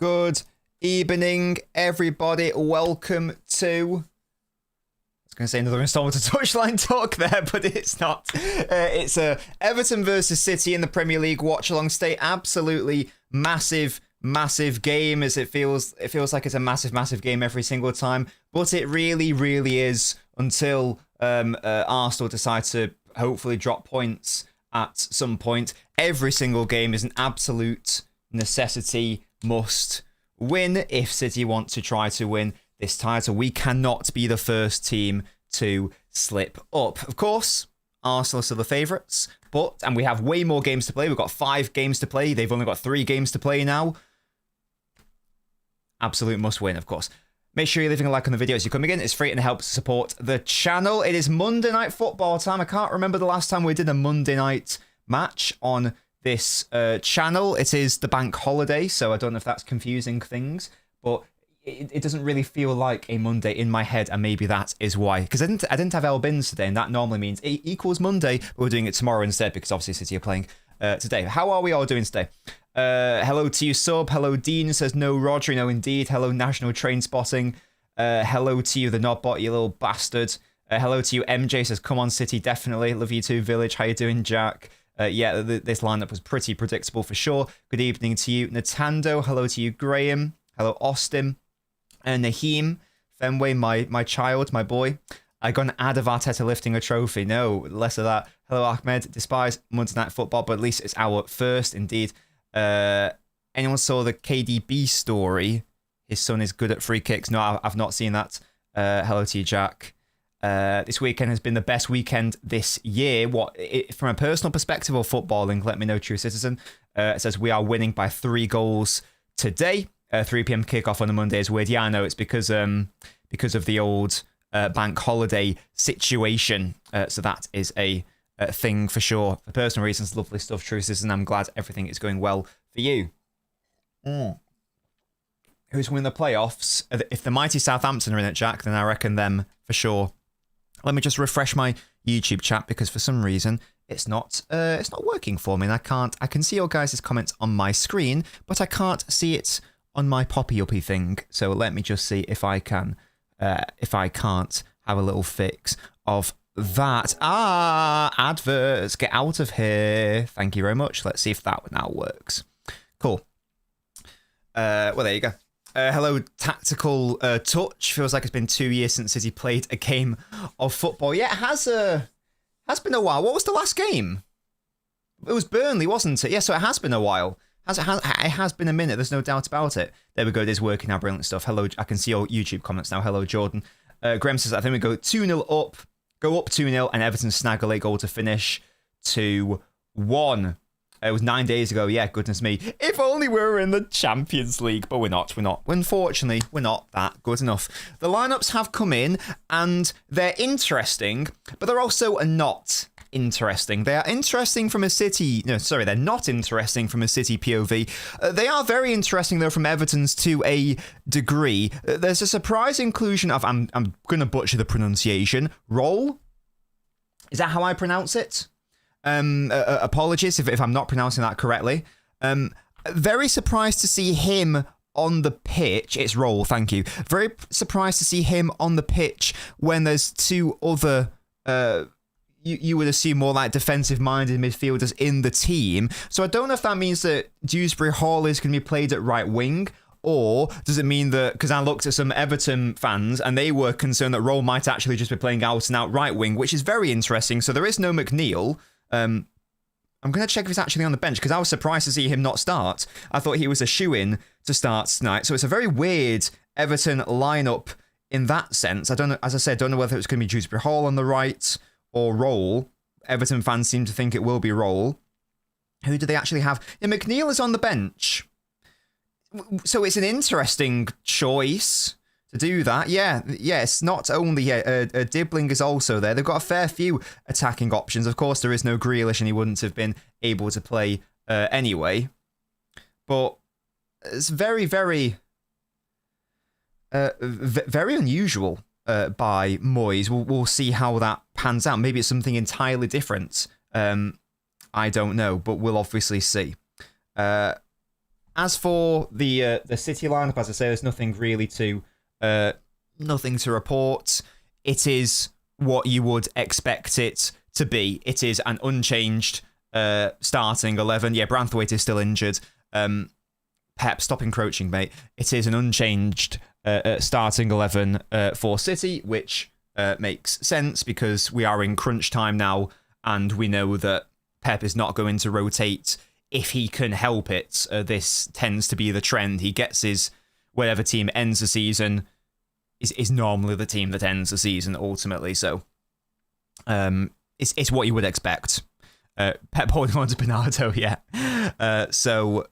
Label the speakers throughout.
Speaker 1: Good evening, everybody. Welcome to... I was going to say another installment of Touchline Talk there, but it's not. It's Everton versus City in the Premier League Watchalong State. Absolutely massive game, as it feels like it's a massive game every single time, but it really is until Arsenal decide to hopefully drop points at some point. Every single game is an absolute necessity, must win if City want to try to win this title. We cannot be the first team to slip up. Of course, Arsenal are still the favourites, and we have way more games to play. We've got 5 games to play. They've only got 3 games to play now. Absolute must win, of course. Make sure you're leaving a like on the video as you're coming in. It's free and it helps support the channel. It is Monday Night Football time. I can't remember the last time we did a Monday night match on this channel. It is the bank holiday, so I don't know if that's confusing things, but it doesn't really feel like a Monday in my head, and maybe that is why. Because I didn't have LNobbins today, and that normally means it equals Monday, but we're doing it tomorrow instead because obviously City are playing today. How are we all doing today? Hello to you, Sub. Hello, Dean says no, Rodri, no indeed. Hello, National Train Spotting. Hello to you, the Knobbot, you little bastard. Hello to you, MJ says come on City, definitely. Love you too, Village. How you doing, Jack? Yeah, this lineup was pretty predictable for sure. Good evening to you, Natando. Hello to you, Graham. Hello, Austin. Naheem. Fenway, my child, my boy. I got an ad of Arteta lifting a trophy. No, less of that. Hello, Ahmed. Despise Monday Night Football, but at least it's our first, indeed. Anyone saw the KDB story? His son is good at free kicks. No, I've not seen that. Hello to you, Jack. This weekend has been the best weekend this year. From a personal perspective or footballing? Let me know, True Citizen. It says we are winning by 3 goals today. 3 p.m. kickoff on a Monday is weird. Yeah, I know. It's because of the old bank holiday situation. So that is a thing for sure. For personal reasons, lovely stuff, True Citizen. I'm glad everything is going well for you. Who's winning the playoffs? If the mighty Southampton are in it, Jack, then I reckon them for sure. Let me just refresh my YouTube chat because for some reason it's not working for me, and I can see your guys' comments on my screen, but I can't see it on my poppy uppy thing. So let me just see if I can't have a little fix of that. Adverts, get out of here. Thank you very much. Let's see if that now works. Cool. Well, there you go. Hello, Tactical Touch. Feels like it's been 2 years since City played a game of football. Yeah, it has been a while. What was the last game? It was Burnley, wasn't it? Yeah, so it has been a while. It has been a minute. There's no doubt about it. There we go. It is working now. Brilliant stuff. Hello, I can see your YouTube comments now. Hello, Jordan. Graham says, I think we go 2-0 up. Go up 2-0, and Everton snag a late goal to finish 2-1. It was 9 days ago. Yeah, goodness me. If only we were in the Champions League, but we're not. Unfortunately, we're not that good enough. The lineups have come in, and they're interesting, but they're also not interesting. They are interesting from a City... No, sorry, they're not interesting from a City POV. They are very interesting, though, from Everton's to a degree. There's a surprise inclusion of... I'm going to butcher the pronunciation. Roll? Is that how I pronounce it? Apologies if I'm not pronouncing that correctly. Very surprised to see him on the pitch. It's Roll, thank you. Very surprised to see him on the pitch when there's two other... You would assume more like defensive-minded midfielders in the team. So I don't know if that means that Dewsbury Hall is going to be played at right wing, or does it mean that, because I looked at some Everton fans and they were concerned that Roll might actually just be playing out and out right wing, which is very interesting. So there is no McNeil. I'm going to check if he's actually on the bench, because I was surprised to see him not start. I thought he was a shoo-in to start tonight. So it's a very weird Everton lineup in that sense. I don't know, as I said, don't know whether it's going to be Dewsbury Hall on the right or Roll. Everton fans seem to think it will be Roll. Who do they actually have? Yeah, McNeil is on the bench. So it's an interesting choice to do that. Yeah, yes, not only... Dibbling is also there. They've got a fair few attacking options. Of course, there is no Grealish, and he wouldn't have been able to play anyway. But it's very, very... very unusual by Moyes. We'll see how that pans out. Maybe it's something entirely different. I don't know, but we'll obviously see. As for the City lineup, as I say, there's nothing really to report. It is what you would expect it to be. It is an unchanged starting 11. Yeah, Branthwaite is still injured. Pep, stop encroaching, mate. It is an unchanged starting 11 for City, which makes sense because we are in crunch time now, and we know that Pep is not going to rotate if he can help it. This tends to be the trend. He gets his whatever team ends the season is normally the team that ends the season ultimately. So it's what you would expect. Pep holding on to Bernardo, yeah. So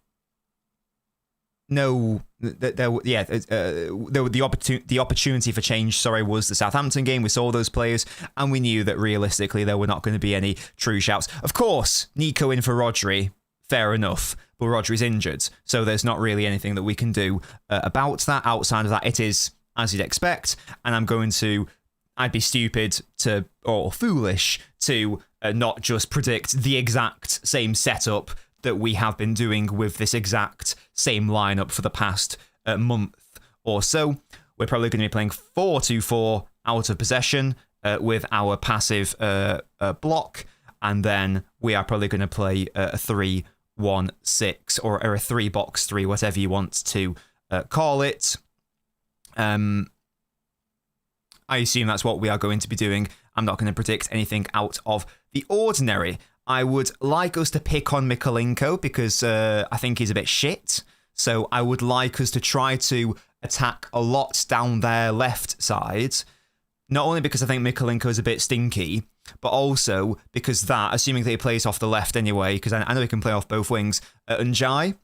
Speaker 1: no, the opportunity for change, was the Southampton game. We saw those players, and we knew that realistically there were not going to be any true shouts. Of course, Nico in for Rodri, fair enough, but Rodri's injured, so there's not really anything that we can do about that. Outside of that, it is as you'd expect, and I'd be stupid or foolish to not just predict the exact same setup that we have been doing with this exact same lineup for the past month or so. We're probably going to be playing 4-2-4 out of possession with our passive block, and then we are probably going to play a 3-1-6 or a 3-box-3, whatever you want to call it. I assume that's what we are going to be doing. I'm not going to predict anything out of the ordinary. I would like us to pick on Mikolenko because I think he's a bit shit. So I would like us to try to attack a lot down their left side. Not only because I think Mikolenko is a bit stinky, but also because assuming that he plays off the left anyway, because I know he can play off both wings, Njai,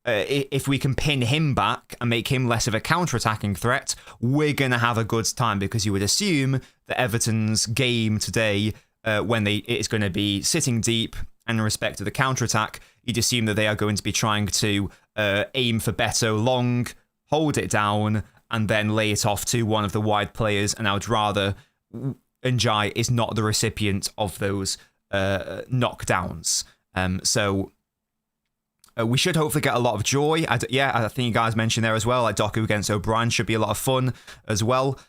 Speaker 1: if we can pin him back and make him less of a counter-attacking threat, we're going to have a good time, because you would assume that Everton's game today, when it's going to be sitting deep and in respect to the counter-attack, you'd assume that they are going to be trying to aim for Beto long, hold it down, and then lay it off to one of the wide players. And I would rather Njai is not the recipient of those knockdowns. So we should hopefully get a lot of joy. I think you guys mentioned there as well, like Doku against O'Brien should be a lot of fun as well.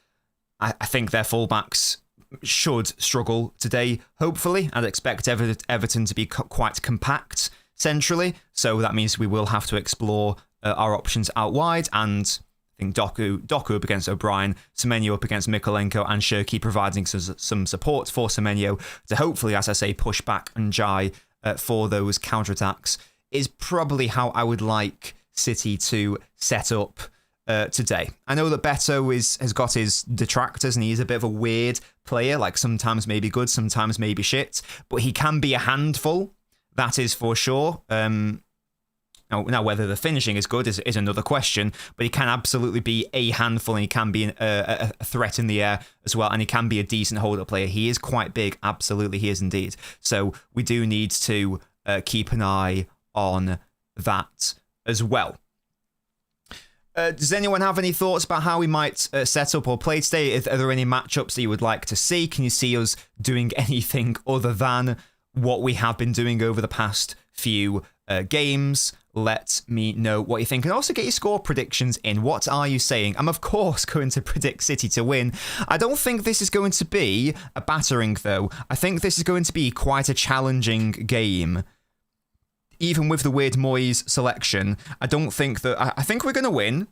Speaker 1: I think their fullbacks should struggle today, hopefully. I'd expect Everton to be quite compact centrally, so that means we will have to explore our options out wide, and I think Doku up against O'Brien, Semenyo up against Mikolenko, and Shirky providing some support for Semenyo to hopefully, as I say, push back Njai for those counterattacks, is probably how I would like City to set up today. I know that Beto has got his detractors and he's a bit of a weird player, like sometimes maybe good, sometimes maybe shit, but he can be a handful, that is for sure. Now, whether the finishing is good is another question, but he can absolutely be a handful, and he can be a threat in the air as well, and he can be a decent hold-up player. He is quite big, absolutely, he is indeed. So we do need to keep an eye on that as well. Does anyone have any thoughts about how we might set up or play today? Are there any matchups that you would like to see? Can you see us doing anything other than what we have been doing over the past few games? Let me know what you think, and also get your score predictions in. What are you saying? I'm of course going to predict City to win. I don't think this is going to be a battering though. I think this is going to be quite a challenging game. Even with the weird Moyes selection, I don't think that... I think we're going to win.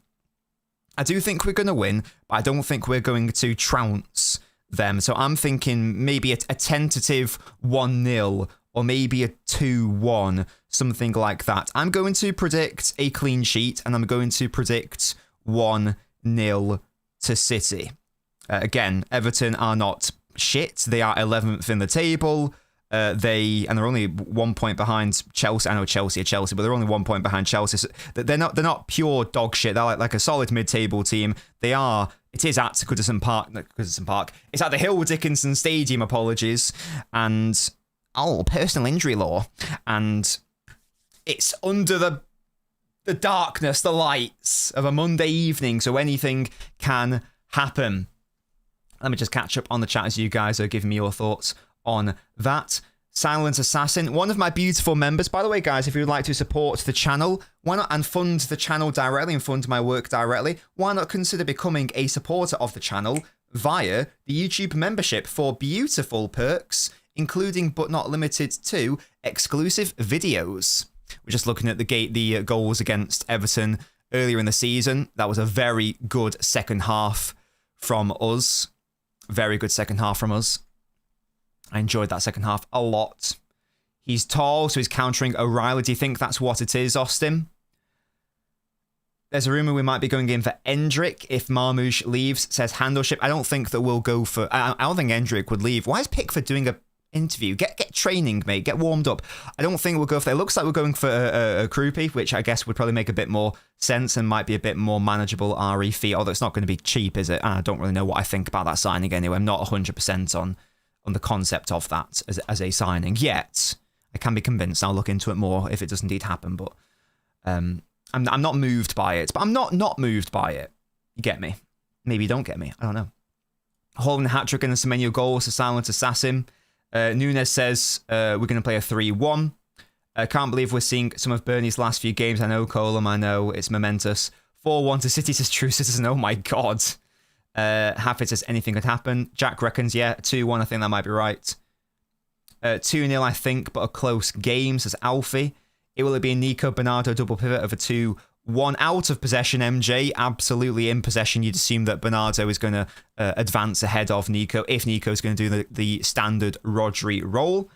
Speaker 1: I do think we're going to win, but I don't think we're going to trounce them. So I'm thinking maybe a tentative 1-0 or maybe a 2-1, something like that. I'm going to predict a clean sheet, and I'm going to predict 1-0 to City. Again, Everton are not shit. They are 11th in the table. They're only 1 point behind Chelsea. I know Chelsea are Chelsea, but they're only 1 point behind Chelsea. So they're not pure dog shit. They're like a solid mid-table team. It is at Goodison Park. It's at the Hill Dickinson Stadium, apologies. And personal injury law. And it's under the darkness, the lights of a Monday evening, so anything can happen. Let me just catch up on the chat as you guys are giving me your thoughts on that. Silent Assassin, one of my beautiful members. By the way, guys, if you would like to support the channel, why not, and fund the channel directly and fund my work directly, why not consider becoming a supporter of the channel via the YouTube membership for beautiful perks, including but not limited to exclusive videos. We're just looking at the goals against Everton earlier in the season. That was a very good second half from us. Very good second half from us. I enjoyed that second half a lot. He's tall, so he's countering O'Reilly. Do you think that's what it is, Austin? There's a rumour we might be going in for Endrick if Marmoush leaves, says Handleship. I don't think that we'll go for... I don't think Endrick would leave. Why is Pickford doing a interview? Get training, mate. Get warmed up. I don't think we'll go for that. It looks like we're going for a Krupi, which I guess would probably make a bit more sense and might be a bit more manageable RE fee, although it's not going to be cheap, is it? I don't really know what I think about that signing anyway. I'm not 100% on the concept of that as a signing yet. I can be convinced. I'll look into it more if it does indeed happen, but I'm not moved by it. But I'm not moved by it. You get me? Maybe you don't get me. I don't know. Holland hat-trick and the Semenyo goal to Silent Assassin. Nunes says we're going to play a 3-1. I can't believe we're seeing some of Bernie's last few games. I know, Colum, I know. It's momentous. 4-1 to City, says True Citizen. Oh my God. Hafford says anything could happen. Jack reckons, yeah, 2-1. I think that might be right. 2-0, I think, but a close game, says Alfie. Will it be a Nico Bernardo double pivot of a 2-1 out of possession, MJ? Absolutely in possession. You'd assume that Bernardo is going to advance ahead of Nico if Nico is going to do the standard Rodri role.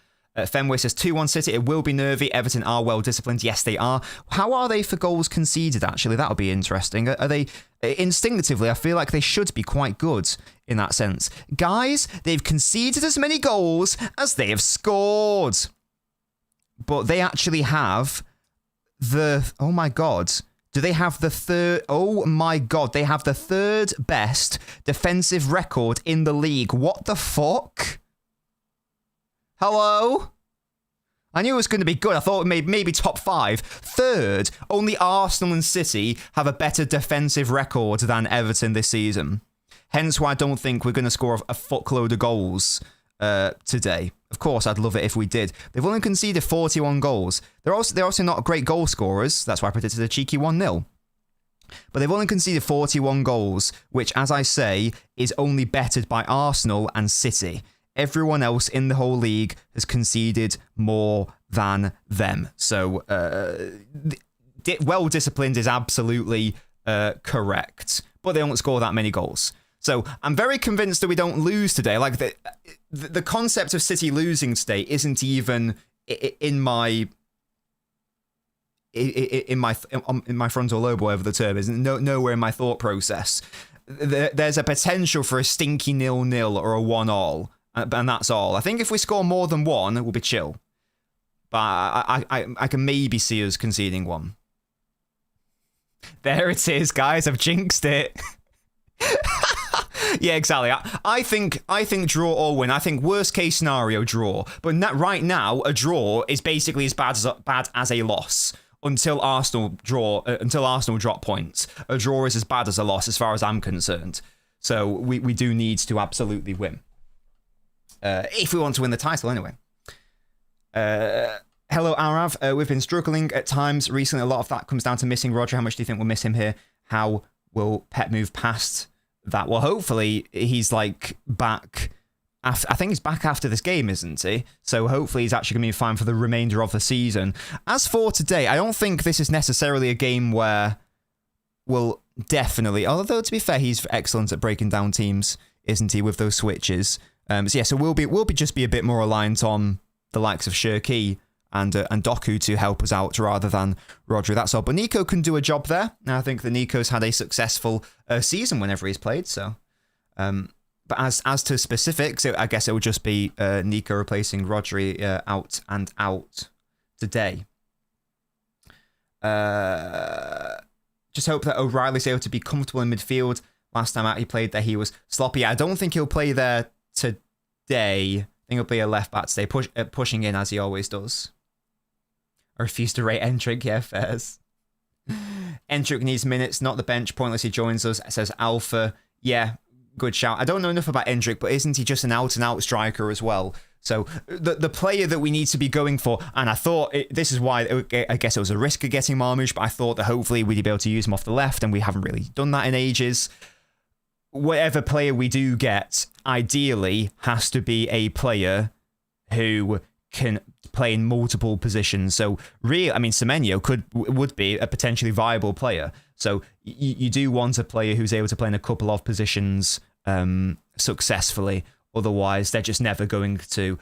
Speaker 1: Fenway says 2-1 City. It will be nervy. Everton are well disciplined. Yes, they are. How are they for goals conceded, actually? That'll be interesting. Are they... Instinctively, I feel like they should be quite good in that sense. Guys, they've conceded as many goals as they have scored. But they actually have the... Oh my God. Do they have the third... Oh my God. They have the third best defensive record in the league. What the fuck? Hello? I knew it was going to be good. I thought maybe top 5. Third, only Arsenal and City have a better defensive record than Everton this season. Hence why I don't think we're going to score a fuckload of goals today. Of course, I'd love it if we did. They've only conceded 41 goals. They're also not great goal scorers. That's why I predicted a cheeky 1-0. But they've only conceded 41 goals, which, as I say, is only bettered by Arsenal and City. Everyone else in the whole league has conceded more than them. So, well-disciplined is absolutely correct. But they don't score that many goals. So, I'm very convinced that we don't lose today. Like, the concept of City losing today isn't even in my frontal lobe, whatever the term is, nowhere in my thought process. There's a potential for a stinky 0-0 or a 1-1, and that's all. I think if we score more than one, we'll be chill. But I can maybe see us conceding one. There it is, guys. I've jinxed it. Yeah, exactly. I think draw or win. I think worst case scenario, draw. But right now, a draw is basically as bad as a loss. Until Arsenal drop points, a draw is as bad as a loss, as far as I'm concerned. So we do need to absolutely win, if we want to win the title anyway. Hello, Arav. We've been struggling at times recently. A lot of that comes down to missing Roger. How much do you think we'll miss him here? How will Pep move past that? Well, hopefully he's like back. I think he's back after this game, isn't he? So hopefully he's actually going to be fine for the remainder of the season. As for today, I don't think this is necessarily a game where we'll definitely... Although, to be fair, he's excellent at breaking down teams, isn't he, with those switches? So we'll just be a bit more reliant on the likes of Shirky and Doku to help us out rather than Rodri. That's all. But Nico can do a job there. And I think that Nico's had a successful season whenever he's played, so... But as to specifics, I guess it will just be Nico replacing Rodri out and out today. Just hope that O'Reilly's able to be comfortable in midfield. Last time out he played there, he was sloppy. I don't think he'll play there today. I think he'll play a left back today, pushing in as he always does. I refuse to rate Endrick. Yeah, fairs. Endrick needs minutes, not the bench. Pointless he joins us, says Alpha. Yeah. Good shout. I don't know enough about Endrick, but isn't he just an out-and-out striker as well? So the player that we need to be going for, and I thought this is why I guess it was a risk of getting Marmoush, but I thought that hopefully we'd be able to use him off the left, and we haven't really done that in ages. Whatever player we do get, ideally has to be a player who can play in multiple positions. So Semenyo would be a potentially viable player. So you do want a player who's able to play in a couple of positions successfully. Otherwise, they're just never going to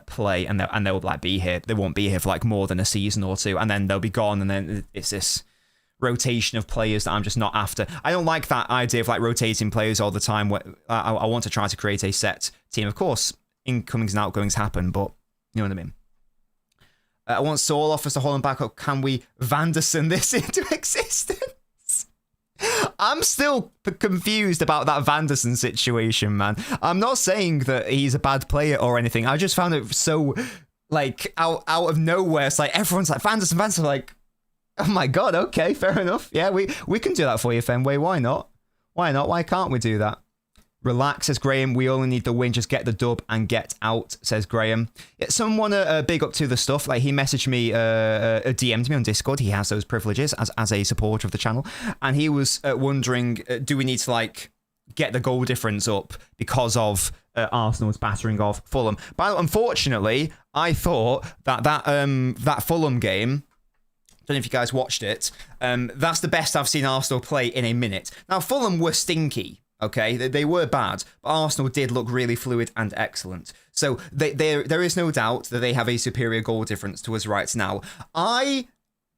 Speaker 1: play, and they'll be here. They won't be here for like more than a season or two, and then they'll be gone. And then it's this rotation of players that I'm just not after. I don't like that idea of like rotating players all the time. I want to try to create a set team. Of course, incomings and outgoings happen, but you know what I mean. I want Saul offers to Holland back up. Can we Vanderson this into existence? I'm still confused about that Vanderson situation, man. I'm not saying that he's a bad player or anything. I just found it so, like, out of nowhere. It's like, everyone's like, Vanderson, like, oh my God, okay, fair enough. Yeah, we can do that for you, Fenway. Why not? Why not? Why can't we do that? Relax, says Graham. We only need the win. Just get the dub and get out, says Graham. Yeah, someone big up to the stuff. Like, he messaged me, DM'd me on Discord. He has those privileges as a supporter of the channel. And he was wondering, do we need to, like, get the goal difference up because of Arsenal's battering of Fulham? But unfortunately, I thought that Fulham game... Don't know if you guys watched it. That's the best I've seen Arsenal play in a minute. Now, Fulham were stinky. Okay, they were bad, but Arsenal did look really fluid and excellent. So there is no doubt that they have a superior goal difference to us right now. I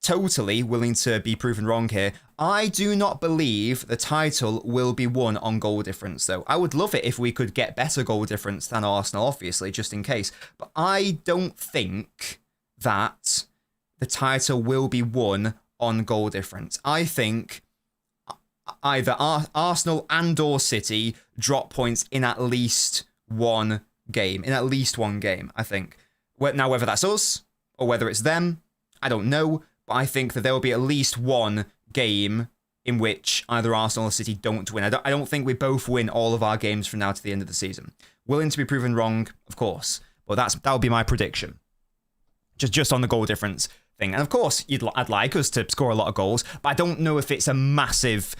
Speaker 1: totally willing to be proven wrong here. I do not believe the title will be won on goal difference, though. I would love it if we could get better goal difference than Arsenal, obviously, just in case. But I don't think that the title will be won on goal difference. I think either Arsenal and or City drop points in at least one game. I think. Now, whether that's us or whether it's them, I don't know. But I think that there will be at least one game in which either Arsenal or City don't win. I don't think we both win all of our games from now to the end of the season. Willing to be proven wrong, of course. But that would be my prediction. Just on the goal difference. thing. And of course, I'd like us to score a lot of goals, but I don't know if it's a massive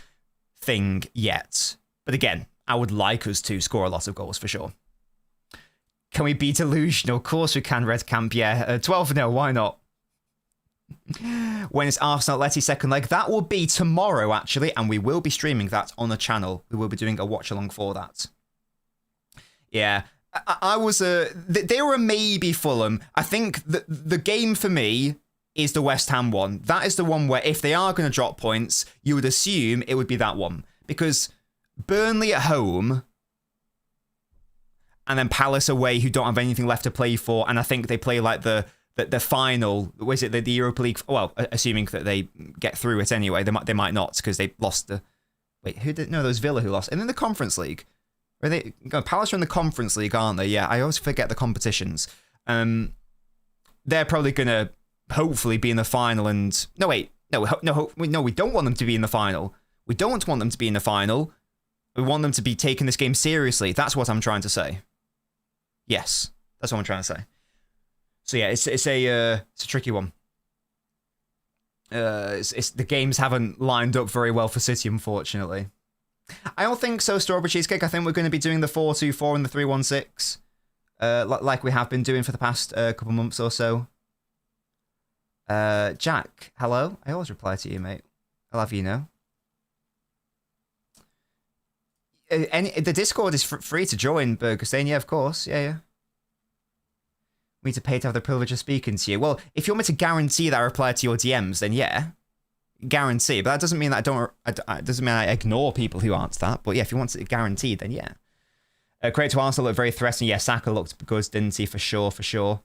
Speaker 1: thing yet. But again, I would like us to score a lot of goals for sure. Can we be delusional? Of course we can, Red Camp. Yeah, 12-0, why not? When it's Arsenal-Atleti second leg, that will be tomorrow, actually, and we will be streaming that on the channel. We will be doing a watch-along for that. Yeah, I was they were maybe Fulham. I think the game for me is the West Ham one. That is the one where if they are going to drop points, you would assume it would be that one. Because Burnley at home and then Palace away, who don't have anything left to play for, and I think they play like the final, was it the Europa League? Well, assuming that they get through it anyway. They might not because they lost the... Wait, who did... No, those Villa who lost. And in the Conference League... Palace are in the Conference League, aren't they? Yeah, I always forget the competitions. They're probably going to hopefully be in the final and... No, wait. No, we don't want them to be in the final. We don't want them to be in the final. We want them to be taking this game seriously. That's what I'm trying to say. Yes, that's what I'm trying to say. So yeah, it's a tricky one. The games haven't lined up very well for City, unfortunately. I don't think so, Strawberry Cheesecake. I think we're going to be doing the 4-2-4 and the 3-1-6, like we have been doing for the past couple months or so. Jack, hello. I always reply to you, mate. I'll have you know. The Discord is free to join, Burgerstein. Yeah, of course. Yeah. We need to pay to have the privilege of speaking to you. Well, if you want me to guarantee that I reply to your DMs, then yeah. Guarantee, but that doesn't mean that it doesn't mean I ignore people who aren't that. But yeah, if you want it guaranteed, then yeah. Credit to Arsenal looked very threatening. Yeah, Saka looked good, didn't he? For sure. Are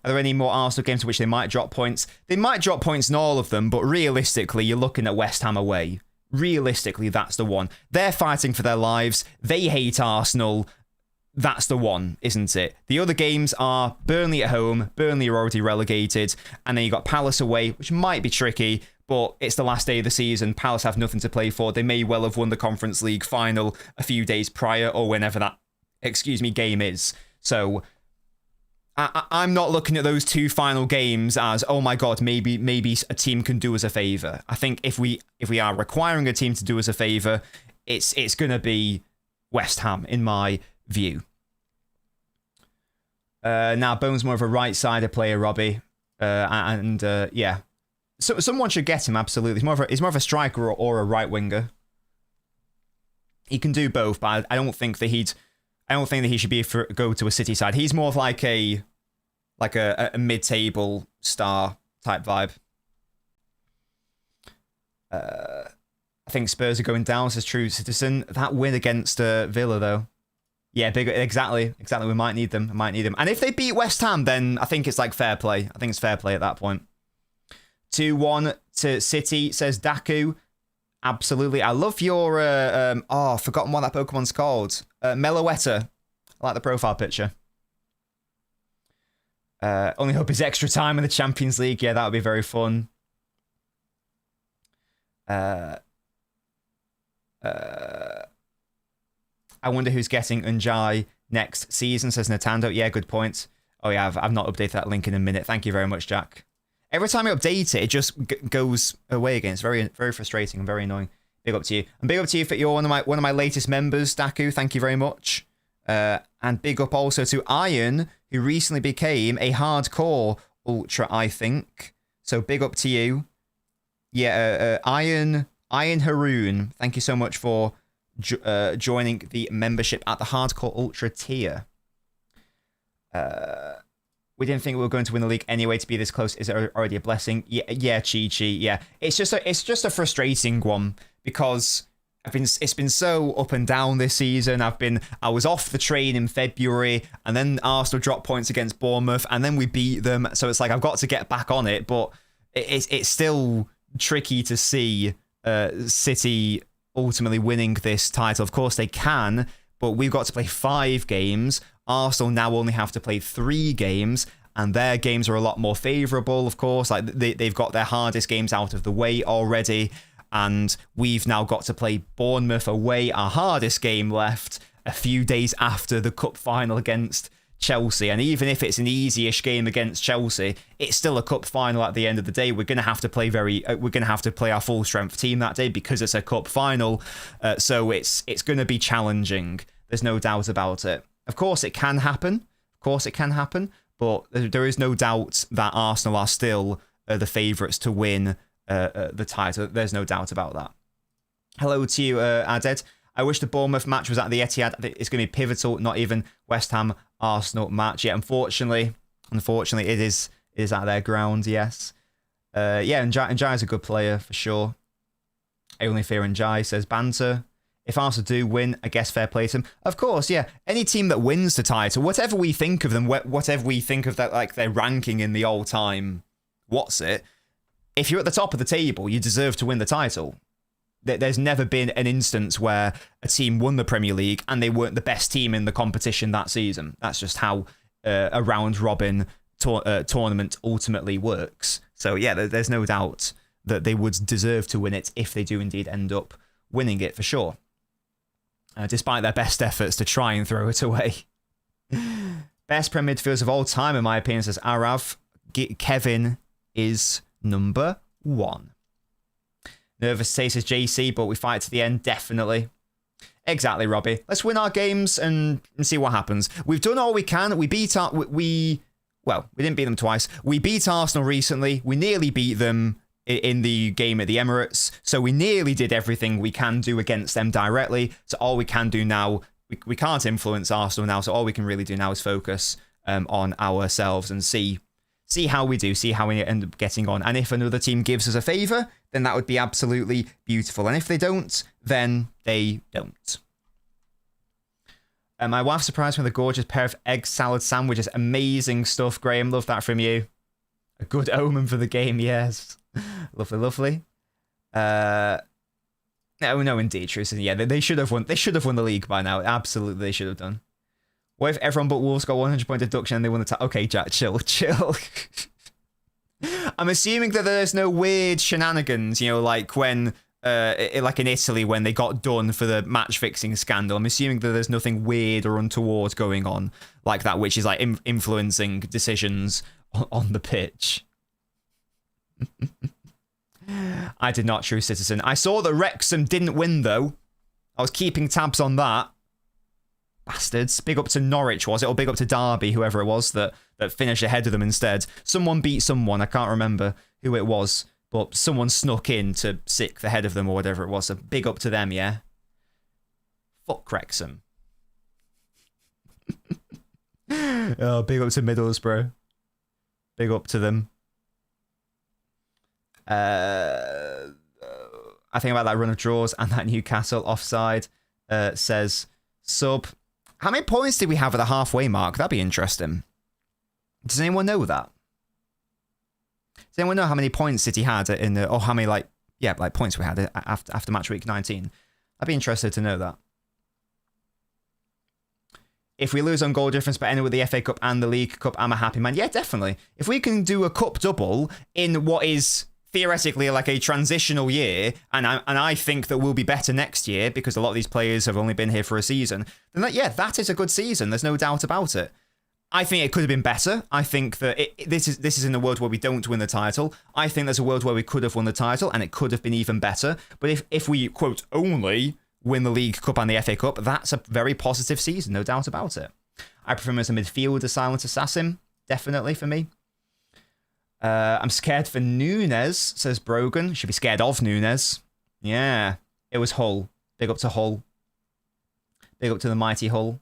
Speaker 1: there any more Arsenal games in which they might drop points? They might drop points in all of them, but realistically, you're looking at West Ham away. Realistically, that's the one. They're fighting for their lives. They hate Arsenal. That's the one, isn't it? The other games are Burnley at home. Burnley are already relegated. And then you got Palace away, which might be tricky. But it's the last day of the season. Palace have nothing to play for. They may well have won the Conference League final a few days prior or whenever that, game is. So I'm not looking at those two final games as, oh my God, maybe a team can do us a favour. I think if we are requiring a team to do us a favour, it's going to be West Ham, in my view. Now, Bone's more of a right-sided player, Robbie. Yeah. So someone should get him, absolutely. He's more of a striker or a right winger. He can do both, but I don't think that he should go to a City side. He's more of like a mid-table star type vibe. I think Spurs are going down, says True Citizen. That win against Villa, though. Yeah, big. Exactly. We might need them. And if they beat West Ham, then I think it's like fair play. I think it's fair play at that point. 2-1 to City, says Daku. Absolutely. I love your... I've forgotten what that Pokemon's called. Meloetta. I like the profile picture. Only hope is extra time in the Champions League. Yeah, that would be very fun. I wonder who's getting Unjai next season, says Nintendo. Yeah, good point. Oh yeah, I've not updated that link in a minute. Thank you very much, Jack. Every time I update it, it just goes away again. It's very, very frustrating and very annoying. Big up to you. And big up to you for you're one of my latest members, Daku. Thank you very much. And big up also to Iron, who recently became a hardcore ultra, I think. So big up to you. Yeah, Iron Haroon. Thank you so much for joining the membership at the hardcore ultra tier. We didn't think we were going to win the league anyway. To be this close is already a blessing. Yeah, Chi. Yeah, it's just a frustrating one because it's been so up and down this season. I was off the train in February, and then Arsenal dropped points against Bournemouth, and then we beat them. So it's like I've got to get back on it, but it's still tricky to see City ultimately winning this title. Of course they can, but we've got to play 5 games. Arsenal now only have to play 3 games, and their games are a lot more favourable, of course. Like they've got their hardest games out of the way already, and we've now got to play Bournemouth away, our hardest game left, a few days after the cup final against Chelsea. And even if it's an easy-ish game against Chelsea, it's still a cup final at the end of the day. We're going to have to play our full strength team that day because it's a cup final. So it's going to be challenging. There's no doubt about it. Of course, it can happen. But there is no doubt that Arsenal are still the favourites to win the title. There's no doubt about that. Hello to you, Aded. I wish the Bournemouth match was at the Etihad. It's going to be pivotal, not even West Ham Arsenal match. Yeah, unfortunately, it is at their ground. Yes, yeah, and Njai is a good player for sure. I only fear Njai, says Banter. If Arsenal do win, I guess fair play to them. Of course, yeah. Any team that wins the title, whatever we think of them, whatever we think of that, like their ranking in the all-time, if you're at the top of the table, you deserve to win the title. There's never been an instance where a team won the Premier League and they weren't the best team in the competition that season. That's just how a round-robin tournament ultimately works. So, yeah, there's no doubt that they would deserve to win it if they do indeed end up winning it, for sure. Despite their best efforts to try and throw it away. Best Premier midfielders of all time, in my opinion, says Arav. Kevin is number 1. Nervous says JC, but we fight to the end, definitely. Exactly, Robbie. Let's win our games and see what happens. We've done all we can. We didn't beat them twice. We beat Arsenal recently. We nearly beat them in the game at the Emirates. So we nearly did everything we can do against them directly. So all we can do now, we can't influence Arsenal now. So all we can really do now is focus on ourselves and see how we do, see how we end up getting on. And if another team gives us a favour, then that would be absolutely beautiful. And if they don't, then they don't. My wife surprised me with a gorgeous pair of egg salad sandwiches. Amazing stuff, Graham. Love that from you. A good omen for the game, yes. Lovely, lovely. No, indeed, Tristan. Yeah, they should have won. They should have won the league by now. Absolutely, they should have done. What if everyone but Wolves got 100-point deduction and they won the title? Okay, Jack, chill. I'm assuming that there's no weird shenanigans, like when, like in Italy when they got done for the match-fixing scandal. I'm assuming that there's nothing weird or untoward going on like that, which is like influencing decisions on the pitch. I did not, True Citizen. I saw that Wrexham didn't win, though. I was keeping tabs on that. Bastards. Big up to Norwich, was it? Or big up to Derby, whoever it was that finished ahead of them instead. Someone beat someone. I can't remember who it was. But someone snuck in to sick the head of them or whatever it was. So big up to them, yeah? Fuck Wrexham. Oh, big up to Middlesbrough. Big up to them. I think about that run of draws and that Newcastle offside, says Sub. How many points did we have at the halfway mark? That'd be interesting. Does anyone know that? Does anyone know how many points City had or how many points we had after match week 19? I'd be interested to know that. If we lose on goal difference but end with the FA Cup and the League Cup, I'm a happy man. Yeah, definitely. If we can do a cup double in what is theoretically like a transitional year, and I think that we'll be better next year because a lot of these players have only been here for a season, then that is a good season. There's no doubt about it. I think it could have been better. I think that this is in a world where we don't win the title. I think there's a world where we could have won the title and it could have been even better. But if we, quote, only win the League Cup and the FA Cup, that's a very positive season, no doubt about it. I prefer him as a midfielder, silent assassin, definitely for me. I'm scared for Nunes, says Brogan. Should be scared of Nunes. Yeah, it was Hull. Big up to Hull. Big up to the mighty Hull.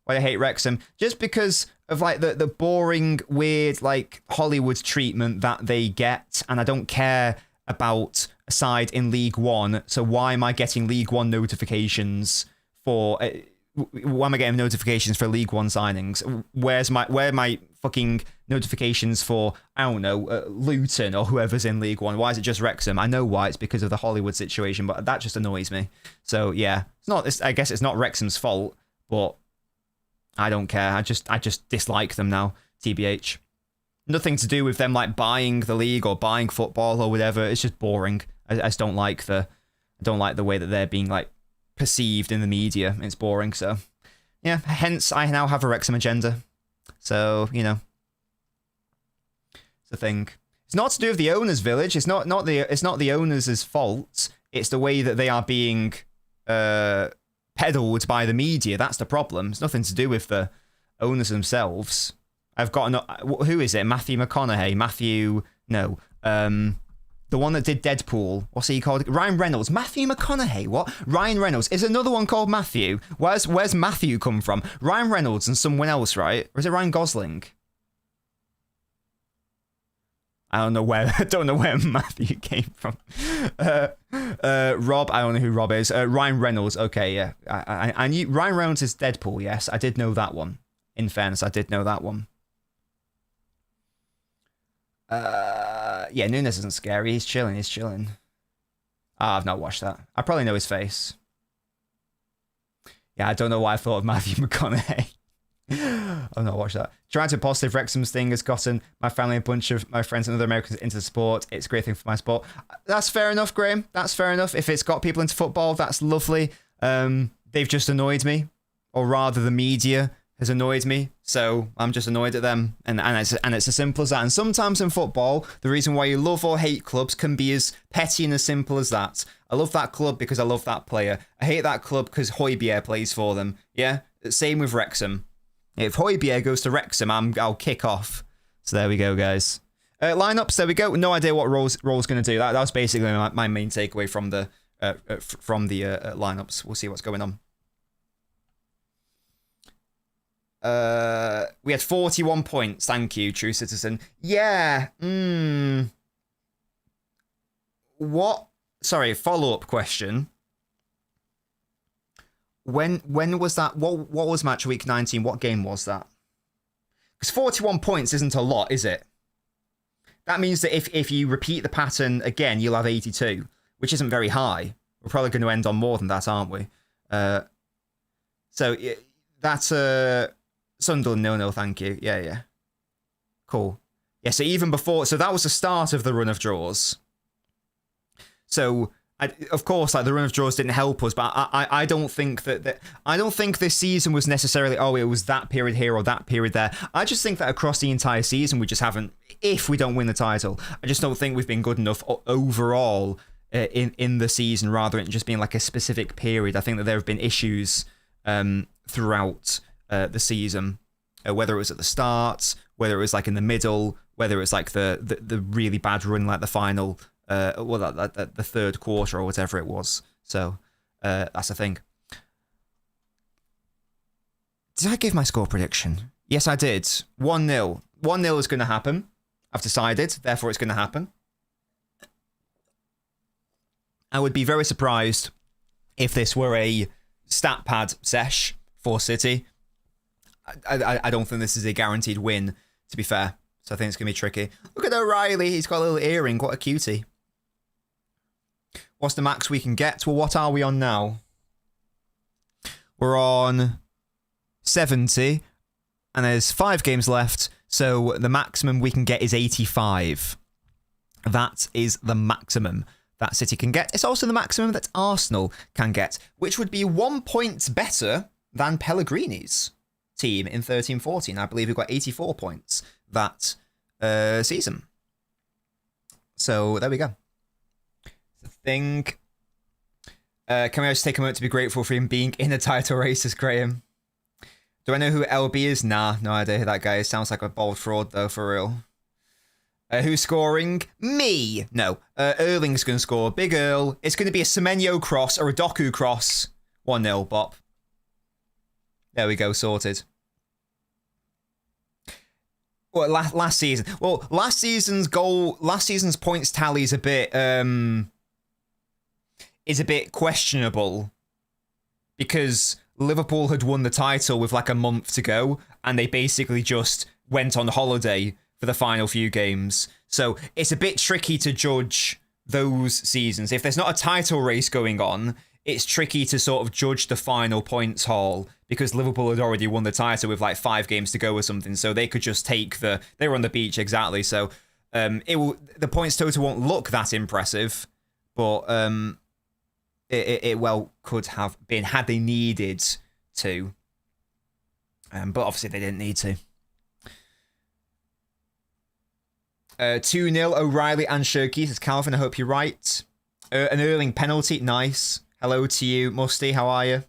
Speaker 1: Why I hate Wrexham? Just because of like the boring, weird, like Hollywood treatment that they get, and I don't care about a side in League One. So why am I getting League One notifications for? Why am I getting notifications for League One signings? Where are my fucking notifications for, I don't know, Luton or whoever's in League One? Why is it just Wrexham? I know why. It's because of the Hollywood situation, but that just annoys me. So yeah, I guess it's not Wrexham's fault, but I don't care. I just dislike them now. TBH. Nothing to do with them like buying the league or buying football or whatever. It's just boring. I just don't like the way that they're being like perceived in the media. It's boring. So yeah, hence I now have a Wrexham agenda. So, you know, it's the thing. It's not to do with the owners' village. It's not the owners' fault. It's the way that they are being peddled by the media. That's the problem. It's nothing to do with the owners themselves. I've got who is it? Matthew McConaughey. No. The one that did Deadpool. What's he called? Ryan Reynolds. Matthew McConaughey. What? Ryan Reynolds. Is another one called Matthew? Where's Matthew come from? Ryan Reynolds and someone else, right? Or is it Ryan Gosling? I don't know where Matthew came from. Rob, I don't know who Rob is. Ryan Reynolds. Okay, yeah. I knew Ryan Reynolds is Deadpool. Yes, I did know that one. In fairness, I did know that one. Yeah, Nunes isn't scary. He's chilling. I've not watched that. I probably know his face. Yeah, I don't know why I thought of Matthew McConaughey. I've not watched that. Trying to positive Wrexham's thing has gotten my family, a bunch of my friends and other Americans into the sport. It's a great thing for my sport. That's fair enough, Graham. That's fair enough. If it's got people into football, that's lovely. They've just annoyed me, or rather the media has annoyed me, so I'm just annoyed at them, and it's as simple as that. And sometimes in football, the reason why you love or hate clubs can be as petty and as simple as that. I love that club because I love that player. I hate that club because Højbjerg plays for them. Yeah, same with Wrexham. If Højbjerg goes to Wrexham, I'll kick off. So there we go, guys. Lineups, there we go. No idea what role's going to do. That was basically my main takeaway from the lineups. We'll see what's going on. We had 41 points. Thank you, True Citizen. Yeah. What? Sorry, follow-up question. When was that? What was match week 19? What game was that? Because 41 points isn't a lot, is it? That means that if you repeat the pattern again, you'll have 82, which isn't very high. We're probably going to end on more than that, aren't we? So that's Sunderland, no, thank you. Yeah. Cool. Yeah, so even before... So that was the start of the run of draws. So, of course, like the run of draws didn't help us, but I don't think that... I don't think this season was necessarily, it was that period here or that period there. I just think that across the entire season, we just haven't... If we don't win the title, I just don't think we've been good enough overall in the season, rather than just being like a specific period. I think that there have been issues throughout... the season, whether it was at the start, whether it was like in the middle, whether it was like the really bad run, like the final, the third quarter or whatever it was. So that's the thing. Did I give my score prediction? Yes, I did. 1-0. 1-0 is going to happen. I've decided, therefore it's going to happen. I would be very surprised if this were a stat pad sesh for City. I don't think this is a guaranteed win, to be fair. So I think it's going to be tricky. Look at O'Reilly. He's got a little earring. What a cutie. What's the max we can get? Well, what are we on now? We're on 70. And there's 5 games left. So the maximum we can get is 85. That is the maximum that City can get. It's also the maximum that Arsenal can get, which would be 1 point better than Pellegrini's team in 13-14. I believe we've got 84 points that season. So there we go. The thing. Can we just take a moment to be grateful for him being in a title race as Graham? Do I know who LB is? Nah, no idea who that guy is. Sounds like a bold fraud though, for real. Who's scoring? Me! No. Erling's going to score. Big Earl. It's going to be a Semenyo cross or a Doku cross. 1-0, Bop. There we go, sorted. Well, last season. Well, last season's points tally is a bit questionable because Liverpool had won the title with like a month to go, and they basically just went on holiday for the final few games. So it's a bit tricky to judge those seasons. If there's not a title race going on, it's tricky to sort of judge the final points haul because Liverpool had already won the title with like 5 games to go or something. So they could just take they were on the beach, exactly. So the points total won't look that impressive, but it well could have been had they needed to. But obviously they didn't need to. 2-0, O'Reilly and Shirky, says Calvin. I hope you're right. An Erling penalty. Nice. Hello to you, Musty. How are you?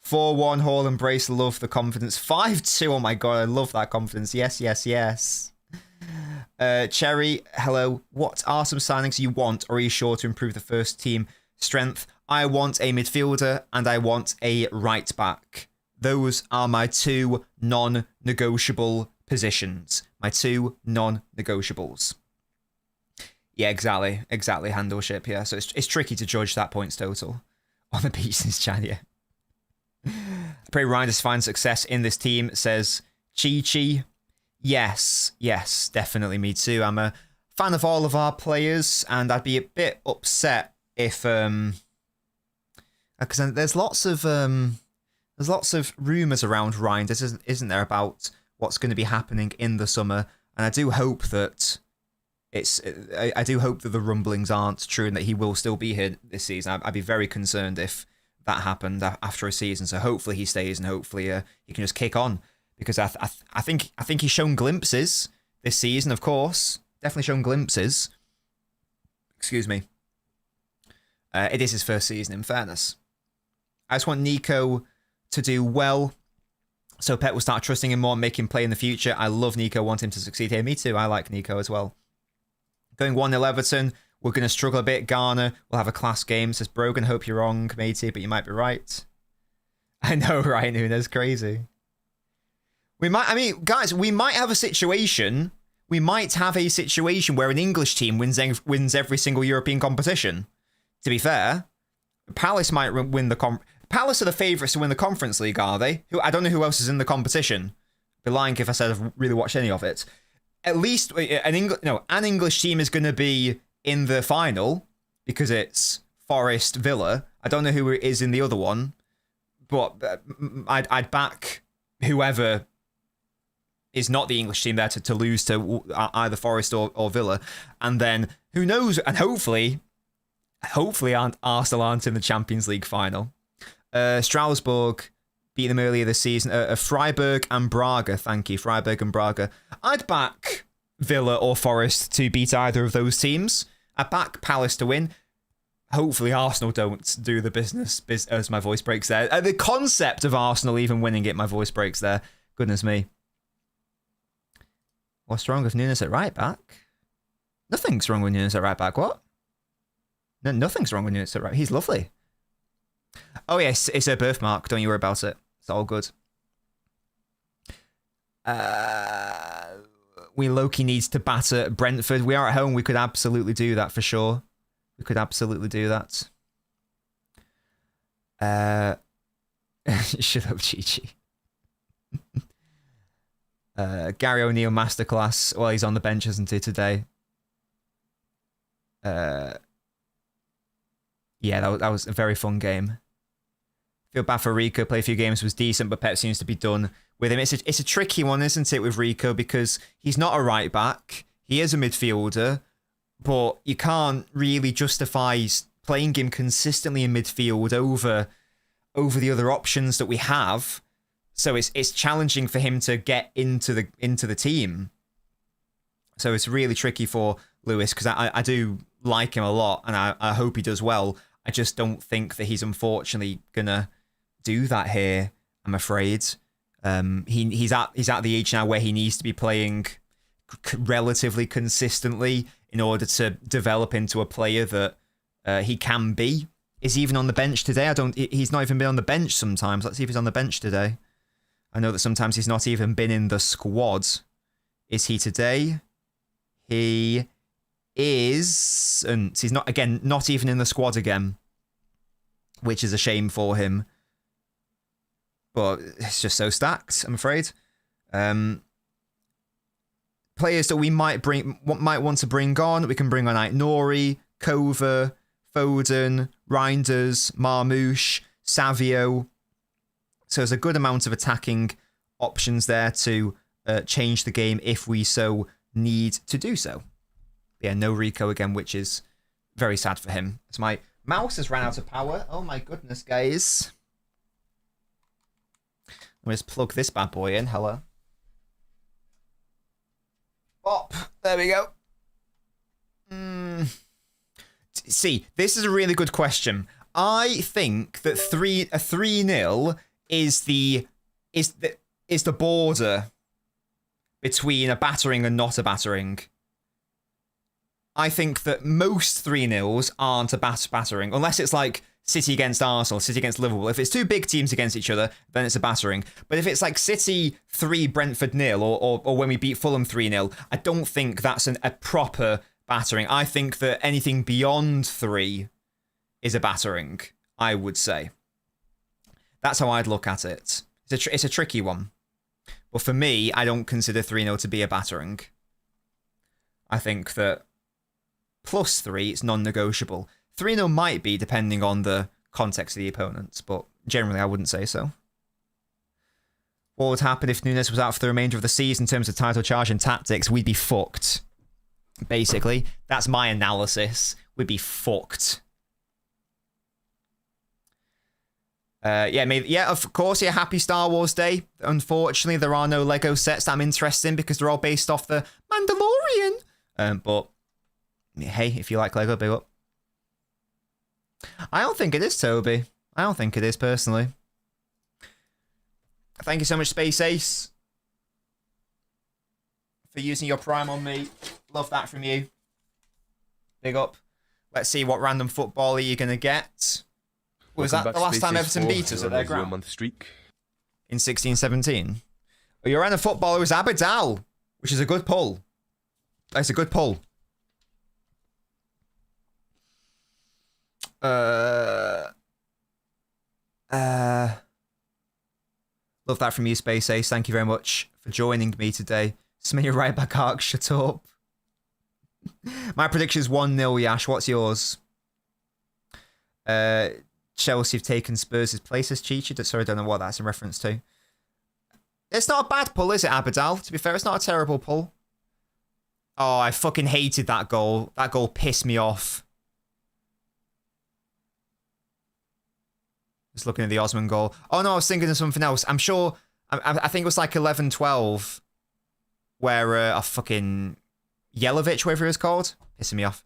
Speaker 1: 4-1, Hall and Brace. Love the confidence. 5-2. Oh my god, I love that confidence. Yes, yes, yes. Cherry, hello. What are some signings you want, or are you sure to improve the first team strength? I want a midfielder and I want a right back. Those are my two non-negotiable positions. My two non-negotiables. Yeah, exactly. Exactly, handleship, yeah. So it's tricky to judge that points total on the beat since January. I pray Ryan does find success in this team, says Chi. Yes, yes, definitely me too. I'm a fan of all of our players, and I'd be a bit upset if because there's lots of rumours around Ryan, isn't there, about what's going to be happening in the summer, and I do hope that I do hope that the rumblings aren't true and that he will still be here this season. I'd be very concerned if that happened after a season. So hopefully he stays and hopefully he can just kick on, because I think he's shown glimpses this season. Of course, definitely shown glimpses. Excuse me. It is his first season, in fairness. I just want Nico to do well, so Pep will start trusting him more and make him play in the future. I love Nico, want him to succeed here. Me too. I like Nico as well. Going 1-0 Everton. We're going to struggle a bit. Garner will have a class game, says Brogan. Hope you're wrong, matey, but you might be right. I know, Ryan Nunes, crazy. Guys, we might have a situation. We might have a situation where an English team wins every single European competition. To be fair, Palace might win the Palace are the favourites to win the Conference League, are they? I don't know who else is in the competition. I'd be lying if I said I've really watched any of it. At least an English team is going to be in the final because it's Forest Villa. I don't know who is in the other one, but I'd back whoever is not the English team there to lose to either Forest or Villa. And then who knows? And hopefully Arsenal aren't in the Champions League final. Strasbourg beat them earlier this season. Freiburg and Braga, thank you. Freiburg and Braga. I'd back Villa or Forest to beat either of those teams. I'd back Palace to win. Hopefully Arsenal don't do the business as my voice breaks there. The concept of Arsenal even winning it, my voice breaks there. Goodness me. What's wrong with Nunes at right back? Nothing's wrong with Nunes at right back. What? No, nothing's wrong with Nunes at right. He's lovely. Oh yes, it's a birthmark. Don't you worry about it. It's all good. We low-key needs to batter Brentford. We are at home. We could absolutely do that for sure. We could absolutely do that. Shut up, Chi-Chi. Gary O'Neill masterclass. Well, he's on the bench, isn't he, today? Yeah, that was a very fun game. Feel bad for Rico. Play a few games, was decent, but Pep seems to be done with him. It's a tricky one, isn't it, with Rico, because he's not a right back. He is a midfielder, but you can't really justify playing him consistently in midfield over the other options that we have. So it's challenging for him to get into the team. So it's really tricky for Lewis, because I do like him a lot, and I hope he does well. I just don't think that he's unfortunately gonna do that here, I'm afraid. He's at the age now where he needs to be playing relatively consistently in order to develop into a player that he can be. Is he even on the bench today? He's not even been on the bench sometimes. Let's see if he's on the bench today. I know that sometimes he's not even been in the squad. Is he today? He is, and he's not even in the squad again, which is a shame for him. But it's just so stacked, I'm afraid. Players that we might want to bring on. We can bring on Nori, Kova, Foden, Reinders, Marmouche, Savio. So there's a good amount of attacking options there to change the game if we so need to do so. Yeah, no Rico again, which is very sad for him. So my mouse has ran out of power. Oh my goodness, guys. Let me just plug this bad boy in. Hello. Bop. There we go. See, this is a really good question. I think that a 3-0 is the border between a battering and not a battering. I think that most 3-0s aren't a battering, unless it's like City against Arsenal, City against Liverpool. If it's two big teams against each other, then it's a battering. But if it's like City 3, Brentford 0, or when we beat Fulham 3-0, I don't think that's a proper battering. I think that anything beyond 3 is a battering, I would say. That's how I'd look at it. It's a tricky one. But for me, I don't consider 3-0 to be a battering. I think that +3, it's non-negotiable. 3-0 might be, depending on the context of the opponents, but generally I wouldn't say so. What would happen if Nunes was out for the remainder of the season in terms of title charge and tactics? We'd be fucked. Basically, that's my analysis. We'd be fucked. Yeah, of course, yeah, happy Star Wars Day. Unfortunately, there are no Lego sets that I'm interested in because they're all based off the Mandalorian. But hey, if you like Lego, big up. I don't think it is, Toby. I don't think it is, personally. Thank you so much, Space Ace, for using your Prime on me. Love that from you. Big up. Let's see what random footballer you're going to get. Was that the last time Everton beat us at their ground?
Speaker 2: Month streak.
Speaker 1: In 16-17. Well, your random footballer was Abidal, which is a good pull. That's a good pull. Love that from you, Space Ace. Thank you very much for joining me today. Smear right back arc, shut up. My prediction is 1-0, Yash. What's yours? Chelsea have taken Spurs' place as Chichi. Sorry, I don't know what that's in reference to. It's not a bad pull, is it, Abidal? To be fair, it's not a terrible pull. Oh, I fucking hated that goal. That goal pissed me off. Just looking at the Osman goal. Oh, no, I was thinking of something else. I'm sure... I think it was like 11-12 where a fucking... Yelovich, whatever he was called. Pissing me off.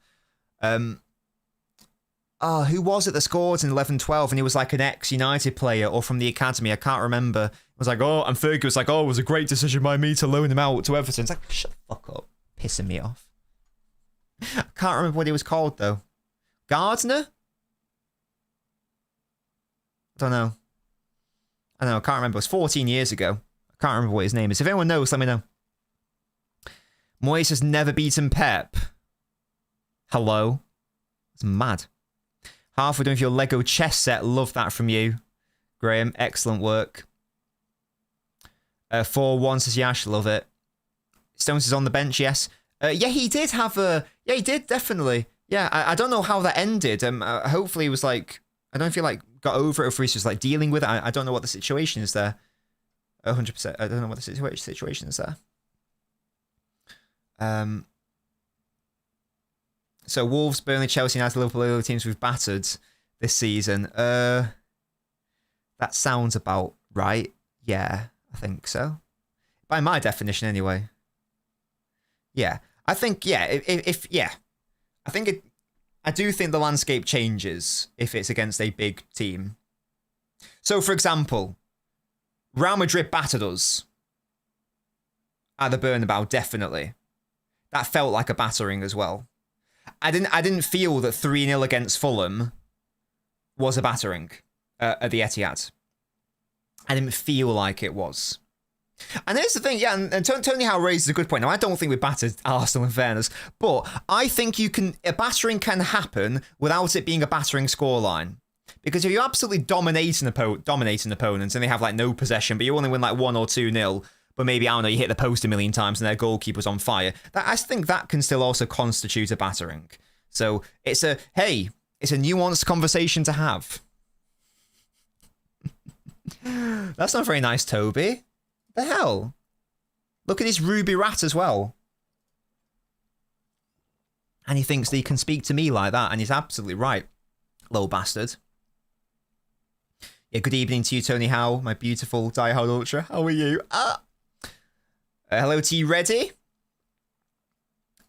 Speaker 1: Oh, who was it that scored in 11-12 and he was like an ex-United player or from the academy? I can't remember. It was like, oh, and Fergie was like, oh, it was a great decision by me to loan him out to Everton. It's like, shut the fuck up. Pissing me off. I can't remember what he was called, though. Gardner? I don't know. I can't remember. It was 14 years ago. I can't remember what his name is. If anyone knows, let me know. Moyes has never beaten Pep. Hello? It's mad. Halfway done with your Lego chess set. Love that from you, Graham. Excellent work. 4-1 says Yash. Love it. Stones is on the bench, yes. Yeah, he did have a... Yeah, he did, definitely. Yeah, I don't know how that ended. Hopefully it was like... I don't know if he like got over it or if he's just like dealing with it. I don't know what the situation is there. 100%. I don't know what the situation is there. So Wolves, Burnley, Chelsea, United, Liverpool, all the teams we've battered this season. That sounds about right. Yeah, I think so. By my definition, anyway. Yeah, I think I do think the landscape changes if it's against a big team. So, for example, Real Madrid battered us at the Bernabeu, definitely. That felt like a battering as well. I didn't feel that 3-0 against Fulham was a battering at the Etihad. I didn't feel like it was. And here's the thing, yeah, and Tony Howe raises a good point. Now, I don't think we battered Arsenal in fairness, but I think a battering can happen without it being a battering scoreline. Because if you absolutely dominate an opponent and they have like no possession, but you only win like 1 or 2-0, but maybe, I don't know, you hit the post a million times and their goalkeeper's on fire, I think that can still also constitute a battering. So it's a nuanced conversation to have. That's not very nice, Toby. The hell? Look at this ruby rat as well. And he thinks that he can speak to me like that, and he's absolutely right. Low bastard. Yeah, good evening to you, Tony Howe, my beautiful diehard ultra. How are you? Hello to you, Ready?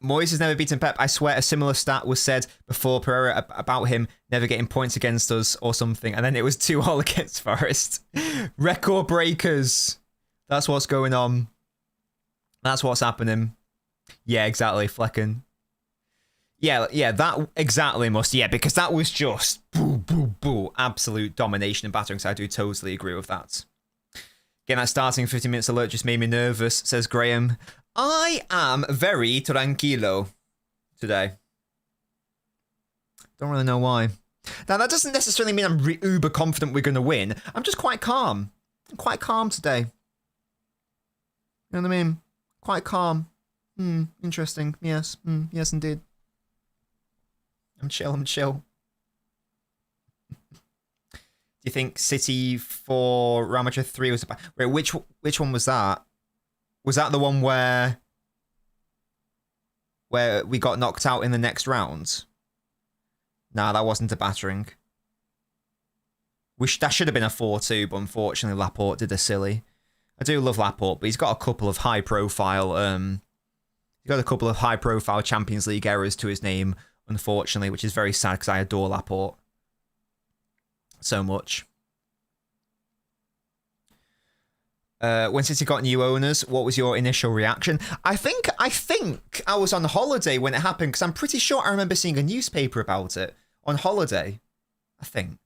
Speaker 1: Moyes has never beaten Pep. I swear a similar stat was said before Pereira about him never getting points against us or something. And then it was 2-2 against Forest. Record breakers. That's what's going on. That's what's happening. Yeah, exactly. Flecken. Yeah, that exactly must. Yeah, because that was just boo, boo, boo. Absolute domination and battering. So I do totally agree with that. Again, that starting 15 minutes alert just made me nervous, says Graham. I am very tranquilo today. Don't really know why. Now, that doesn't necessarily mean I'm uber confident we're going to win. I'm just quite calm. I'm quite calm today. You know what I mean? Quite calm. Interesting. Yes. Yes, indeed. I'm chill. Do you think City for Real Madrid 3 was about... Wait, which one was that? Was that the one where we got knocked out in the next round? Nah, that wasn't a battering. That should have been a 4-2, but unfortunately Laporte did a silly. I do love Laporte, but he's got a couple of high-profile Champions League errors to his name, unfortunately, which is very sad because I adore Laporte so much. When City got new owners, what was your initial reaction? I think I was on holiday when it happened because I'm pretty sure I remember seeing a newspaper about it on holiday. I'm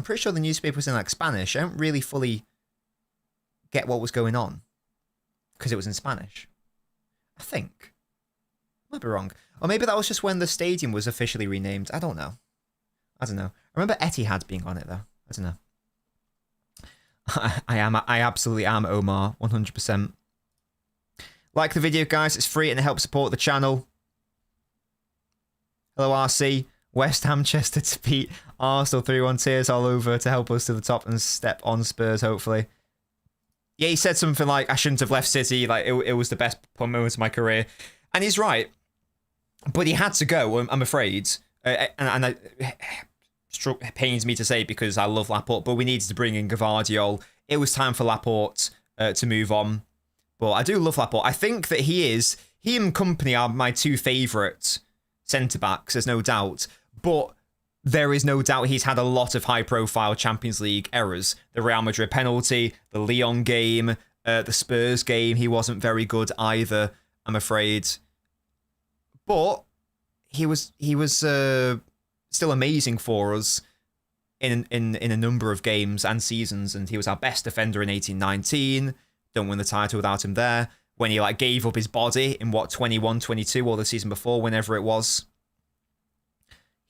Speaker 1: pretty sure the newspaper was in like Spanish. I don't really fully get what was going on because it was in Spanish. I think. Might be wrong. Or maybe that was just when the stadium was officially renamed. I don't know. I remember Etihad being on it though. I don't know. I absolutely am Omar, 100%. Like the video, guys. It's free and it helps support the channel. Hello, RC. West Ham Chester to beat Arsenal 3-1 tears all over to help us to the top and step on Spurs, hopefully. Yeah, he said something like, I shouldn't have left City. Like, it was the best moment of my career. And he's right. But he had to go, I'm afraid. And it pains me to say because I love Laporte, but we needed to bring in Gvardiol. It was time for Laporte to move on. But I do love Laporte. I think that he and Company are my two favourite centre-backs, there's no doubt. But there is no doubt he's had a lot of high-profile Champions League errors. The Real Madrid penalty, the Lyon game, the Spurs game, he wasn't very good either, I'm afraid. But he was still amazing for us in a number of games and seasons, and he was our best defender in 18-19. Don't win the title without him there. When he gave up his body in 21-22 or the season before, whenever it was.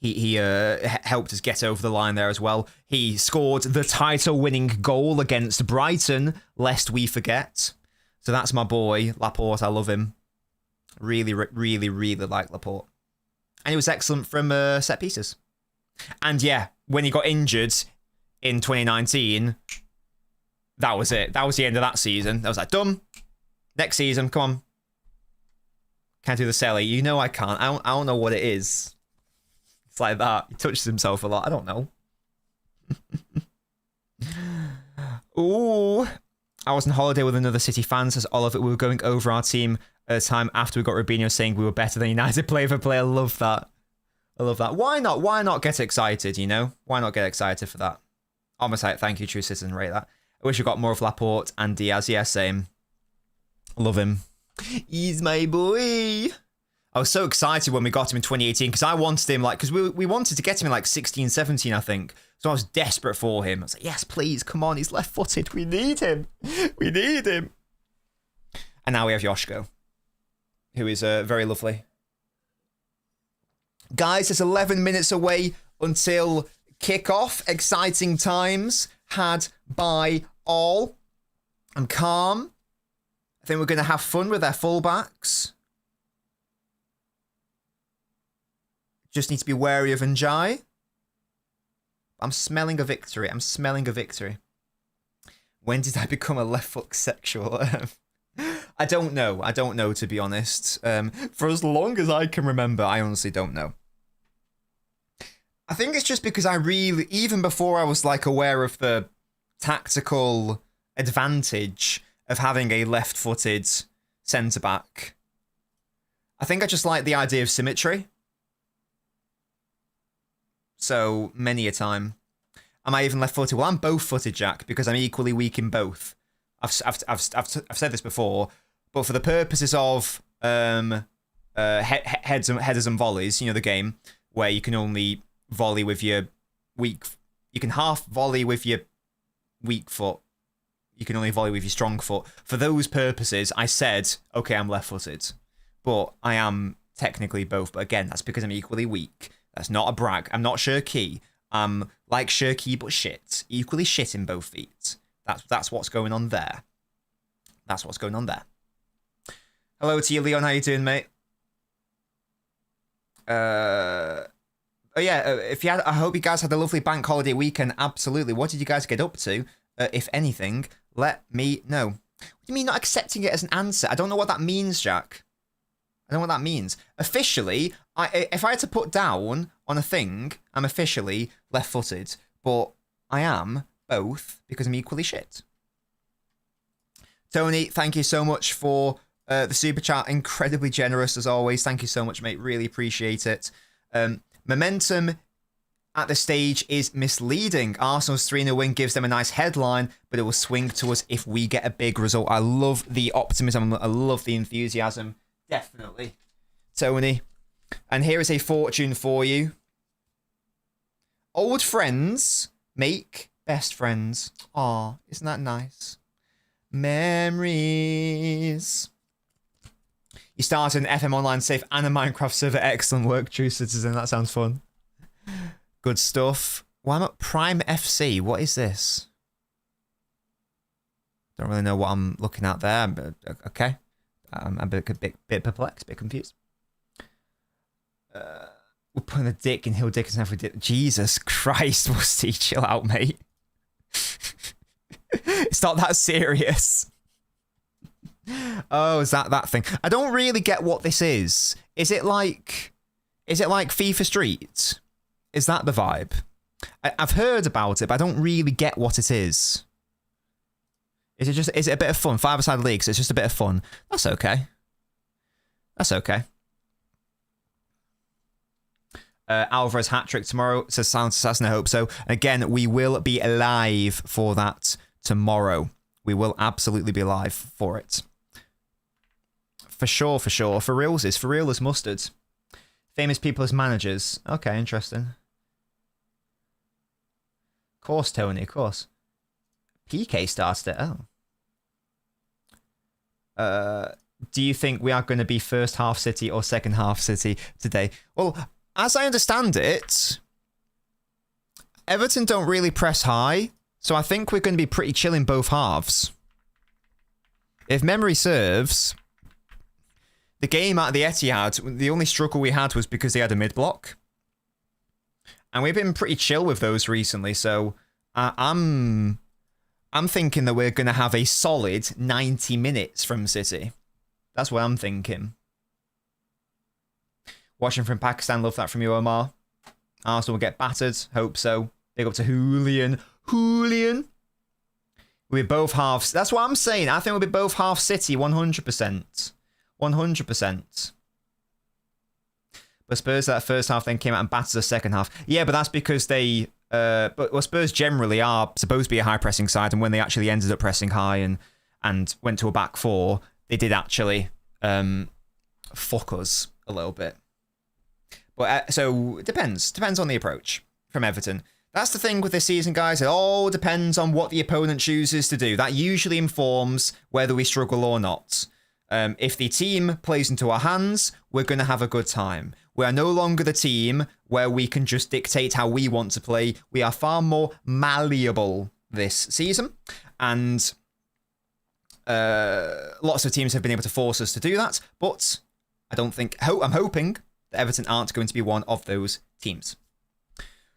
Speaker 1: He helped us get over the line there as well. He scored the title-winning goal against Brighton, lest we forget. So that's my boy, Laporte. I love him. Really, really, really like Laporte. And he was excellent from set pieces. And yeah, when he got injured in 2019, that was it. That was the end of that season. I was like, done. Next season, come on. Can't do the Selly. You know I can't. I don't know what it is. It's like that. He touches himself a lot. I don't know. Ooh. I was on holiday with another City fan, says Oliver. We were going over our team at a time after we got Rubinho saying we were better than United player for player. I love that. I love that. Why not? Why not get excited, you know? Why not get excited for that? Almost like, thank you, true citizen, rate that. I wish we got more of Laporte and Diaz. Yeah, same. Love him. He's my boy. I was so excited when we got him in 2018 because I wanted him, because we wanted to get him in 16, 17, I think. So I was desperate for him. I was like, yes, please, come on, he's left-footed. We need him. We need him. And now we have Yoshko, who is very lovely. Guys, it's 11 minutes away until kickoff. Exciting times had by all. I'm calm. I think we're going to have fun with their fullbacks. Just need to be wary of Njai. I'm smelling a victory. I'm smelling a victory. When did I become a left foot sexual? I don't know. I don't know, to be honest. For as long as I can remember, I honestly don't know. I think it's just because I really, even before I was aware of the tactical advantage of having a left-footed centre-back, I think I just like the idea of symmetry. So many a time. Am I even left-footed? Well, I'm both-footed, Jack, because I'm equally weak in both. I've said this before, but for the purposes of headers and volleys, you know, the game where you can only volley with your weak, you can half volley with your weak foot. You can only volley with your strong foot. For those purposes, I said, okay, I'm left-footed, but I am technically both. But again, that's because I'm equally weak. That's not a brag. I'm not Shirky. I'm like Shirky, but shit. Equally shit in both feet. That's what's going on there. That's what's going on there. Hello to you, Leon. How you doing, mate? Oh yeah. If you had, I hope you guys had a lovely bank holiday weekend. Absolutely. What did you guys get up to? If anything, let me know. What do you mean not accepting it as an answer? I don't know what that means, Jack. I don't know what that means. Officially, if I had to put down on a thing, I'm officially left-footed, but I am both because I'm equally shit. Tony, thank you so much for the super chat. Incredibly generous as always. Thank you so much, mate. Really appreciate it. Momentum at this stage is misleading. Arsenal's 3-0 win gives them a nice headline, but it will swing to us if we get a big result. I love the optimism. I love the enthusiasm. Definitely. Tony. And here is a fortune for you. Old friends make best friends. Aw, isn't that nice? Memories. You started an FM Online safe and a Minecraft server. Excellent work, true citizen. That sounds fun. Good stuff. Well, I'm at Prime FC. What is this? Don't really know what I'm looking at there, but okay. I'm a bit perplexed, a bit confused. We're putting a dick in Hill Dickinson if we did. Jesus Christ, Musty, chill out, mate. It's not that serious. Oh, is that thing? I don't really get what this is. Is it like FIFA Street? Is that the vibe? I've heard about it, but I don't really get what it is. Is it a bit of fun? Five-a-side leagues, it's just a bit of fun. That's okay. That's okay. Alvarez hat-trick tomorrow, says Silent Assassin, I hope so. Again, we will be live for that tomorrow. We will absolutely be live for it. For sure, for sure. For reals is. For real as mustard. Famous people as managers. Okay, interesting. Of course, Tony, of course. PK started it. Oh. Do you think we are going to be first half City or second half City today? Well, as I understand it, Everton don't really press high, so I think we're going to be pretty chill in both halves. If memory serves, the game at the Etihad, the only struggle we had was because they had a mid-block. And we've been pretty chill with those recently, so I'm thinking that we're going to have a solid 90 minutes from City. That's what I'm thinking. Watching from Pakistan, love that from you, Omar. Arsenal will get battered, hope so. Big up to Julian. We'll be both halves. That's what I'm saying. I think we'll be both half City, 100%. 100%. But Spurs that first half then came out and battered the second half. Yeah, but that's because they... But Spurs generally are supposed to be a high-pressing side, and when they actually ended up pressing high and went to a back four, they did actually fuck us a little bit. But so it depends on the approach from Everton. That's the thing with this season, guys. It all depends on what the opponent chooses to do. That usually informs whether we struggle or not. If the team plays into our hands, we're going to have a good time. We are no longer the team where we can just dictate how we want to play. We are far more malleable this season. And lots of teams have been able to force us to do that. But I'm hoping that Everton aren't going to be one of those teams.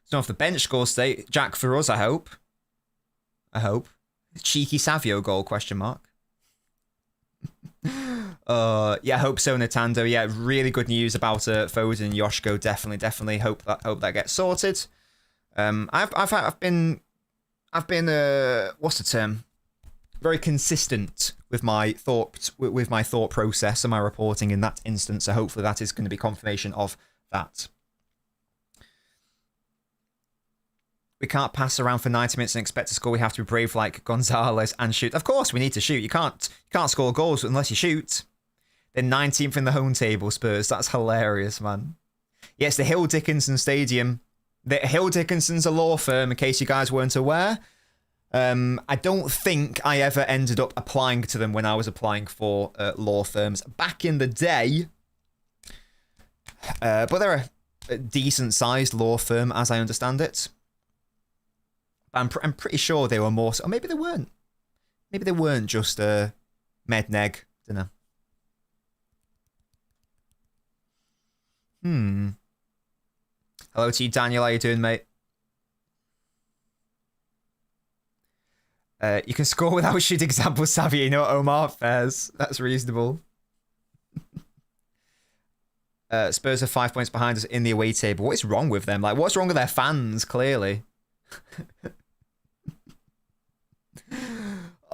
Speaker 1: So off the bench score today, Jack for us, I hope. Cheeky Savio goal, question mark. Yeah, I hope so, Nintendo. Yeah, really good news about Foden and Yoshko. Definitely hope that gets sorted. I've been what's the term? very consistent with my thought process and my reporting in that instance. So hopefully that is going to be confirmation of that. We can't pass around for 90 minutes and expect to score. We have to be brave like Gonzalez and shoot. Of course, we need to shoot. You can't score goals unless you shoot. They're 19th in the home table, Spurs. That's hilarious, man. Yes, the Hill Dickinson Stadium. The Hill Dickinson's a law firm, in case you guys weren't aware. I don't think I ever ended up applying to them when I was applying for law firms back in the day. But they're a decent-sized law firm, as I understand it. I'm pretty sure they were more... Or maybe they weren't. Maybe they weren't just Medneg. Don't know. Hello to you, Daniel. How you doing, mate? You can score without shooting example, Savvy. You know what Omar fares. That's reasonable. Spurs are 5 points behind us in the away table. What is wrong with them? Like, what's wrong with their fans, clearly?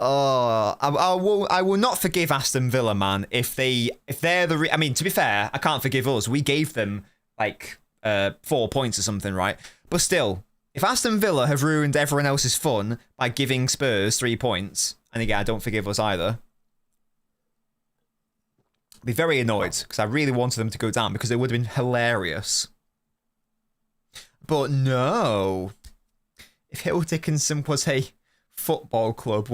Speaker 1: Oh, I will not forgive Aston Villa, man. If they're the... I mean, to be fair, I can't forgive us. We gave them, like, 4 points or something, right? But still, if Aston Villa have ruined everyone else's fun by giving Spurs 3 points, and again, I don't forgive us either, I'd be very annoyed, because I really wanted them to go down, because it would have been hilarious. But no. If Hill Dickinson was a football club,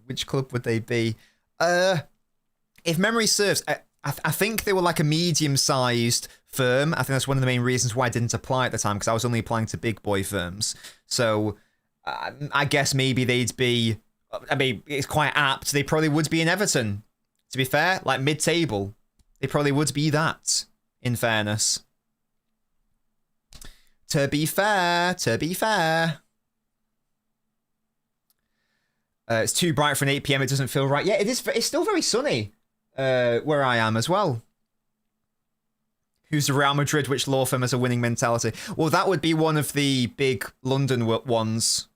Speaker 1: which club would they be? If memory serves, I think they were like a medium-sized firm. I think that's one of the main reasons why I didn't apply at the time, because I was only applying to big boy firms. So I guess maybe they'd be... I mean, it's quite apt. They probably would be in Everton, to be fair. Like mid-table. They probably would be that, in fairness. To be fair. It's too bright for an 8 PM. It doesn't feel right. Yeah, it is. It's still very sunny where I am as well. Who's the Real Madrid? Which law firm has a winning mentality? Well, that would be one of the big London ones.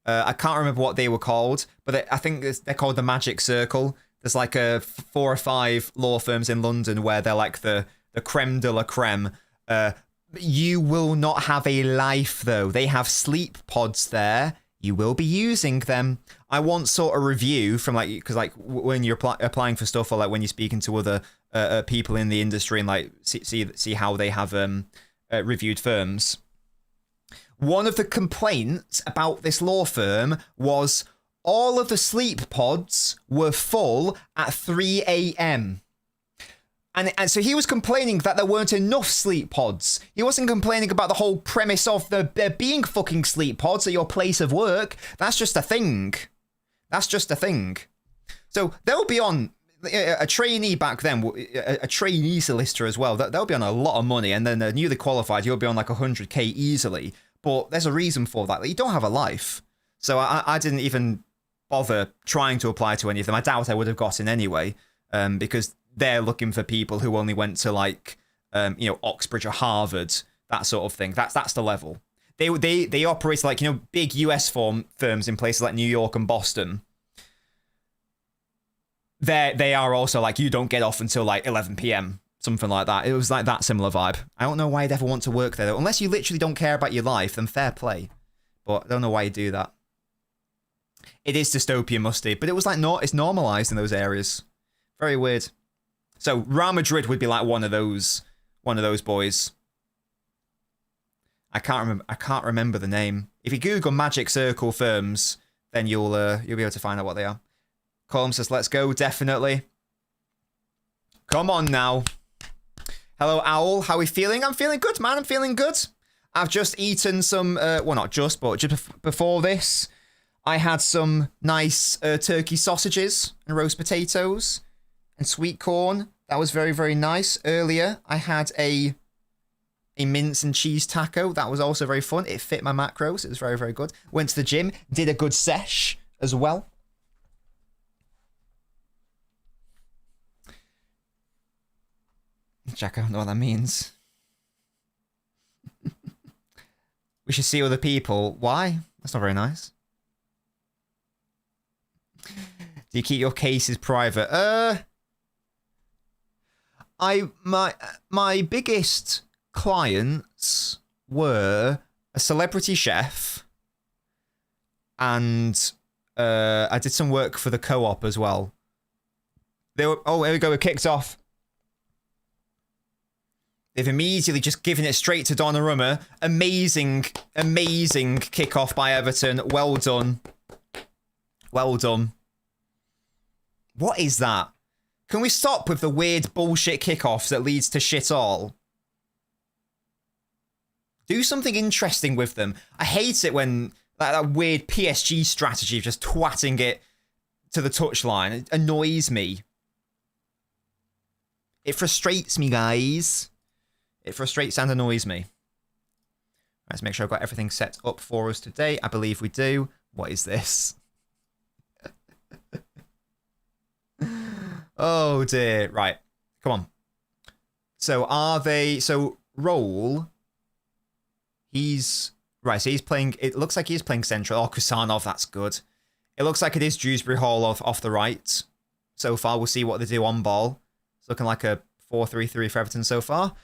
Speaker 1: I can't remember what they were called, but I think they're called the Magic Circle. There's like 4 or 5 law firms in London where they're like the creme de la creme. You will not have a life, though. They have sleep pods there. You will be using them. I want sort of review from like, because like when you're applying for stuff, or like when you're speaking to other people in the industry and like see how they have reviewed firms. One of the complaints about this law firm was all of the sleep pods were full at 3 a.m. And so he was complaining that there weren't enough sleep pods. He wasn't complaining about the whole premise of there being fucking sleep pods at your place of work. That's just a thing. That's just a thing. So they'll be on a trainee back then, a trainee solicitor as well. They'll be on a lot of money, and then a newly qualified, you'll be on like 100k easily. But there's a reason for that. You don't have a life. So I didn't even bother trying to apply to any of them. I doubt I would have gotten anyway, because they're looking for people who only went to like, Oxbridge or Harvard, that sort of thing. That's the level. They operate like, big US firms in places like New York and Boston. They are also like, you don't get off until like 11 p.m. Something like that. It was like that similar vibe. I don't know why you'd ever want to work there, though. Unless you literally don't care about your life, then fair play. But I don't know why you do that. It is dystopian, musty, but it was like it's normalized in those areas. Very weird. So Real Madrid would be like one of those boys. I can't remember the name. If you Google Magic Circle firms, then you'll be able to find out what they are. Colm says, "Let's go, definitely." Come on now. Hello, Owl. How are we feeling? I'm feeling good, man. I'm feeling good. I've just eaten some, well, not just, but just before this, I had some nice turkey sausages and roast potatoes and sweet corn. That was very, very nice. Earlier, I had a mince and cheese taco. That was also very fun. It fit my macros. It was very, very good. Went to the gym. Did a good sesh as well. Jack, I don't know what that means. We should see other people. Why? That's not very nice. Do you keep your cases private? My biggest clients were a celebrity chef, and I did some work for the co-op as well. They were, oh, here we go, it kicked off. They've immediately just given it straight to Donnarumma. Amazing, amazing kickoff by Everton. Well done. Well done. What is that? Can we stop with the weird bullshit kickoffs that leads to shit all? Do something interesting with them. I hate it when that weird PSG strategy of just twatting it to the touchline. It annoys me. It frustrates me, guys. It frustrates and annoys me. Let's make sure I've got everything set up for us today. I believe we do. What is this? Oh dear. Right. Come on. So are they... So Roll... He's... Right, so he's playing... It looks like he's playing central. Oh, Kusanov, that's good. It looks like it is Dewsbury Hall off the right. So far, we'll see what they do on ball. It's looking like a 4-3-3 for Everton so far.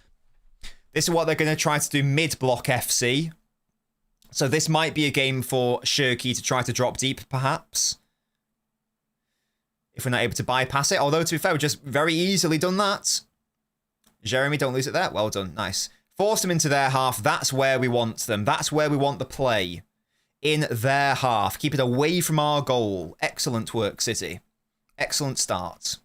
Speaker 1: This is what they're going to try to do mid-block FC. So this might be a game for Shirky to try to drop deep, perhaps. If we're not able to bypass it. Although, to be fair, we've just very easily done that. Jeremy, don't lose it there. Well done. Nice. Force them into their half. That's where we want them. That's where we want the play. In their half. Keep it away from our goal. Excellent work, City. Excellent start.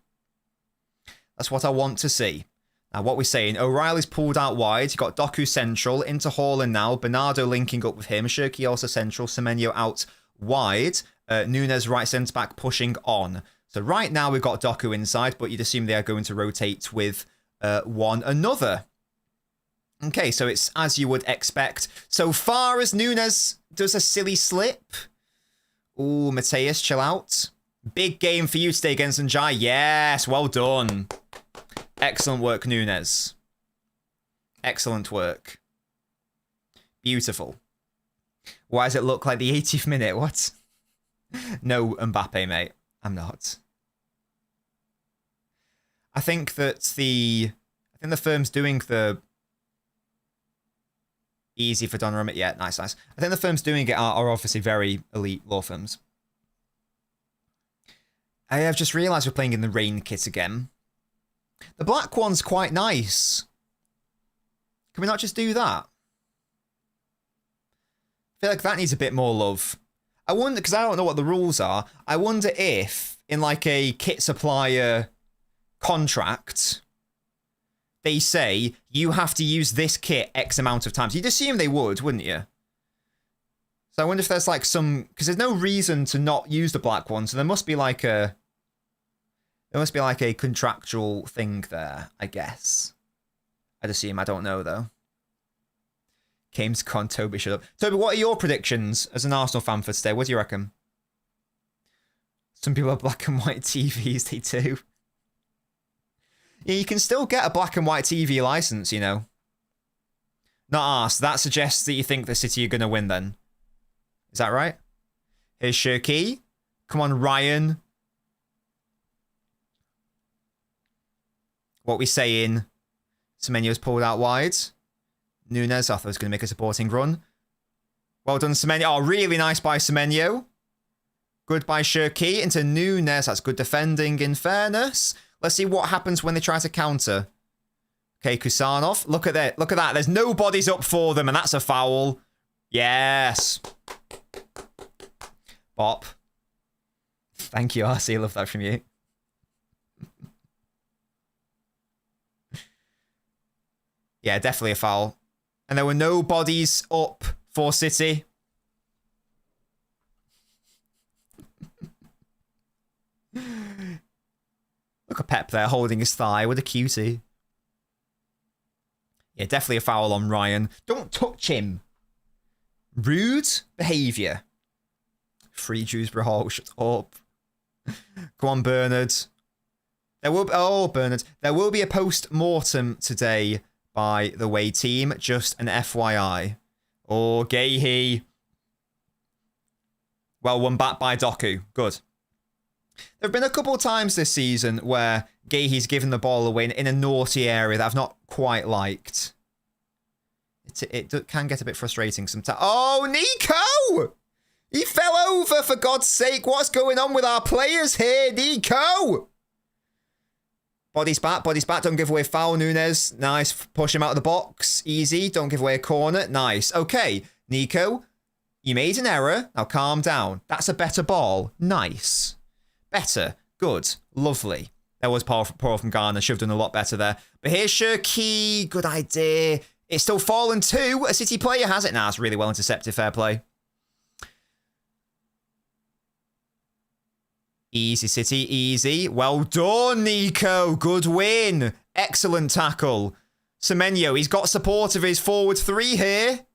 Speaker 1: That's what I want to see. Now, what we're saying, O'Reilly's pulled out wide. You've got Doku central, into Haaland now. Bernardo linking up with him. Shirky also central. Semenyo out wide. Nunes right centre-back pushing on. So right now we've got Doku inside, but you'd assume they are going to rotate with one another. Okay, so it's as you would expect. So far as Nunes does a silly slip. Ooh, Mateus, chill out. Big game for you today against Njai. Yes, well done. Excellent work, Nunes. Excellent work. Beautiful. Why does it look like the 80th minute? What? No Mbappe, mate. I'm not. I think that the firm's doing the easy for Donnarumma. Yeah, nice, nice. I think the firms doing it are obviously very elite law firms. I have just realised we're playing in the rain kit again. The black one's quite nice. Can we not just do that? I feel like that needs a bit more love. I wonder, because I don't know what the rules are, I wonder if in like a kit supplier contract, they say you have to use this kit X amount of times. You'd assume they would, wouldn't you? So I wonder if there's like some, because there's no reason to not use the black one. So there must be like a contractual thing there, I guess. I'd assume. I don't know though. Games con, Toby, shut up. Toby, what are your predictions as an Arsenal fan for today? What do you reckon? Some people have black and white TVs, they do. Yeah, you can still get a black and white TV license, you know. Not asked. That suggests that you think the City are going to win then. Is that right? Here's Shirky. Come on, Ryan. What we saying? Semenyo's pulled out wide. Nunes, I thought was going to make a supporting run. Well done, Semenyo. Oh, really nice by Semenyo. Good by Shirky into Nunes. That's good defending, in fairness. Let's see what happens when they try to counter. Okay, Kusanov. Look at that. Look at that. There's no bodies up for them, and that's a foul. Yes. Bop. Thank you, RC. Love that from you. Yeah, definitely a foul. And there were no bodies up for City. Look at Pep there holding his thigh. What a cutie. Yeah, definitely a foul on Ryan. Don't touch him. Rude behaviour. Free Dewsbury Hall. Shut up. Come on, Bernard. Bernard. There will be a post-mortem today, by the way, team. Just an FYI. Oh, Gahey. Well, one back by Doku. Good. There have been a couple of times this season where Gahey's given the ball away in a naughty area that I've not quite liked. It can get a bit frustrating sometimes. Oh, Nico! He fell over, for God's sake. What's going on with our players here, Nico? Bodies back. Don't give away foul, Nunes. Nice. Push him out of the box. Easy. Don't give away a corner. Nice. Okay, Nico, you made an error. Now calm down. That's a better ball. Nice. Better. Good. Lovely. That was poor from Garner. Should have done a lot better there. But here's Shirky. Good idea. It's still fallen too. A City player has it. Nah, it's really well intercepted. Fair play. Easy, City. Easy. Well done, Nico. Good win. Excellent tackle. Semenyo, he's got support of his forward three here.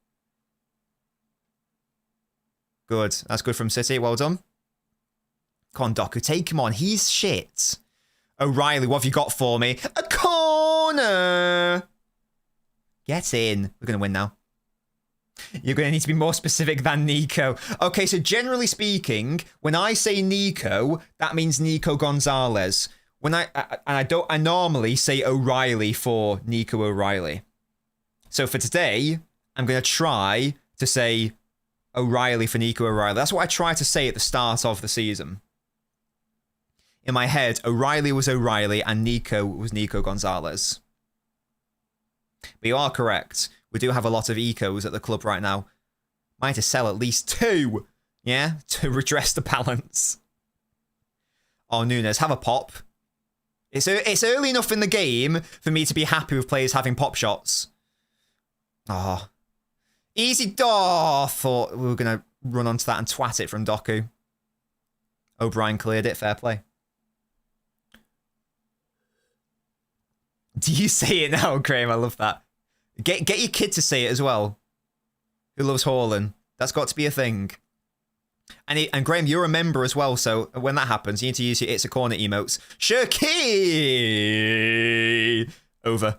Speaker 1: Good. That's good from City. Well done. Come on, Doku. Take him on. He's shit. O'Reilly, what have you got for me? A corner. Get in. We're going to win now. You're going to need to be more specific than Nico. Okay, so generally speaking, when I say Nico, that means Nico Gonzalez. When I normally say O'Reilly for Nico O'Reilly. So for today, I'm going to try to say O'Reilly for Nico O'Reilly. That's what I try to say at the start of the season. In my head, O'Reilly was O'Reilly and Nico was Nico Gonzalez. But you are correct. We do have a lot of ecos at the club right now. Might have to sell at least 2, yeah, to redress the balance. Oh, Nunes, have a pop. It's early enough in the game for me to be happy with players having pop shots. Oh. Easy. Oh, thought we were going to run onto that and twat it from Doku. O'Brien cleared it. Fair play. Do you say it now, Graham? I love that. Get your kid to say it as well. Who loves Haaland? That's got to be a thing. And Graham, you're a member as well, so when that happens, you need to use your It's a Corner emotes. Shirky! Over.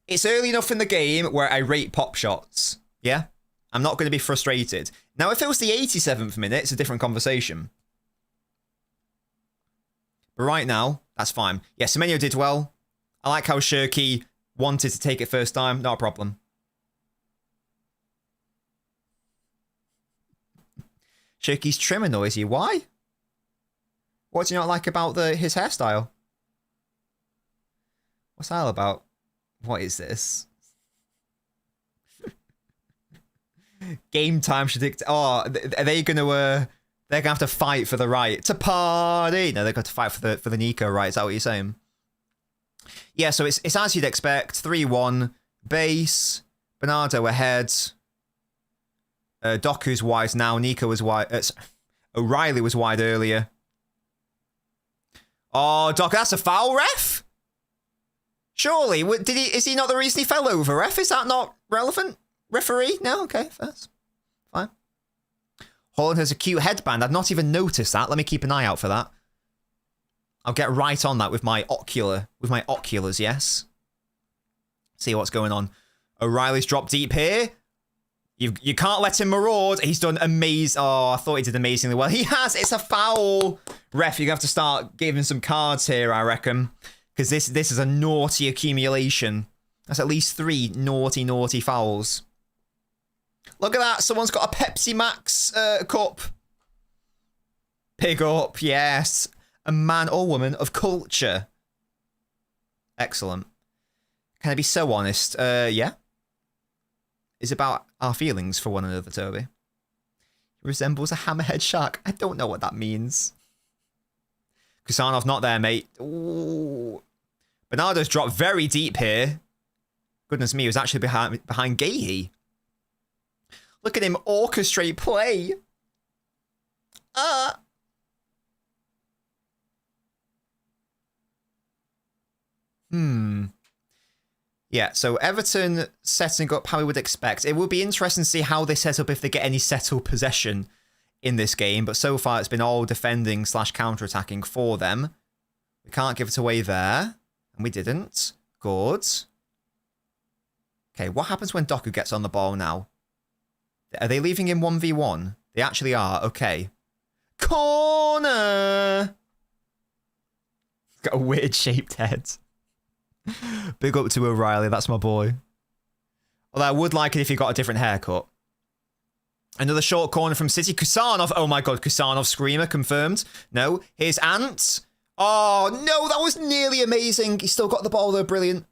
Speaker 1: It's early enough in the game where I rate pop shots. Yeah? I'm not going to be frustrated. Now, if it was the 87th minute, it's a different conversation. But right now, that's fine. Yeah, Semenyo did well. I like how Shirky wanted to take it first time. Not a problem. Shirky's trimmer noisy. Why? What do you not like about his hairstyle? What's that all about? What is this? Game time should dictate. Oh, are they going to... they're going to have to fight for the right to party. No, they're going to fight for the Nico right. Is that what you're saying? Yeah, so it's as you'd expect. 3-1. Base. Bernardo ahead. Doku's wide now. Nico was wide. O'Reilly was wide earlier. Oh, Doku, that's a foul, ref? Surely. Is he not the reason he fell over, ref? Is that not relevant? Referee? No? Okay, first. Fine. Haaland has a cute headband. I've not even noticed that. Let me keep an eye out for that. I'll get right on that with my oculars, yes. See what's going on. O'Reilly's dropped deep here. You can't let him maraud. He's done amazing. Oh, I thought he did amazingly well. He has. It's a foul. Ref, you're going to have to start giving some cards here, I reckon. Because this is a naughty accumulation. That's at least 3 naughty fouls. Look at that. Someone's got a Pepsi Max cup. Pick up, yes. A man or woman of culture. Excellent. Can I be so honest? Yeah. It's about our feelings for one another, Toby. He resembles a hammerhead shark. I don't know what that means. Kusanov not there, mate. Ooh. Bernardo's dropped very deep here. Goodness me, he was actually behind Gahey. Look at him orchestrate play. Yeah, so Everton setting up how we would expect. It would be interesting to see how they set up if they get any settled possession in this game. But so far, it's been all defending / counter-attacking for them. We can't give it away there. And we didn't. Good. Okay, what happens when Doku gets on the ball now? Are they leaving him 1v1? They actually are. Okay. corner. Got a weird shaped head. Big up to O'Reilly, that's my boy. Although I would like it if he got a different haircut. Another short corner from City. Kusanov. Oh my god, Kusanov screamer confirmed. No. Here's Ant. Oh no, that was nearly amazing. He still got the ball though, brilliant.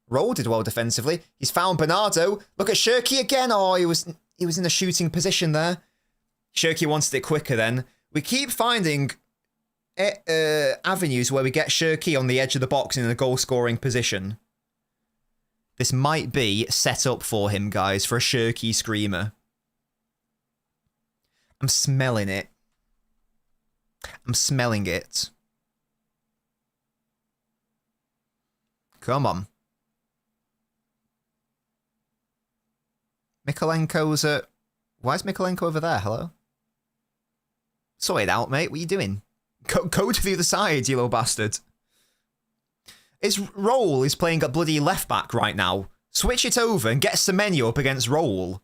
Speaker 1: Roll did well defensively. He's found Bernardo. Look at Shirky again. Oh, he was in a shooting position there. Shirky wanted it quicker then. We keep finding avenues where we get Shirky on the edge of the box in a goal-scoring position. This might be set up for him, guys, for a Shirky screamer. I'm smelling it. I'm smelling it. Come on. Mikolenko's at... Why is Mikolenko over there? Hello? Sort it out, mate. What are you doing? Go to the other side, you little bastard. His Roll is playing at bloody left back right now. Switch it over and get Semenyo up against Roll.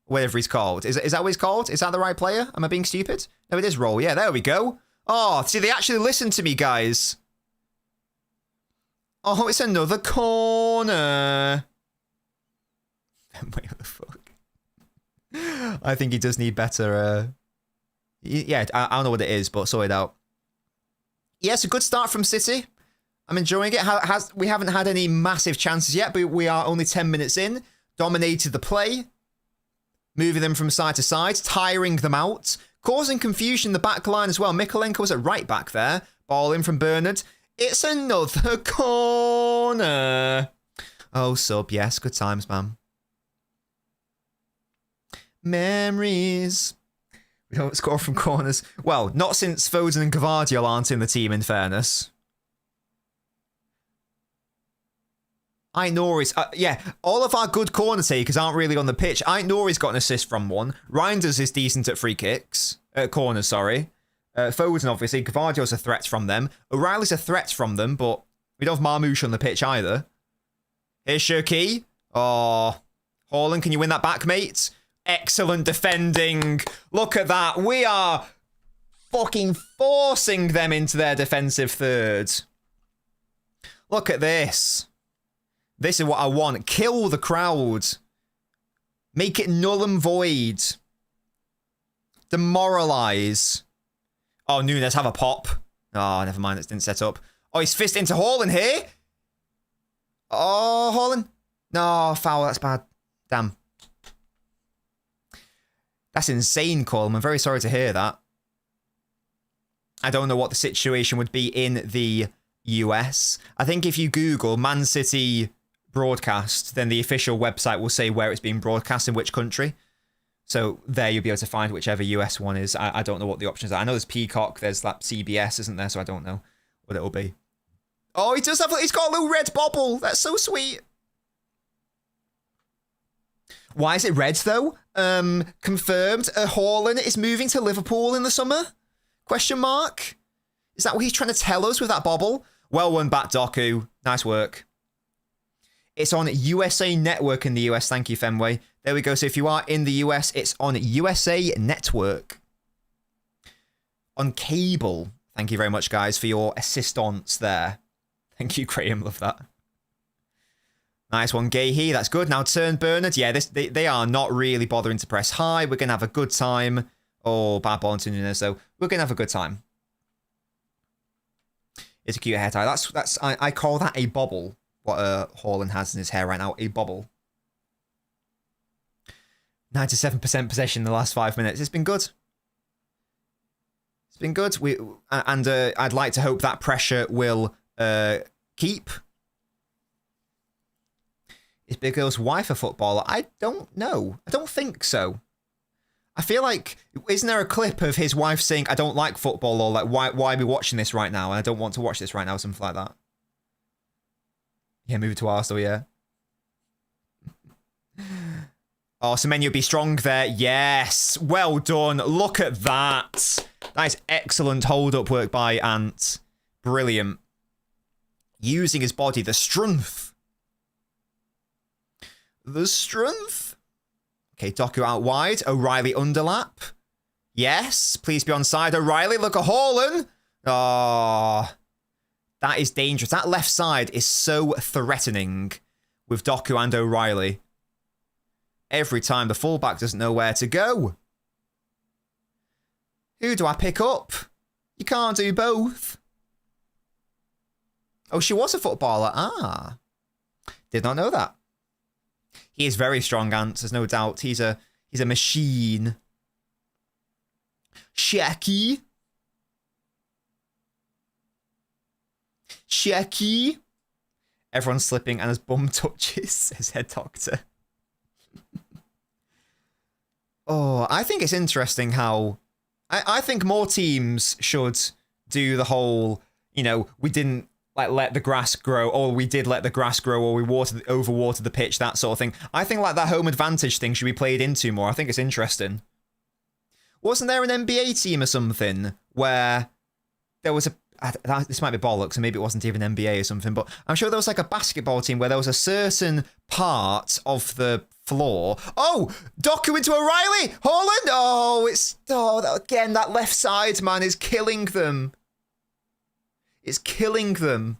Speaker 1: Whatever he's called. Is that what he's called? Is that the right player? Am I being stupid? No, it is Roll. Yeah, there we go. Oh, see, they actually listened to me, guys. Oh, it's another corner. Wait, what the fuck? I think he does need better... Yeah, I don't know what it is, but sort it out. Yes, a good start from City. I'm enjoying it. We haven't had any massive chances yet, but we are only 10 minutes in. Dominated the play. Moving them from side to side. Tiring them out. Causing confusion in the back line as well. Mikolenko's at right back there. Ball in from Bernard. It's another corner. Oh, sub. Yes, good times, man. Memories. We don't score from corners. Well, not since Foden and Gvardiol aren't in the team, in fairness. Nouri's... yeah, all of our good corner takers aren't really on the pitch. Nouri's got an assist from one. Reinders is decent at free kicks. Corners, sorry. Foden, obviously. Gvardiol's a threat from them. O'Reilly's a threat from them, but we don't have Marmouche on the pitch either. Here's Shirky. Oh. Haaland, can you win that back, mate? Excellent defending. Look at that. We are fucking forcing them into their defensive third. Look at this. This is what I want. Kill the crowd. Make it null and void. Demoralize. Oh, Nunes, have a pop. Oh, never mind. That didn't set up. Oh, he's fist into Haaland here. Oh, Haaland. No, foul. That's bad. Damn. That's insane, Colm. I'm very sorry to hear that. I don't know what the situation would be in the US. I think if you Google Man City broadcast, then the official website will say where it's being broadcast in which country. So there you'll be able to find whichever US one is. I don't know what the options are. I know there's Peacock, there's like CBS, isn't there? So I don't know what it'll be. Oh, he's got a little red bobble. That's so sweet. Why is it red, though? Confirmed. Haaland is moving to Liverpool in the summer? Question mark? Is that what he's trying to tell us with that bobble? Well won back, Doku. Nice work. It's on USA Network in the US. Thank you, Fenway. There we go. So if you are in the US, it's on USA Network. On cable. Thank you very much, guys, for your assistance there. Thank you, Graham. Love that. Nice one, Gahey. That's good. Now turn Bernard. Yeah, they are not really bothering to press high. We're going to have a good time. Oh, bad ball into Nunes, though. We're going to have a good time. It's a cute hair tie. I call that a bobble, what Haaland has in his hair right now. A bobble. 97% possession in the last 5 minutes. It's been good. It's been good. I'd like to hope that pressure will keep. Is Big Earl's wife a footballer? I don't know. I don't think so. I feel like, isn't there a clip of his wife saying, I don't like football, or like, why are we watching this right now? And I don't want to watch this right now, or something like that. Yeah, move it to Arsenal, yeah. Oh, Semenyo be strong there. Yes. Well done. Look at that. Nice, excellent hold-up work by Ant. Brilliant. Using his body, the strength. The strength. Okay, Doku out wide. O'Reilly underlap. Yes, please be onside. O'Reilly, look at Haaland. Oh, that is dangerous. That left side is so threatening with Doku and O'Reilly. Every time the fullback doesn't know where to go. Who do I pick up? You can't do both. Oh, she was a footballer. Ah. Did not know that. He is very strong, Ant. There's no doubt. He's a machine. Shecky. Shecky. Everyone's slipping and his bum touches, says head doctor. Oh, I think it's interesting how... I think more teams should do the whole, you know, we didn't like let the grass grow, or we did let the grass grow, or we overwatered the pitch, that sort of thing. I think like that home advantage thing should be played into more. I think it's interesting. Wasn't there an NBA team or something where there was this might be bollocks, and maybe it wasn't even NBA or something, but I'm sure there was like a basketball team where there was a certain part of the floor. Oh, Doku into O'Reilly! Haaland! Again, that left side, man, is killing them. It's killing them.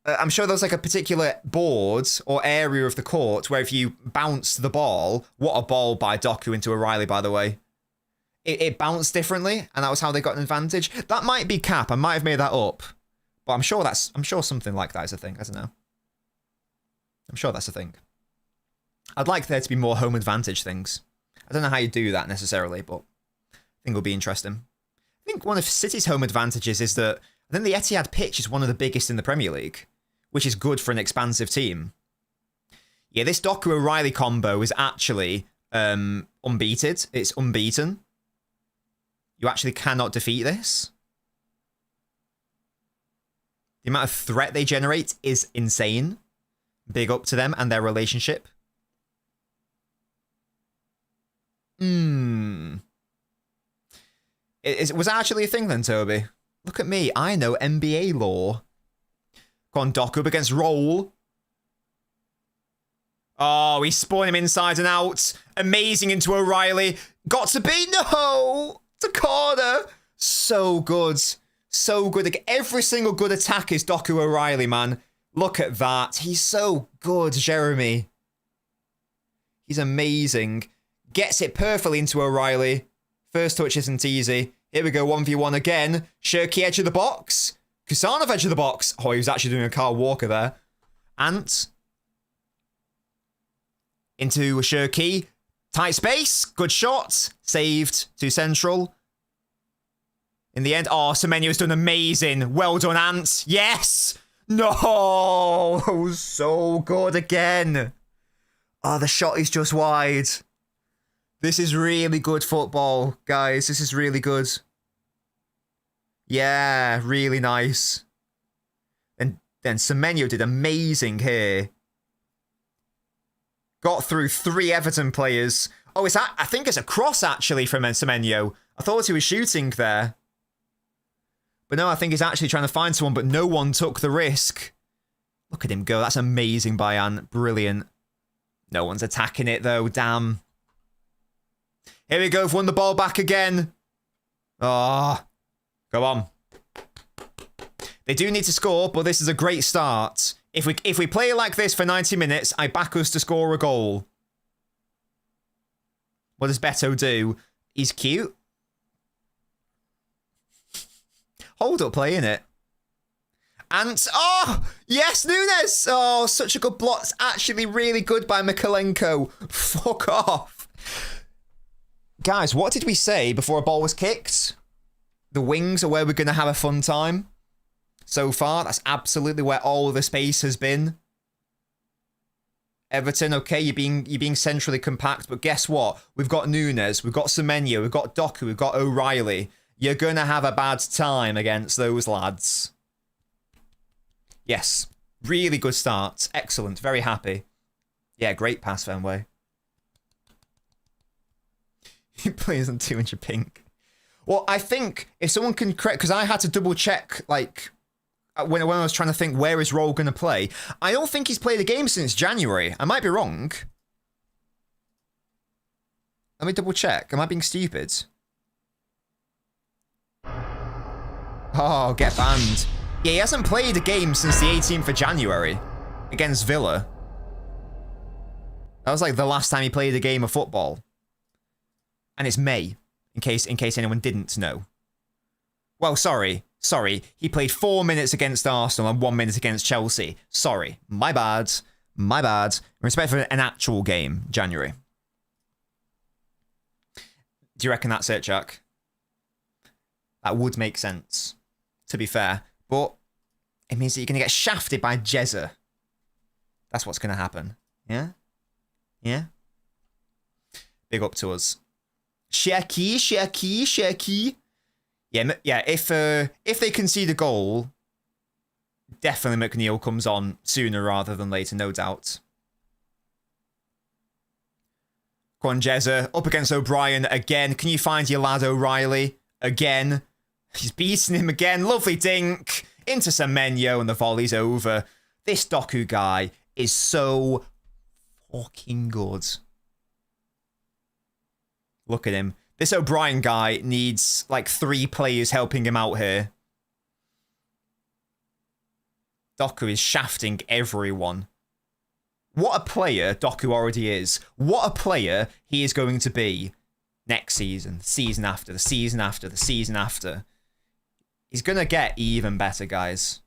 Speaker 1: I'm sure there's like a particular board or area of the court where if you bounce the ball, what a ball by Doku into O'Reilly, by the way. It bounced differently, and that was how they got an advantage. That might be cap. I might have made that up, but I'm sure something like that is a thing. I don't know. I'm sure that's a thing. I'd like there to be more home advantage things. I don't know how you do that necessarily, but I think it'll be interesting. I think one of City's home advantages is that I think the Etihad pitch is one of the biggest in the Premier League, which is good for an expansive team. Yeah, this Doku-O'Reilly combo is actually unbeaten. It's unbeaten. You actually cannot defeat this. The amount of threat they generate is insane. Big up to them and their relationship. Was that actually a thing then, Toby? Look at me. I know NBA law. Go on, Doku up against Roll. Oh, he's spawning him inside and out. Amazing into O'Reilly. Got to be. No! It's a corner. So good. So good. Like, every single good attack is Doku O'Reilly, man. Look at that. He's so good, Jeremy. He's amazing. Gets it perfectly into O'Reilly. First touch isn't easy. Here we go, 1v1 again. Shirky edge of the box. Kusanov edge of the box. Oh, he was actually doing a Carl Walker there. Ant. Into Shirky. Tight space. Good shot. Saved to central. In the end, oh, Semenyo's done amazing. Well done, Ant. Yes. No. That was so good again. Oh, the shot is just wide. This is really good football, guys. This is really good. Yeah, really nice. And then Semenyo did amazing here. Got through 3 Everton players. Oh, I think it's a cross, actually, from Semenyo. I thought he was shooting there. But no, I think he's actually trying to find someone, but no one took the risk. Look at him go. That's amazing by Ant. Brilliant. No one's attacking it, though. Damn. Here we go. We've won the ball back again. Oh, go on. They do need to score, but this is a great start. If we play like this for 90 minutes, I back us to score a goal. What does Beto do? He's cute. Hold up play, innit? And, oh, yes, Nunes. Oh, such a good block. It's actually really good by Mikolenko. Fuck off. Guys, what did we say before a ball was kicked? The wings are where we're going to have a fun time. So far, that's absolutely where all of the space has been. Everton, okay, you're being centrally compact, but guess what? We've got Nunes, we've got Semenyo, we've got Doku, we've got O'Reilly. You're going to have a bad time against those lads. Yes, really good start. Excellent, very happy. Yeah, great pass, Fenway. He plays on 200 pink. Well, I think if someone can correct, because I had to double check, like, when I was trying to think where is Roll going to play. I don't think he's played a game since January. I might be wrong. Let me double check. Am I being stupid? Oh, get banned. Yeah, he hasn't played a game since the 18th of January against Villa. That was like the last time he played a game of football. And it's May, in case anyone didn't know. Well, sorry. He played 4 minutes against Arsenal and 1 minute against Chelsea. Sorry. My bad. Respect for an actual game, January. Do you reckon that's it, Jack? That would make sense, to be fair. But it means that you're going to get shafted by Jezza. That's what's going to happen. Yeah? Yeah? Big up to us. Shaky. Yeah, if they concede a goal, definitely McNeil comes on sooner rather than later, no doubt. Go on, Jezza. Up against O'Brien again. Can you find your lad, O'Reilly? Again. He's beating him again. Lovely dink. Into Semenyo and the volley's over. This Doku guy is so fucking good. Look at him. This O'Brien guy needs like 3 players helping him out here. Doku is shafting everyone. What a player Doku already is. What a player he is going to be next season, the season after, the season after, the season after. He's going to get even better, guys.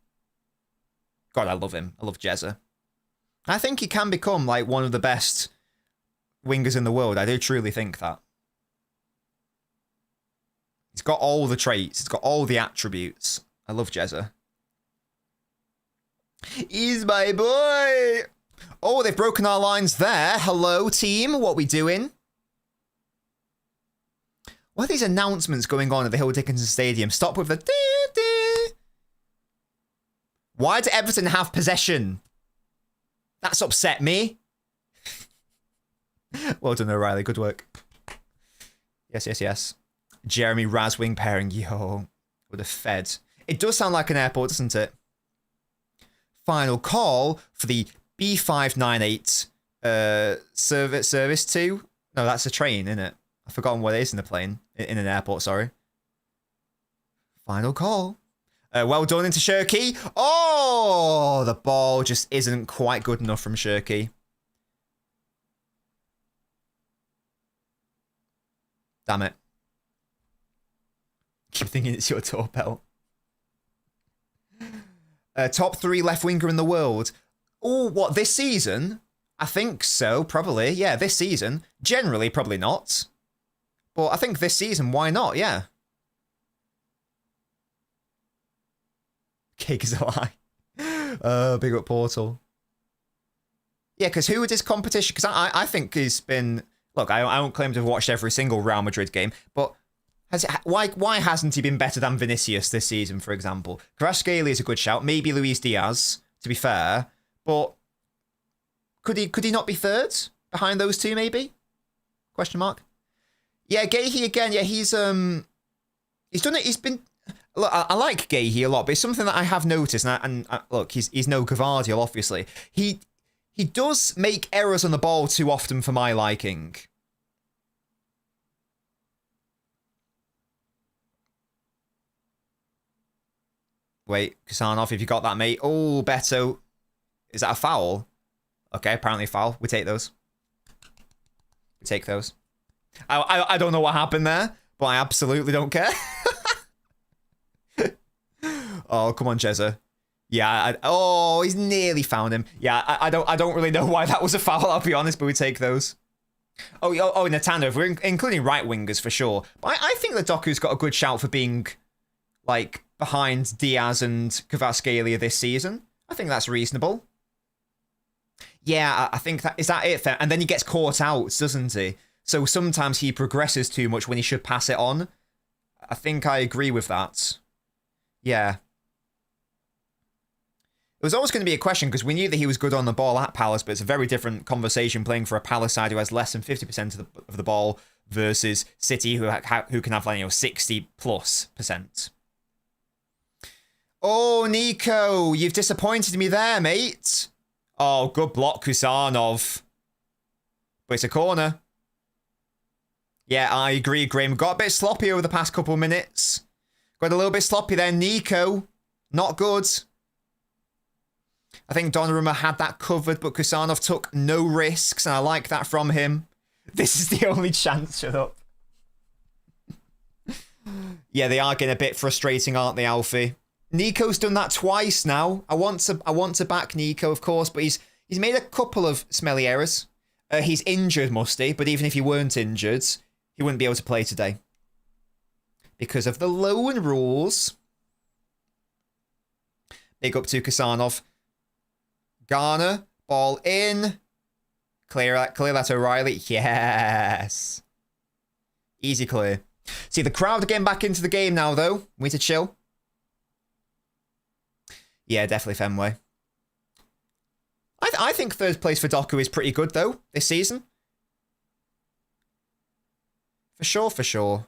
Speaker 1: God, I love him. I love Jezza. I think he can become like one of the best wingers in the world. I do truly think that. He's got all the traits. He's got all the attributes. I love Jezza. He's my boy. Oh, they've broken our lines there. Hello, team. What we doing? What are these announcements going on at the Hill Dickinson Stadium? Stop with the dee-dee. Why do Everton have possession? That's upset me. Well done, O'Reilly. Good work. Yes. Jeremy Razwing pairing. Yo, would have fed. It does sound like an airport, doesn't it? Final call for the B598 service 2. No, that's a train, isn't it? I've forgotten what it is in the plane. In an airport, sorry. Final call. Well done into Shirky. Oh, the ball just isn't quite good enough from Shirky. Damn it. Keep thinking it's your doorbell. Top 3 left winger in the world. Oh, what, this season? I think so, probably. Yeah, this season. Generally, probably not. But I think this season, why not? Yeah. Cake is a lie. Big up Portal. Yeah, because who would his competition? Because I think he's been... Look, I don't claim to have watched every single Real Madrid game, but why hasn't he been better than Vinicius this season, for example? Kvaratskhelia is a good shout. Maybe Luis Diaz, to be fair. But could he not be third behind those two, maybe? Question mark. Yeah, Gahey again. Yeah, he's done it. He's been... Look, I like Gahey a lot, but it's something that I have noticed. And look, he's no Gvardiol, obviously. He does make errors on the ball too often for my liking. Wait, Kusanov, if you got that, mate. Oh, Beto. Is that a foul? Okay, apparently a foul. We take those. We take those. I don't know what happened there, but I absolutely don't care. Oh, come on, Jezza. Yeah, oh, he's nearly found him. Yeah, I don't really know why that was a foul, I'll be honest, but we take those. Oh, Natano, if we're including right wingers for sure. But I think that Doku's got a good shout for being, like, behind Diaz and Kvaratskhelia this season. I think that's reasonable. Yeah, I think that... Is that it? And then he gets caught out, doesn't he? So sometimes he progresses too much when he should pass it on. I think I agree with that. Yeah. It was always going to be a question because we knew that he was good on the ball at Palace, but it's a very different conversation playing for a Palace side who has less than 50% of the ball versus City who can have, like, 60+%. Oh, Nico, you've disappointed me there, mate. Oh, good block, Kusanov. But it's a corner. Yeah, I agree, Graham. Got a bit sloppy over the past couple of minutes. Got a little bit sloppy there. Nico, not good. I think Donnarumma had that covered, but Kusanov took no risks, and I like that from him. This is the only chance. Shut up. Yeah, they are getting a bit frustrating, aren't they, Alfie? Nico's done that twice now. I want to back Nico, of course, but he's made a couple of smelly errors. He's injured, Musty, but even if he weren't injured, he wouldn't be able to play today. Because of the loan rules. Big up to Kusanov. Garner, ball in. Clear that, O'Reilly. Yes. Easy clear. See, the crowd are getting back into the game now, though. We need to chill. Yeah, definitely Fenway. I think third place for Doku is pretty good, though, this season. For sure, for sure.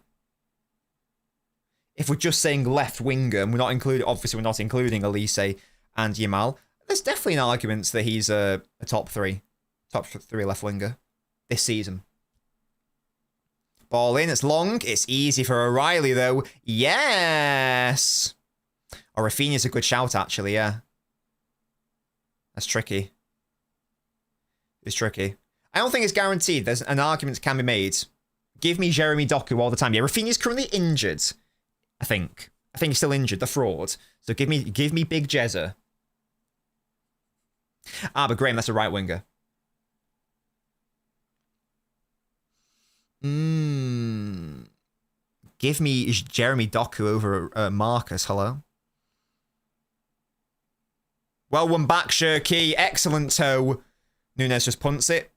Speaker 1: If we're just saying left winger, and obviously we're not including Elise and Yamal, there's definitely an argument that he's a top three left winger this season. Ball in, it's long, it's easy for O'Reilly though. Yes! Oh, Rafinha's a good shout actually, yeah. That's tricky. It's tricky. I don't think it's guaranteed. There's an argument that can be made. Give me Jeremy Doku all the time. Yeah, Rafinha's currently injured, I think. I think he's still injured, the fraud. So give me Big Jezza. Ah, but Graham, that's a right winger. Give me Jeremy Doku over Marcus. Hello. Well won back, Shirky. Excellent toe. Nunes just punts it.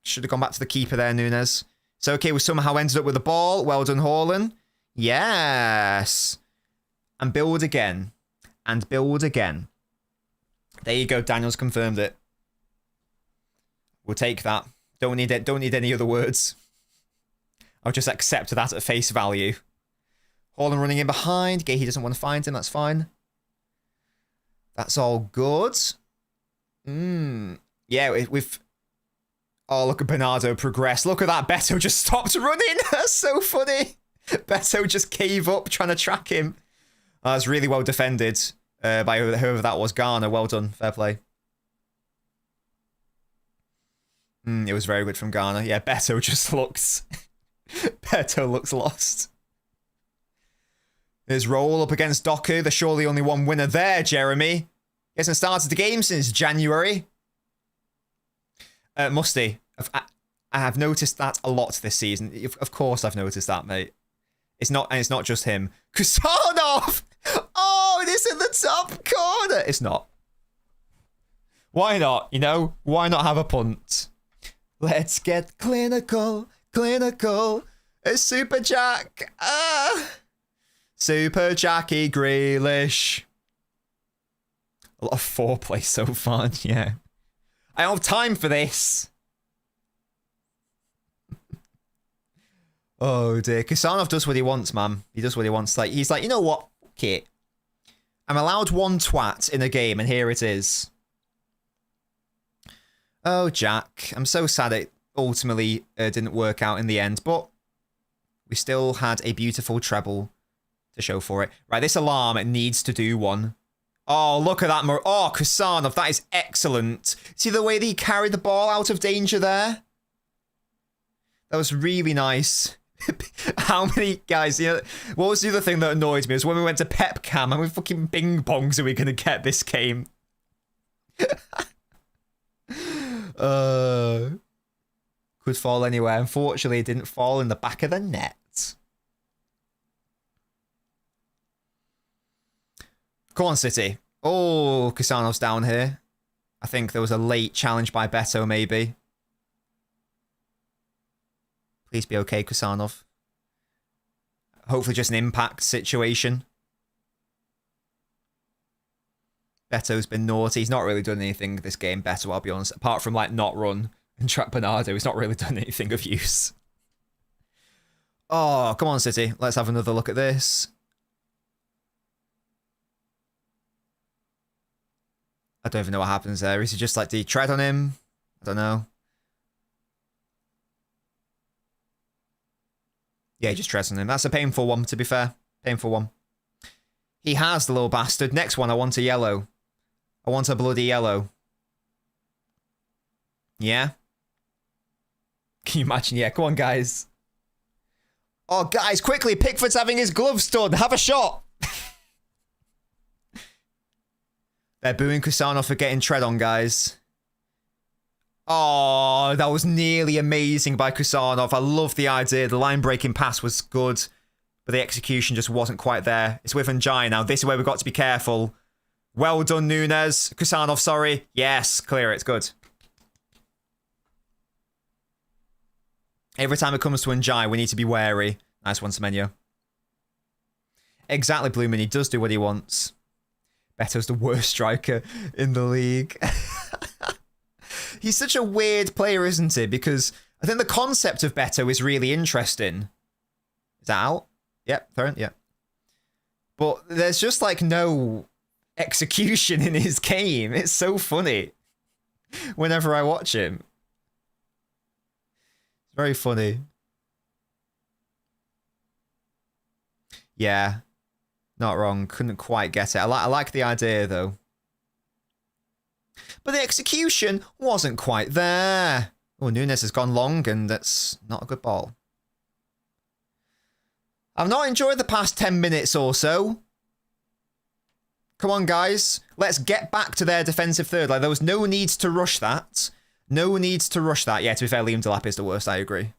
Speaker 1: Should have gone back to the keeper there, Nunes. It's okay. We somehow ended up with the ball. Well done, Haaland. Yes. And build again. And build again. There you go. Daniel's confirmed it. We'll take that. Don't need it. Don't need any other words. I'll just accept that at face value. Haaland running in behind. Gahey doesn't want to find him. That's fine. That's all good. Yeah, we've... Oh, look at Bernardo progress. Look at that. Beto just stopped running. That's so funny. Beto just gave up trying to track him. That's really well defended by whoever that was. Garner. Well done. Fair play. It was very good from Garner. Yeah, Beto just looks... Beto looks lost. His roll up against Doku. There's surely only one winner there, Jeremy. He hasn't started the game since January. Musty. I have noticed that a lot this season. Of course I've noticed that, mate. It's not just him. Kusanov! Oh, it is in the top corner. It's not. Why not? You know? Why not have a punt? Let's get clinical. Clinical. It's Super Jack. Super Jackie Grealish. A lot of foreplay so far, yeah. I don't have time for this. Oh dear. Kusanov does what he wants, man. He does what he wants. Like, he's like, you know what? Fuck it. I'm allowed one twat in a game, and here it is. Oh, Jack. I'm so sad it ultimately didn't work out in the end, but we still had a beautiful treble to show for it. Right, this alarm, it needs to do one. Oh, look at that. Oh, Kusanov, that is excellent. See the way that he carried the ball out of danger there? That was really nice. How many guys, you know, what was the other thing that annoyed me was when we went to Pep Cam, how many fucking bing bongs are we going to get this game? Could fall anywhere. Unfortunately, it didn't fall in the back of the net. Come on, City. Oh, Kusanov's down here. I think there was a late challenge by Beto, maybe. Please be okay, Kusanov. Hopefully just an impact situation. Beto's been naughty. He's not really done anything this game, Beto, I'll be honest. Apart from, like, not run and trap Bernardo. He's not really done anything of use. Oh, come on, City. Let's have another look at this. I don't even know what happens there. Is he just like, did he tread on him? I don't know. Yeah, he just treads on him. That's a painful one, to be fair. Painful one. He has, the little bastard. Next one, I want a yellow. I want a bloody yellow. Yeah? Can you imagine? Yeah, come on, guys. Oh, guys, quickly, Pickford's having his gloves done. Have a shot. They're booing Kusanov for getting tread on, guys. Oh, that was nearly amazing by Kusanov. I love the idea. The line-breaking pass was good, but the execution just wasn't quite there. It's with Njai now. This is where we've got to be careful. Well done, Nunes. Kusanov, sorry. Yes, clear it. It's good. Every time it comes to Njai, we need to be wary. Nice one, Semenyo. Exactly, Blumen. He does do what he wants. Beto's the worst striker in the league. He's such a weird player, isn't he? Because I think the concept of Beto is really interesting. Is that out? Yep, thrown, yep. But there's just like no execution in his game. It's so funny whenever I watch him. It's very funny. Yeah, not wrong. Couldn't quite get it. I like the idea, though. But the execution wasn't quite there. Oh, Nunes has gone long, and that's not a good ball. I've not enjoyed the past 10 minutes or so. Come on, guys. Let's get back to their defensive third. Like, there was no need to rush that. No need to rush that. Yeah, to be fair, Liam Delap is the worst, I agree.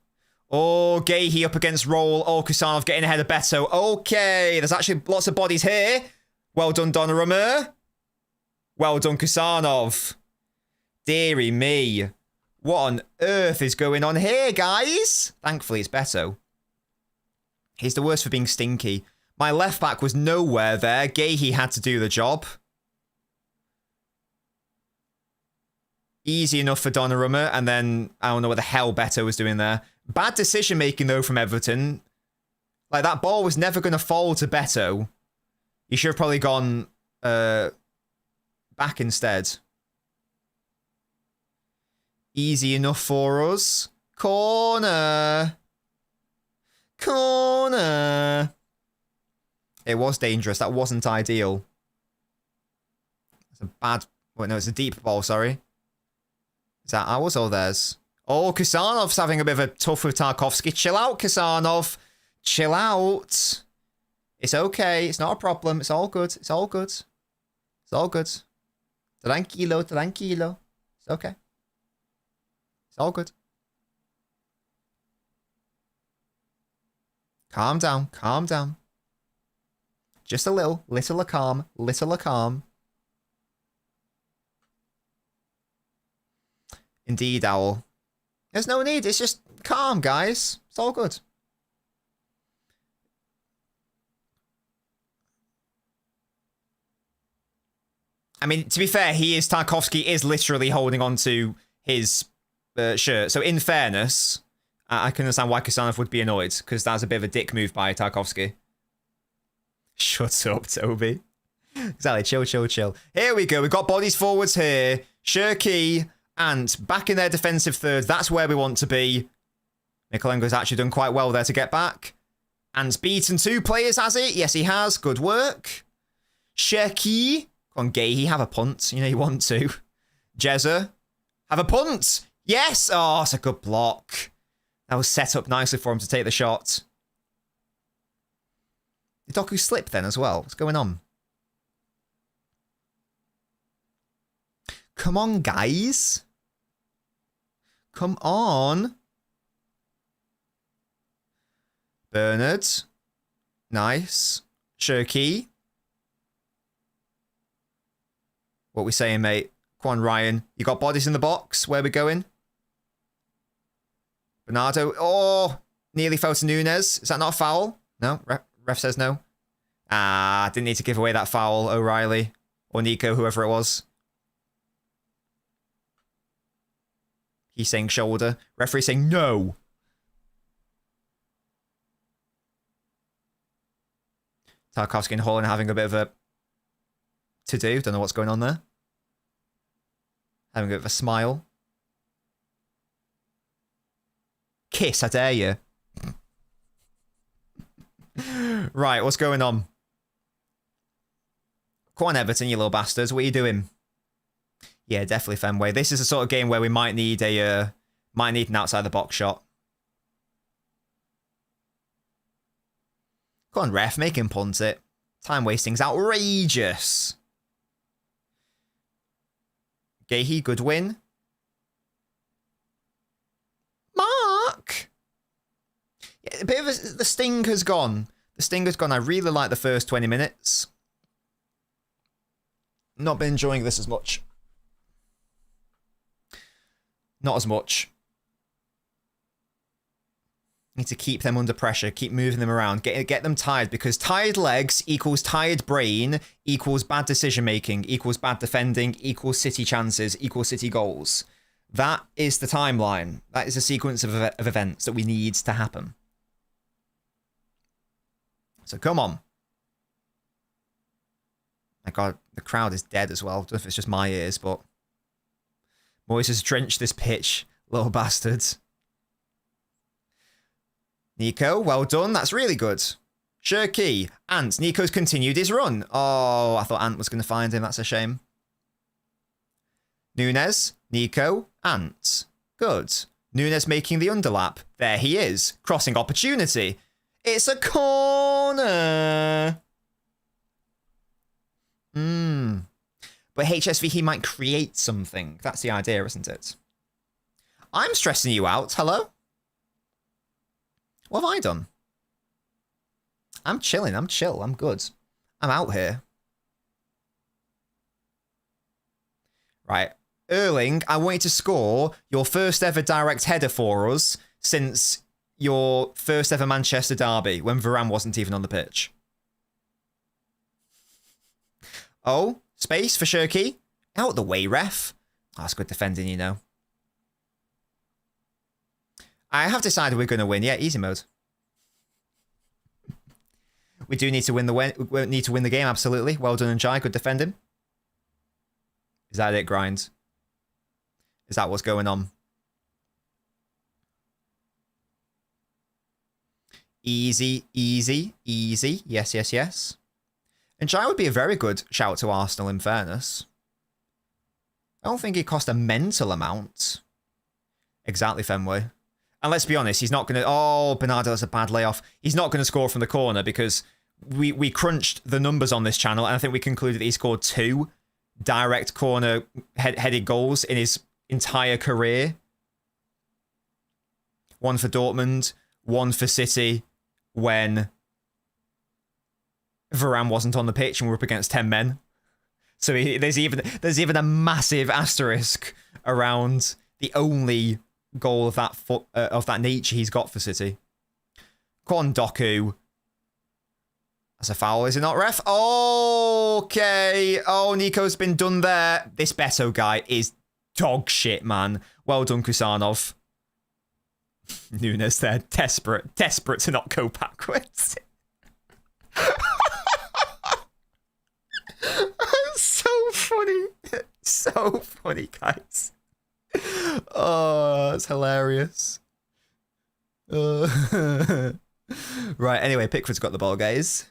Speaker 1: Oh, Gahey up against Roll. Oh, Kusanov getting ahead of Beto. Okay, there's actually lots of bodies here. Well done, Donnarumma. Well done, Kusanov. Deary me. What on earth is going on here, guys? Thankfully, it's Beto. He's the worst for being stinky. My left back was nowhere there. Gahey had to do the job. Easy enough for Donnarumma, and then I don't know what the hell Beto was doing there. Bad decision making though from Everton. Like, that ball was never going to fall to Beto. He should have probably gone back instead. Easy enough for us. Corner. Corner. It was dangerous. That wasn't ideal. It's a bad... Wait, no, it's a deep ball, sorry. Is that ours or theirs? Oh, Kusanov's having a bit of a tough with Tarkowski. Chill out, Kusanov. Chill out. It's okay. It's not a problem. It's all good. It's all good. It's all good. Tranquilo, tranquilo. It's okay. It's all good. Calm down. Calm down. Just a little. Little a calm. Little a calm. Indeed, Owl. There's no need. It's just calm, guys. It's all good. I mean, to be fair, Tarkowski is literally holding on to his shirt. So in fairness, I can understand why Kusanov would be annoyed, because that's a bit of a dick move by Tarkowski. Shut up, Toby. Exactly. Chill, chill, chill. Here we go. We've got bodies forwards here. Shirky and back in their defensive third. That's where we want to be. Mikolenko's actually done quite well there to get back. And beaten 2 players, has it? Yes, he has. Good work. Shirky. Come on, Gahey, have a punt. You know you want to. Jezza, have a punt. Yes. Oh, it's a good block. That was set up nicely for him to take the shot. Did Doku slip then as well? What's going on? Come on, guys. Come on. Bernard. Nice. Shirky. What we saying, mate? Come on, Ryan. You got bodies in the box. Where we going? Bernardo. Oh, nearly fell to Nunes. Is that not a foul? No? Ref says no. Ah, didn't need to give away that foul, O'Reilly. Or Nico, whoever it was. He's saying shoulder. Referee saying no. Tarkowski and Holland having a bit of a to-do. Don't know what's going on there. Having a bit of a smile. Kiss, I dare you. Right, what's going on? Come on, Everton, you little bastards. What are you doing? Yeah, definitely Fenway. This is the sort of game where we might need an outside the box shot. Come on, ref, make him punt it. Time wasting's outrageous. Gahey, good win. Mark! Yeah, a bit of the sting has gone. The sting has gone. I really like the first 20 minutes. Not been enjoying this as much. Not as much. Need to keep them under pressure, keep moving them around, get them tired, because tired legs equals tired brain equals bad decision making equals bad defending equals City chances equals City goals. That is the timeline. That is a sequence of events that we need to happen. So come on. My God, the crowd is dead as well. I don't know if it's just my ears, but Moyes has drenched this pitch, little bastards. Nico, well done. That's really good. Shirky. Ant. Nico's continued his run. Oh, I thought Ant was going to find him. That's a shame. Nunes. Nico. Ant. Good. Nunes making the underlap. There he is. Crossing opportunity. It's a corner. But HSV, he might create something. That's the idea, isn't it? I'm stressing you out. Hello? What have I done? I'm chilling. I'm chill. I'm good. I'm out here. Right. Erling, I want you to score your first ever direct header for us since your first ever Manchester derby when Varane wasn't even on the pitch. Oh, space for Shirky. Out the way, ref. Oh, that's good defending, you know. I have decided we're going to win. Yeah, easy mode. We do need to win the game, absolutely. Well done, Njai. Good defending. Is that it, Grind? Is that what's going on? Easy, easy, easy. Yes, yes, yes. Njai would be a very good shout to Arsenal, in fairness. I don't think it cost a mental amount. Exactly, Fenway. And let's be honest, he's not going to... Oh, Bernardo has a bad layoff. He's not going to score from the corner because we crunched the numbers on this channel, and I think we concluded that he scored 2 direct corner headed goals in his entire career. 1 for Dortmund, 1 for City when Varane wasn't on the pitch and we're up against 10 men. So there's even a massive asterisk around the only goal of that nature he's got for City. Come on, Doku. That's a foul, is it not, ref? Okay. Oh, Nico's been done there. This Beto guy is dog shit, man. Well done, Kusanov. Nunes there, desperate to not go backwards. So funny. So funny, guys. Oh, it's hilarious. Right, anyway, Pickford's got the ball, guys.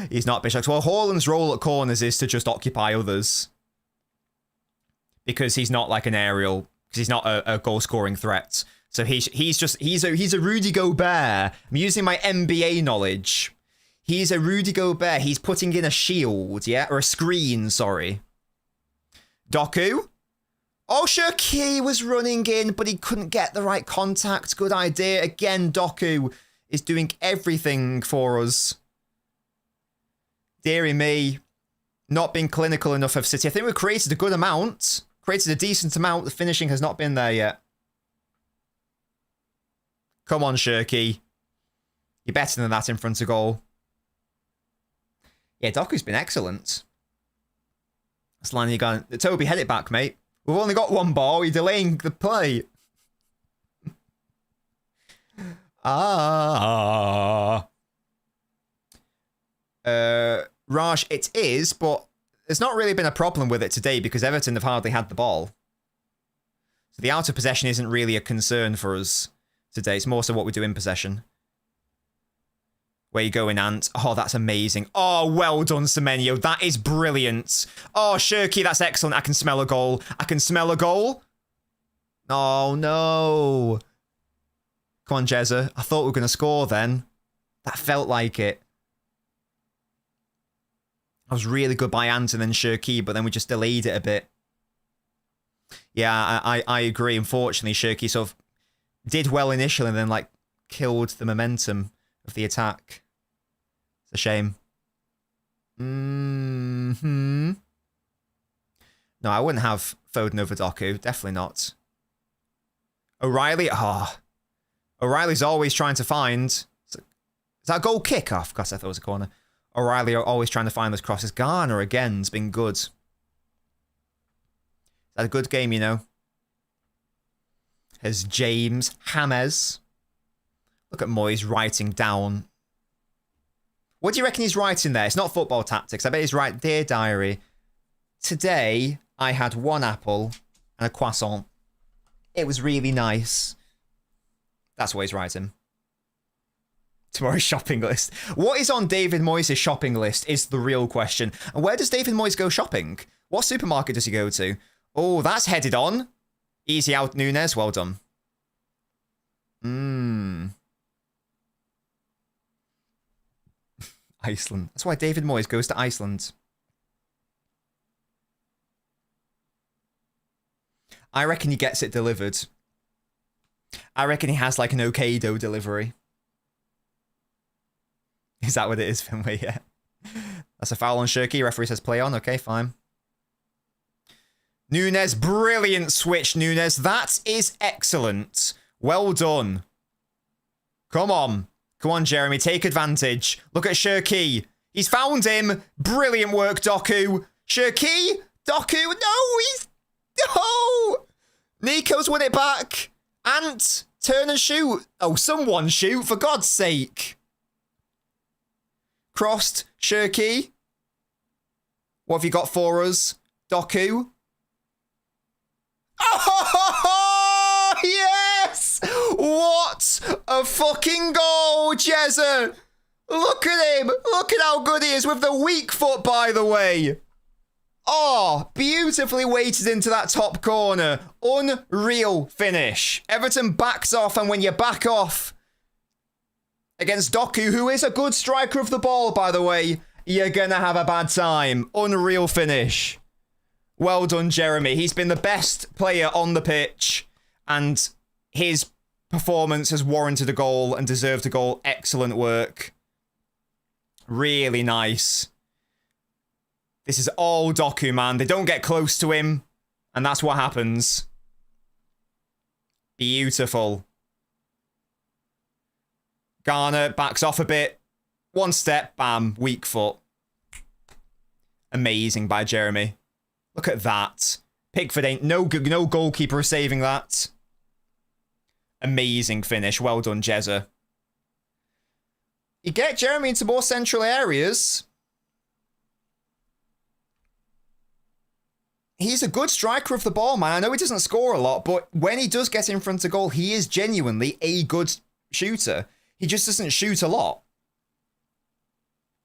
Speaker 1: He's not Bishop. Well, Haaland's role at corners is to just occupy others. Because he's not like an aerial, because he's not a goal-scoring threat. So he's a Rudy Gobert. I'm using my NBA knowledge. He's a Rudy Gobert. He's putting in a shield, yeah? Or a screen, sorry. Doku. Oh, Shirky was running in, but he couldn't get the right contact. Good idea. Again, Doku is doing everything for us. Deary me. Not been clinical enough of City. I think we've created a good amount. Created a decent amount. The finishing has not been there yet. Come on, Shirky. You're better than that in front of goal. Yeah, Doku's been excellent. That's line you going. Toby, head it back, mate. We've only got 1 ball. You're delaying the play. Raj, it is, but there's not really been a problem with it today because Everton have hardly had the ball. So the out of possession isn't really a concern for us today. It's more so what we do in possession. Where you going, Ant? Oh, that's amazing. Oh, well done, Semenyo. That is brilliant. Oh, Shirky, that's excellent. I can smell a goal. I can smell a goal. Oh, no. Come on, Jezza. I thought we were going to score then. That felt like it. I was really good by Ant and then Shirky, but then we just delayed it a bit. Yeah, I agree. Unfortunately, Shirky sort of did well initially and then, like, killed the momentum of the attack. It's a shame. No, I wouldn't have Foden over Doku. Definitely not. O'Reilly? Oh. O'Reilly's always trying to find... Is that a goal kick? Oh, of course, I thought it was a corner. O'Reilly are always trying to find those crosses. Garner, again, has been good. Is that a good game, you know? Has James James. Look at Moyes writing down. What do you reckon he's writing there? It's not football tactics. I bet he's right. Dear diary, today I had 1 apple and a croissant. It was really nice. That's what he's writing. Tomorrow's shopping list. What is on David Moyes' shopping list is the real question. And where does David Moyes go shopping? What supermarket does he go to? Oh, that's headed on. Easy out, Nunes. Well done. Iceland. That's why David Moyes goes to Iceland. I reckon he gets it delivered. I reckon he has like an Okado delivery. Is that what it is, Finway? Yeah. That's a foul on Shirky. Referee says play on. Okay, fine. Nunes, brilliant switch, Nunes. That is excellent. Well done. Come on. Come on, Jeremy. Take advantage. Look at Shirky. He's found him. Brilliant work, Doku. Shirky? Doku? No, he's... No! Nico's won it back. Ant, turn and shoot. Oh, someone shoot, for God's sake. Crossed. Shirky. What have you got for us? Doku? Oh, yes! What a fucking goal, Jezza! Look at him! Look at how good he is with the weak foot, by the way. Oh, beautifully weighted into that top corner. Unreal finish. Everton backs off, and when you back off against Doku, who is a good striker of the ball, by the way, you're going to have a bad time. Unreal finish. Well done, Jeremy. He's been the best player on the pitch, and his performance has warranted a goal and deserved a goal. Excellent work. Really nice. This is all Doku, man. They don't get close to him, and that's what happens. Beautiful. Garner backs off a bit. One step, bam, weak foot. Amazing by Jeremy. Look at that. Pickford ain't no goalkeeper saving that. Amazing finish. Well done, Jezza. You get Jeremy into more central areas. He's a good striker of the ball, man. I know he doesn't score a lot, but when he does get in front of goal, he is genuinely a good shooter. He just doesn't shoot a lot.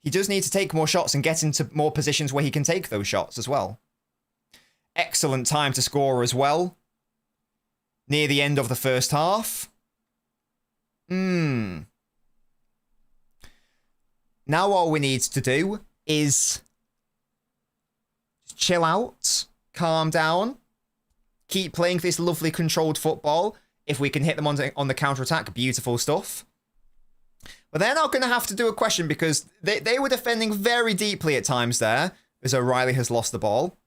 Speaker 1: He does need to take more shots and get into more positions where he can take those shots as well. Excellent time to score as well. Near the end of the first half. Now all we need to do is chill out, calm down, keep playing this lovely controlled football. If we can hit them on the counter-attack, beautiful stuff. But they're not going to have to do a question because they were defending very deeply at times there, as O'Reilly has lost the ball.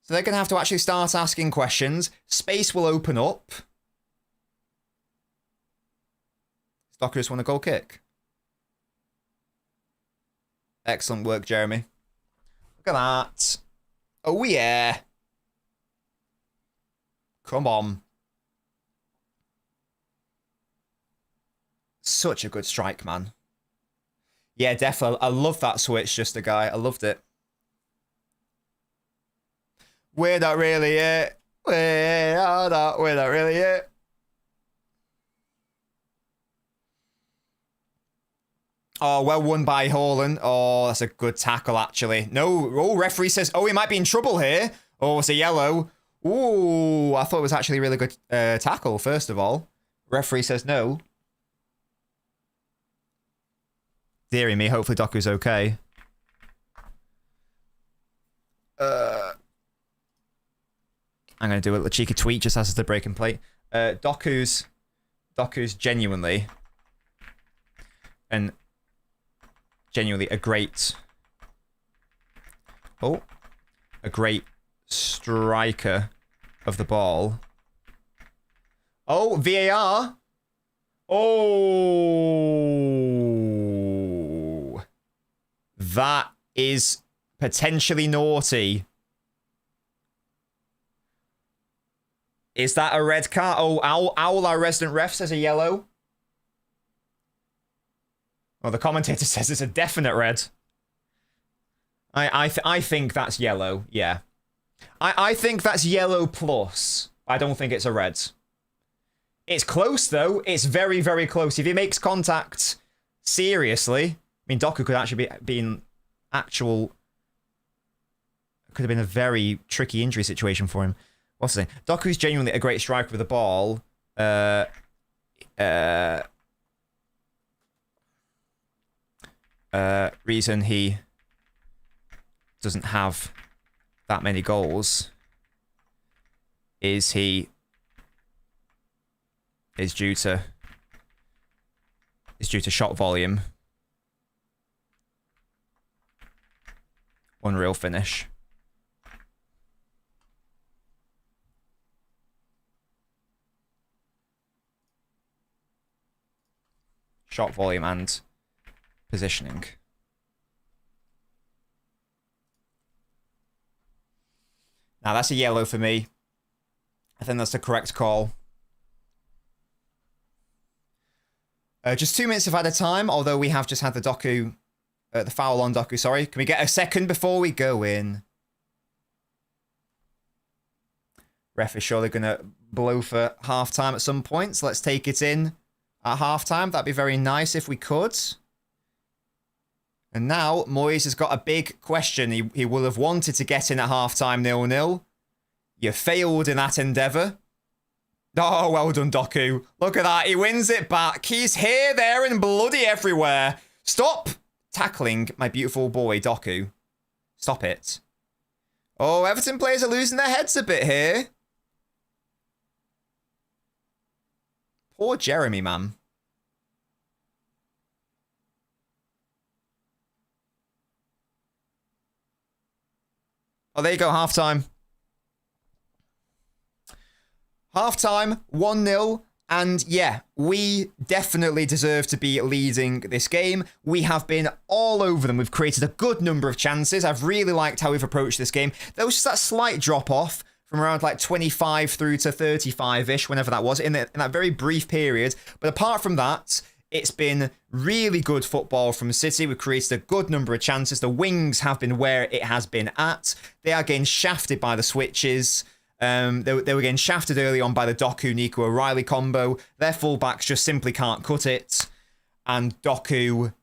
Speaker 1: So they're going to have to actually start asking questions. Space will open up. Docker just won a goal kick. Excellent work, Jeremy. Look at that. Oh, yeah. Come on. Such a good strike, man. Yeah, definitely. I love that switch, just a guy. I loved it. We're not really it. We're not really it. Oh, well won by Haaland. Oh, that's a good tackle, actually. No, oh, referee says, oh, he might be in trouble here. Oh, it's a yellow. Ooh, I thought it was actually a really good tackle, first of all. Referee says no. Deary me, hopefully Doku's okay. I'm going to do a little cheeky tweet just as the breaking plate. Doku's genuinely a great striker of the ball. Oh, VAR. Oh, that is potentially naughty. Is that a red card? Oh, Owl, our resident ref, says a yellow. Well, the commentator says it's a definite red. I think that's yellow, yeah. I think that's yellow plus. I don't think it's a red. It's close, though. It's very, very close. If he makes contact seriously, I mean, Doku could actually be in actual... Could have been a very tricky injury situation for him. What's the name? Doku's genuinely a great striker with the ball. Reason he doesn't have that many goals is due to shot volume. Unreal finish. Shot volume and positioning. Now that's a yellow for me. I think that's the correct call. Just 2 minutes of added time, although we have just had the Doku, the foul on Doku, sorry. Can we get a second before we go in? Ref is surely going to blow for half-time at some point, so let's take it in at half-time. That'd be very nice if we could. And now, Moyes has got a big question. He will have wanted to get in at half-time 0-0. You failed in that endeavour. Oh, well done, Doku. Look at that. He wins it back. He's here, there, and bloody everywhere. Stop tackling my beautiful boy, Doku. Stop it. Oh, Everton players are losing their heads a bit here. Poor Jeremy, man. Oh, there you go, half-time. Half-time, 1-0. And yeah, we definitely deserve to be leading this game. We have been all over them. We've created a good number of chances. I've really liked how we've approached this game. There was just that slight drop-off from around like 25 through to 35-ish, whenever that was, in that very brief period. But apart from that, it's been really good football from City. We've created a good number of chances. The wings have been where it has been at. They are getting shafted by the switches. They were getting shafted early on by the Doku-Nico O'Reilly combo. Their fullbacks just simply can't cut it. And Doku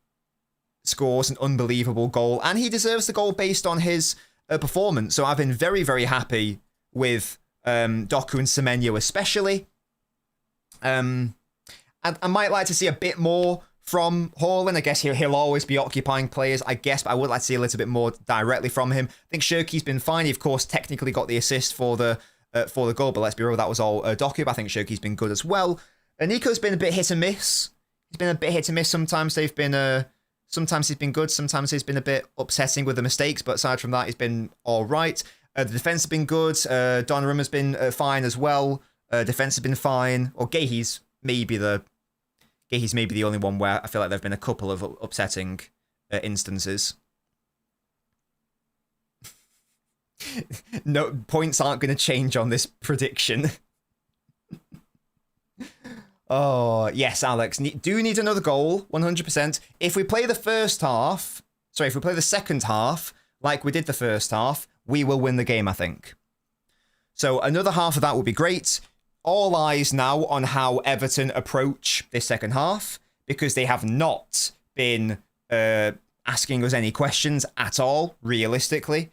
Speaker 1: scores an unbelievable goal. And he deserves the goal based on his performance. So I've been very, very happy with Doku and Semenyo especially. I might like to see a bit more from Haaland. I guess he'll always be occupying players, I guess, but I would like to see a little bit more directly from him. I think Shirky's been fine. He, of course, technically got the assist for the goal, but let's be real, that was all Doku. But I think Shirky's been good as well. Nico's been a bit hit and miss. He's been a bit hit and miss. Sometimes they've been, sometimes he's been good. Sometimes he's been a bit upsetting with the mistakes, but aside from that, he's been all right. The defense has been good. Donnarumma's been fine as well. Defense has been fine. Or Gahey's maybe the only one where I feel like there have been a couple of upsetting instances. No, points aren't going to change on this prediction. Oh, yes, Alex. Do need another goal, 100%. If we play the second half, like we did the first half, we will win the game, I think. So another half of that would be great. All eyes now on how Everton approach this second half, because they have not been asking us any questions at all, realistically.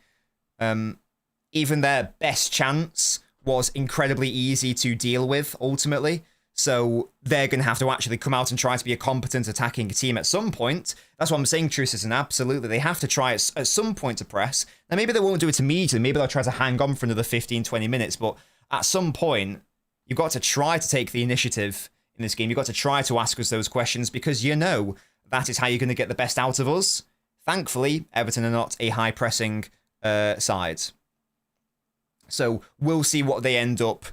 Speaker 1: Even their best chance was incredibly easy to deal with, ultimately. So they're going to have to actually come out and try to be a competent attacking team at some point. That's what I'm saying, Trucison. Absolutely. They have to try at some point to press. Now, maybe they won't do it immediately. Maybe they'll try to hang on for another 15, 20 minutes. But at some point, you've got to try to take the initiative in this game. You've got to try to ask us those questions because you know that is how you're going to get the best out of us. Thankfully, Everton are not a high-pressing side. So we'll see what they end up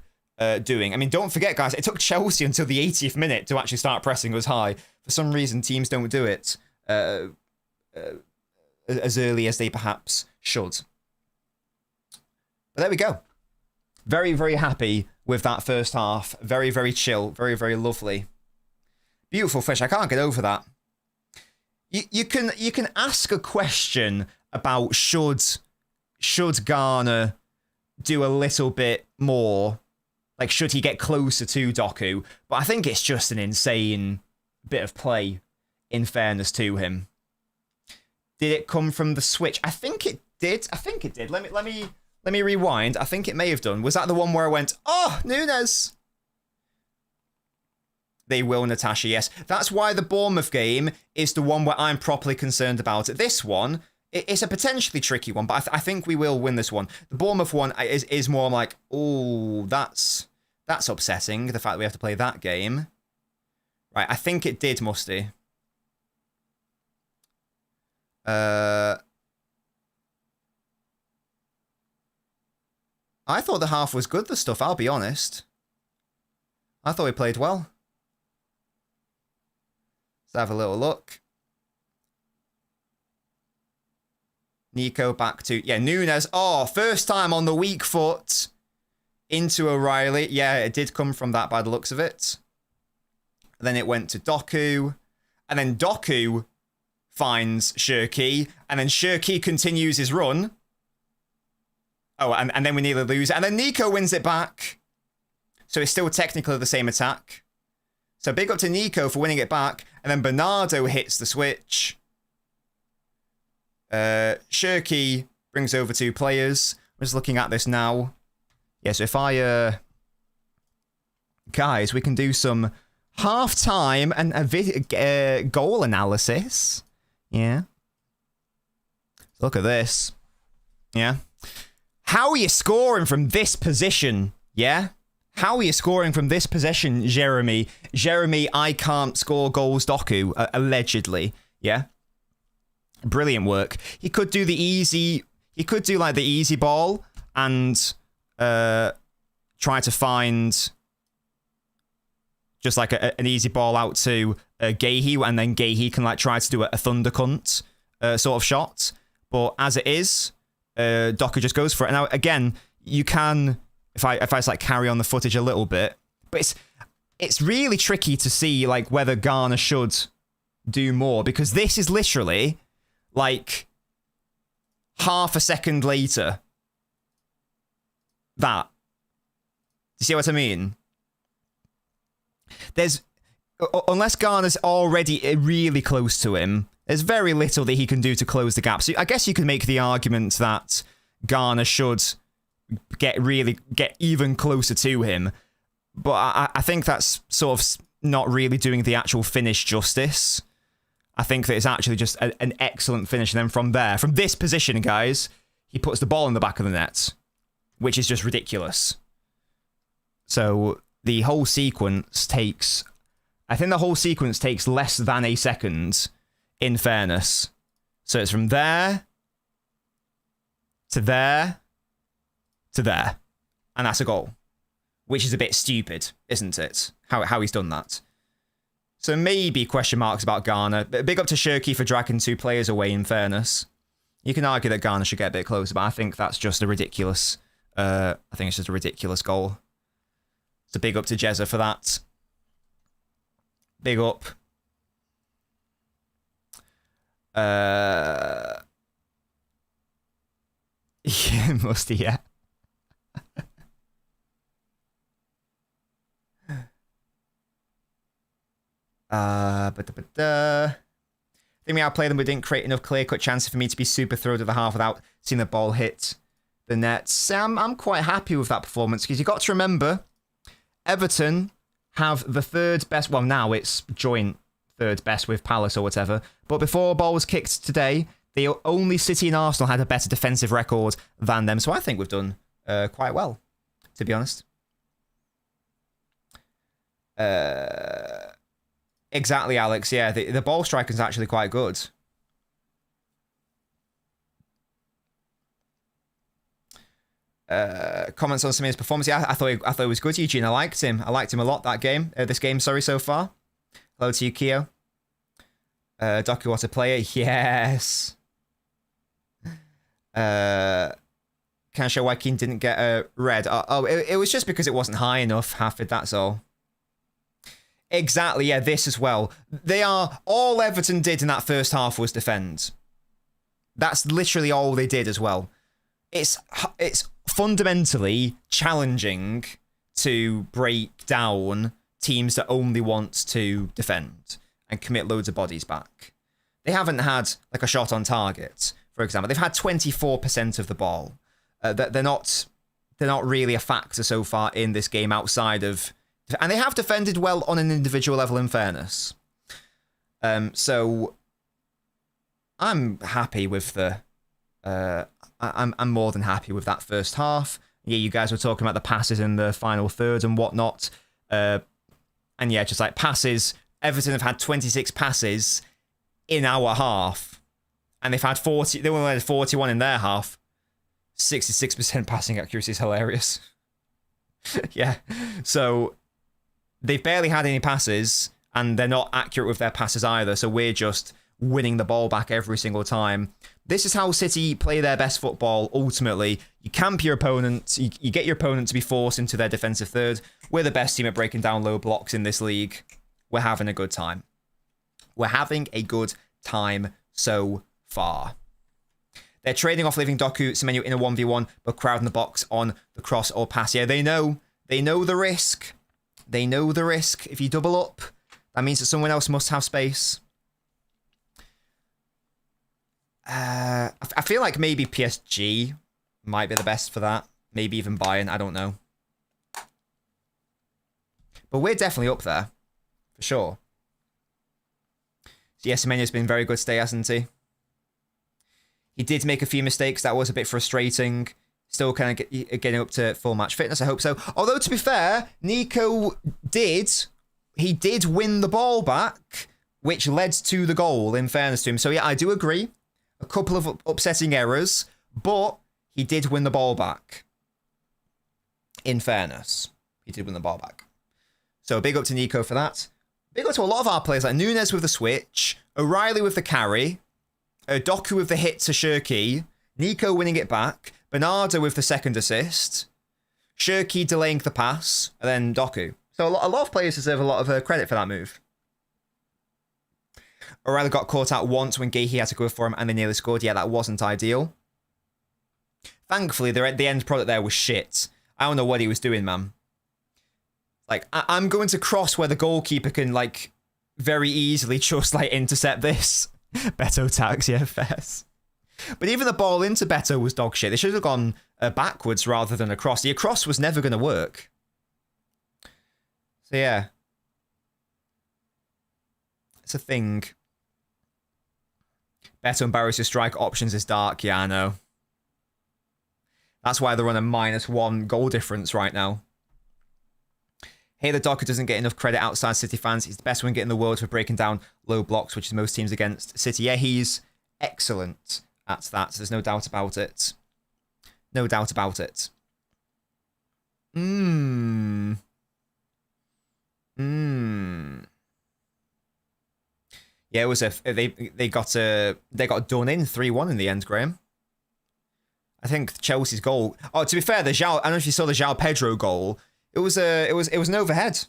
Speaker 1: doing. I mean, don't forget, guys, it took Chelsea until the 80th minute to actually start pressing us high. For some reason, teams don't do it as early as they perhaps should. But there we go. Very, very happy with that first half. Very, very chill. Very, very lovely. Beautiful fish. I can't get over that. You can ask a question about should Garner do a little bit more. Like, should he get closer to Doku? But I think it's just an insane bit of play, in fairness to him. Did it come from the switch? I think it did. Let me rewind. I think it may have done. Was that the one where I went, oh, Nunes? They will, Natasha, yes. That's why the Bournemouth game is the one where I'm properly concerned about it. This one, it's a potentially tricky one, but I think we will win this one. The Bournemouth one is more like, oh, that's upsetting, the fact that we have to play that game. Right, I think it did, Musty. I thought the half was good, the stuff, I'll be honest. I thought we played well. Let's have a little look. Nico back to... Yeah, Nunes. Oh, first time on the weak foot into O'Reilly. Yeah, it did come from that by the looks of it. Then it went to Doku. And then Doku finds Shirky. And then Shirky continues his run. Oh, and then we nearly lose. And then Nico wins it back. So it's still technically the same attack. So big up to Nico for winning it back. And then Bernardo hits the switch. Shirky brings over 2 players. I'm just looking at this now. Yeah, so if I... guys, we can do some half-time and a goal analysis. Yeah. Look at this. Yeah. How are you scoring from this position? Yeah? How are you scoring from this position, Jeremy? Jeremy, I can't score goals, Doku, allegedly. Yeah? Brilliant work. He could do the easy... He could do, like, the easy ball and try to find just, like, an easy ball out to Gahey, and then Gahey can, like, try to do a thunder cunt sort of shot. But as it is, Doku just goes for it. Now, again, you can... If I just, like, carry on the footage a little bit. But it's really tricky to see, like, whether Garner should do more. Because this is literally, like, half a second later. That. Do you see what I mean? There's... Unless Garner's already really close to him, there's very little that he can do to close the gap. So I guess you could make the argument that Garner should... get even closer to him, but I think that's sort of not really doing the actual finish justice. I think that it's actually just an excellent finish, and then from there, from this position, guys, he puts the ball in the back of the net, which is just ridiculous. So the whole sequence takes, I think the whole sequence takes less than a second, in fairness. So it's from there to there to there, and that's a goal, which is a bit stupid, isn't it? How he's done that. So maybe question marks about Garner. Big up to Shirky for dragging 2 players away, in fairness. You can argue that Garner should get a bit closer, but I think that's just a ridiculous... I think it's just a ridiculous goal. So big up to Jezza for that. Big up. Yeah, Musty, yeah. think we outplayed them, but didn't create enough clear-cut chances for me to be super thrilled at the half without seeing the ball hit the net. Sam, I'm quite happy with that performance because you've got to remember, Everton have the third best, well, now it's joint third best with Palace or whatever, but before a ball was kicked today, the only City and Arsenal had a better defensive record than them, so I think we've done quite well, to be honest. Exactly, Alex. Yeah, the ball striking is actually quite good. Comments on Samir's performance. Yeah, I thought it was good, Eugene. I liked him. I liked him a lot that game. This game, sorry, so far. Hello to you, Keo. Doku, what a player. Yes. Can't show why Keane didn't get a red. It was just because it wasn't high enough, Hafid, that's all. Exactly, yeah, this as well. All Everton did in that first half was defend. That's literally all they did as well. It's fundamentally challenging to break down teams that only want to defend and commit loads of bodies back. They haven't had like a shot on target, for example. They've had 24% of the ball. They're not really a factor so far in this game outside of... And they have defended well on an individual level, in fairness. So I'm happy with the... I'm more than happy with that first half. Yeah, you guys were talking about the passes in the final third and whatnot. And yeah, just like passes. Everton have had 26 passes in our half. And they've had 40... They only had 41 in their half. 66% passing accuracy is hilarious. Yeah. So... They've barely had any passes, and they're not accurate with their passes either, so we're just winning the ball back every single time. This is how City play their best football, ultimately. You camp your opponent, you get your opponent to be forced into their defensive third. We're the best team at breaking down low blocks in this league. We're having a good time. We're having a good time so far. They're trading off leaving Doku Semenyo in a 1v1, but crowding the box on the cross or pass. Yeah, they know the risk. They know the risk. If you double up, that means that someone else must have space. I feel like maybe PSG might be the best for that. Maybe even Bayern. I don't know. But we're definitely up there. For sure. So yes, Semenyo's been very good today, hasn't he? He did make a few mistakes. That was a bit frustrating. Still kind of getting up to full match fitness, I hope so. Although, to be fair, Nico did win the ball back, which led to the goal, in fairness to him. So, yeah, I do agree. A couple of upsetting errors, but he did win the ball back. In fairness, he did win the ball back. So, big up to Nico for that. Big up to a lot of our players, like Nunes with the switch, O'Reilly with the carry, Doku with the hit to Shirky, Nico winning it back, Bernardo with the second assist, Shirky delaying the pass, and then Doku. So a lot of players deserve a lot of credit for that move. O'Reilly got caught out once when Gahey had to go for him and they nearly scored. Yeah, that wasn't ideal. Thankfully, the end product there was shit. I don't know what he was doing, man. Like, I'm going to cross where the goalkeeper can, like, very easily just, like, intercept this. Beto tags, yeah, fairs. But even the ball into Beto was dog shit. They should have gone backwards rather than across. The across was never going to work. So, yeah. It's a thing. Beto and Barrios' strike options is dark. Yeah, I know. That's why they're on a -1 goal difference right now. Hey, the Docker doesn't get enough credit outside City fans. He's the best winger in the world for breaking down low blocks, which is most teams against City. Yeah, he's excellent at that. There's no doubt about it. No doubt about it. Yeah, it was they got done in 3-1 in the end, Graham. I think Chelsea's goal. Oh, to be fair, I don't know if you saw the João Pedro goal. It was an overhead.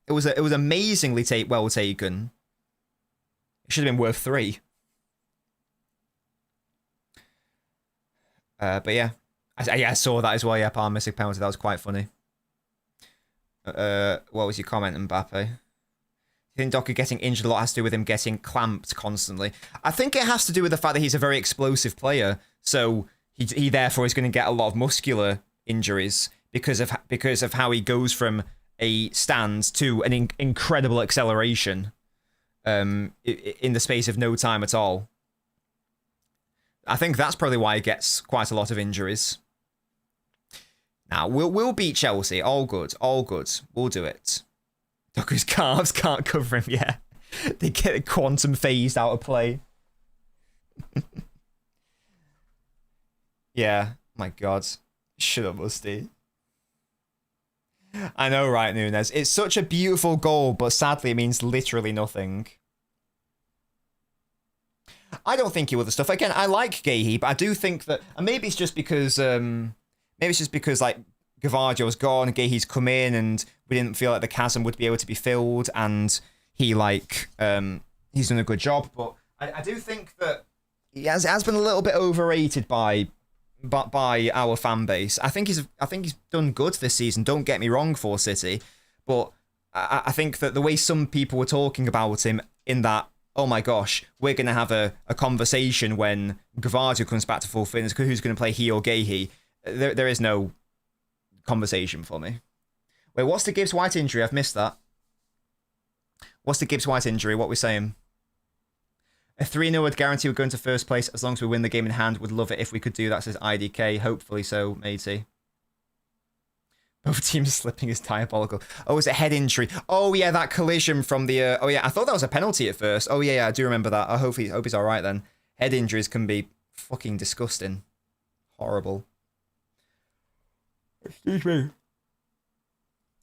Speaker 1: It was amazingly well taken. It should have been worth 3. But yeah, I saw that as well. Yeah, Palmer missing penalty. That was quite funny. What was your comment, Mbappe? I think Doku getting injured a lot has to do with him getting clamped constantly. I think it has to do with the fact that he's a very explosive player, so he therefore is going to get a lot of muscular injuries because of how he goes from a stand to an incredible acceleration in the space of no time at all. I think that's probably why he gets quite a lot of injuries. Now, we'll beat Chelsea. All good. All good. We'll do it. Doku's calves can't cover him, yeah. They get quantum phased out of play. Yeah. My God. Shut up, Musty. I know, right, Nunes? It's such a beautiful goal, but sadly it means literally nothing. I don't think he will the stuff. Again, I like Gahey, but I do think that, and maybe it's just because like Gavardio's gone, Gahey's come in, and we didn't feel like the chasm would be able to be filled, and he he's done a good job. But I do think that he has been a little bit overrated by our fan base. I think he's done good this season. Don't get me wrong for City, but I think that the way some people were talking about him in that, oh my gosh, we're going to have a conversation when Gavardio comes back to full fitness, who's going to play he or Gahey. There is no conversation for me. Wait, what's the Gibbs White injury? I've missed that. What's the Gibbs White injury? What are we saying? A 3-0 would guarantee we're going to first place as long as we win the game in hand. Would love it if we could do that, says IDK. Hopefully so, matey. Both teams slipping is diabolical. Oh, it's a head injury. Oh, yeah, that collision from the... oh, yeah, I thought that was a penalty at first. Oh, yeah, I do remember that. I hope he's all right then. Head injuries can be fucking disgusting. Horrible. Excuse me.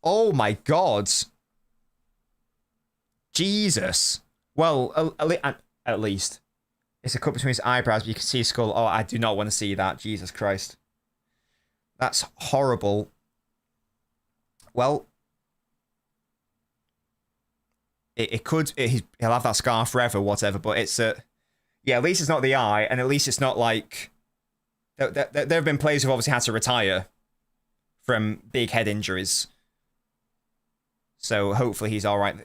Speaker 1: Oh, my God. Jesus. Well, at least. It's a cut between his eyebrows, but you can see his skull. Oh, I do not want to see that. Jesus Christ. That's horrible. Well, he'll have that scar forever, whatever, but it's yeah, at least it's not the eye, and at least it's not like there have been players who've obviously had to retire from big head injuries. So hopefully he's all right.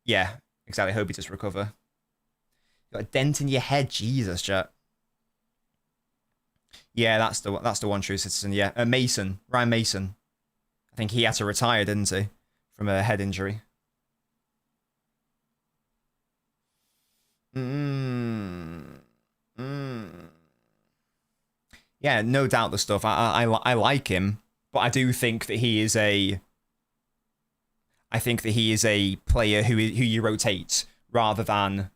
Speaker 1: Yeah, exactly. Hope he does recover. You got a dent in your head, Jesus, chat. Yeah, that's the one true citizen. Yeah, Mason, Ryan Mason. I think he had to retire, didn't he, from a head injury. Yeah, no doubt the stuff. I like him, but I do think that he is a. I think that he is a player who you rotate rather than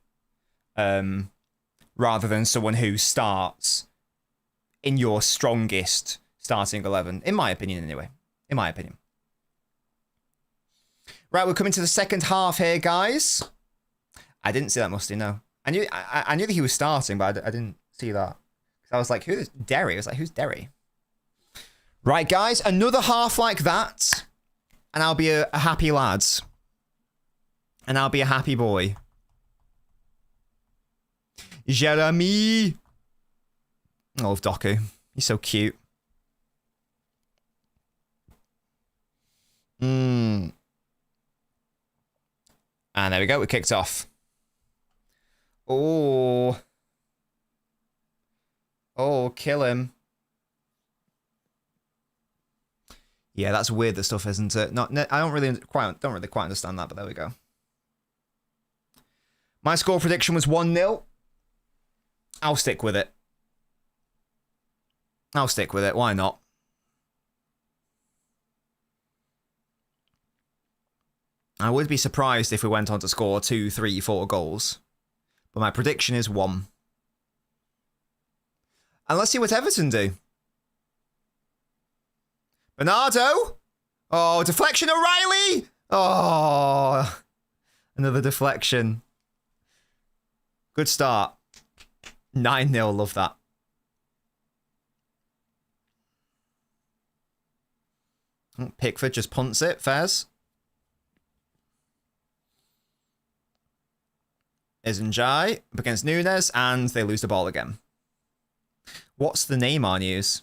Speaker 1: someone who starts in your strongest starting 11, in my opinion, anyway. In my opinion. Right, we're coming to the second half here, guys. I didn't see that, Musty, no. I knew that he was starting, but I didn't see that. I was like, who's Derry? I was like, who's Derry? Right, guys, another half like that, and I'll be a happy lad. And I'll be a happy boy. Jeremy. I love Doku. He's so cute. And there we go. We kicked off. Oh, kill him. Yeah, that's weird. The stuff, isn't it? I don't really quite understand that, but there we go. My score prediction was 1-0. I'll stick with it. Why not? I would be surprised if we went on to score 2, 3, 4 goals. But my prediction is 1. And let's see what Everton do. Bernardo? Oh, deflection, O'Reilly! Oh, another deflection. Good start. 9-0, love that. Pickford just punts it, Fez. Isenjai up against Nunes, and they lose the ball again. What's the Neymar news?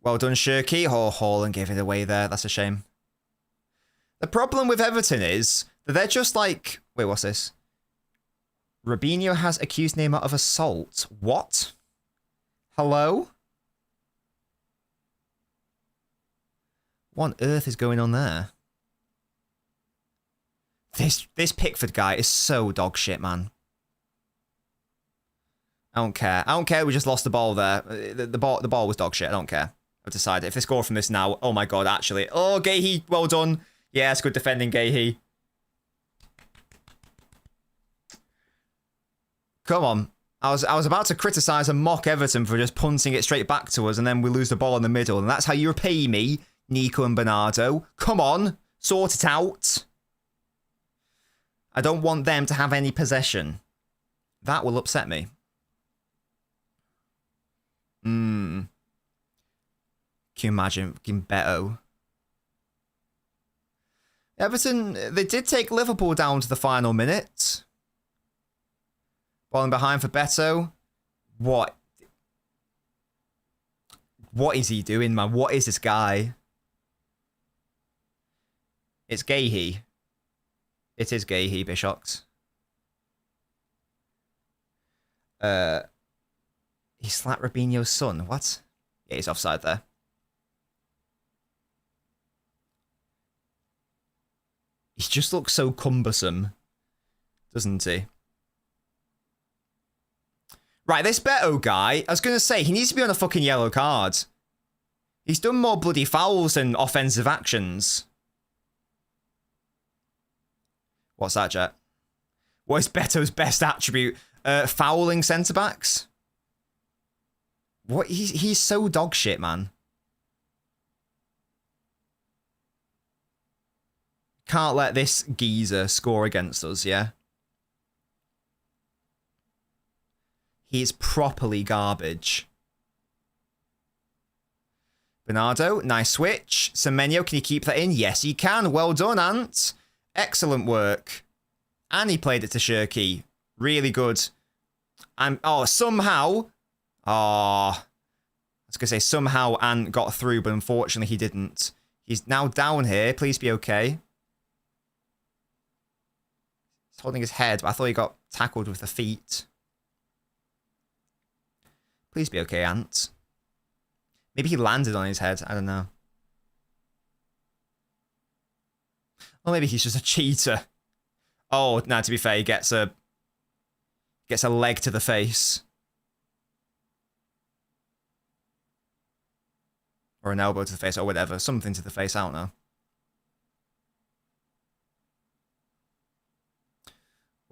Speaker 1: Well done, Shirky. Oh, Haaland gave it away there. That's a shame. The problem with Everton is that they're just like... Wait, what's this? Robinho has accused Neymar of assault. What? Hello? What on earth is going on there? This Pickford guy is so dog shit, man. I don't care. I don't care. We just lost the ball there. The ball was dog shit. I don't care. I've decided if they score from this now, oh my god, actually. Oh, Gahey, well done. Yeah, it's good defending, Gahey. Come on. I was about to criticise and mock Everton for just punting it straight back to us, and then we lose the ball in the middle, and that's how you repay me, Nico and Bernardo. Come on, sort it out. I don't want them to have any possession. That will upset me. Can you imagine fucking Beto? Everton, they did take Liverpool down to the final minute. Falling behind for Beto. What? What is he doing, man? What is this guy? It's Gahey. It is Gahey, Bishops. He slapped Robinho's son. What? Yeah, he's offside there. He just looks so cumbersome, doesn't he? Right, this Beto guy, I was going to say, he needs to be on a fucking yellow card. He's done more bloody fouls than offensive actions. What's that, Jet? What is Beto's best attribute? Fouling centre-backs? What? He's so dog shit, man. Can't let this geezer score against us, yeah? He's properly garbage. Bernardo, nice switch. Semenyo, can you keep that in? Yes, he can. Well done, Ant. Excellent work. And he played it to Shirky. Really good. And, oh, somehow... Oh, I was going to say somehow Ant got through, but unfortunately he didn't. He's now down here. Please be okay. He's holding his head, but I thought he got tackled with the feet. Please be okay, Ant. Maybe he landed on his head. I don't know. Or maybe he's just a cheater. Oh, no, to be fair, he gets a leg to the face. Or an elbow to the face, or whatever. Something to the face, I don't know.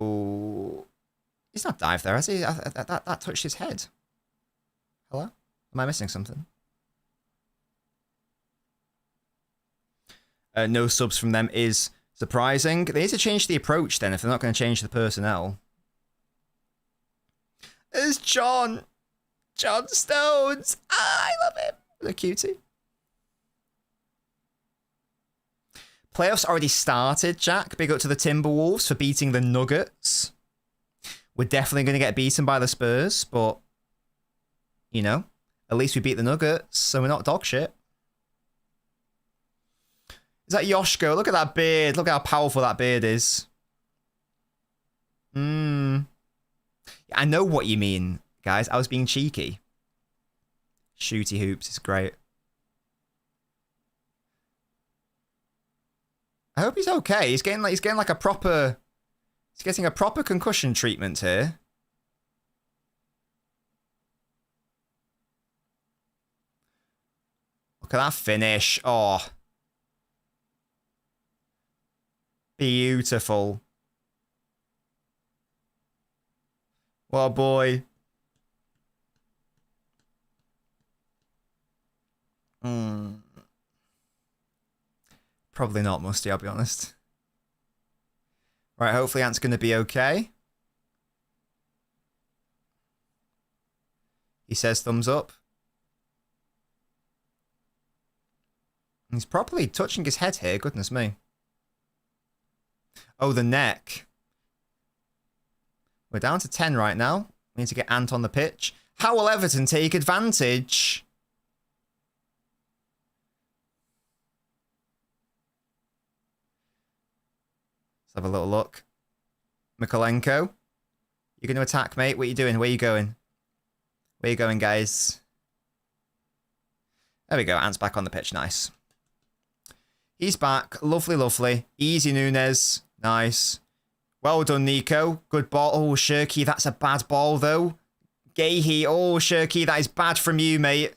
Speaker 1: Oh, he's not dived there, has he? That touched his head. Hello? Am I missing something? No subs from them is surprising. They need to change the approach then if they're not going to change the personnel. There's John. John Stones. I love him. The cutie. Playoffs already started, Jack. Big up to the Timberwolves for beating the Nuggets. We're definitely going to get beaten by the Spurs, but, you know, at least we beat the Nuggets, so we're not dog shit. Is that Yoshko? Look at that beard. Look how powerful that beard is. I know what you mean, guys. I was being cheeky. Shooty hoops is great. I hope he's okay. He's getting like a proper... He's getting a proper concussion treatment here. Look at that finish. Oh. Beautiful. What a boy. Probably not Musty, I'll be honest. Right, hopefully Ant's going to be okay. He says thumbs up. He's properly touching his head here, goodness me. Oh, the neck. We're down to 10 right now. We need to get Ant on the pitch. How will Everton take advantage? have a little look. Mikolenko. You going to attack, mate? What are you doing? Where are you going? Where are you going, guys? There we go. Ant's back on the pitch. Nice. He's back. Lovely, lovely. Easy, Nunes. Nice. Well done, Nico. Good ball. Oh, Shirky, that's a bad ball, though. Gahey. Oh, Shirky, that is bad from you, mate.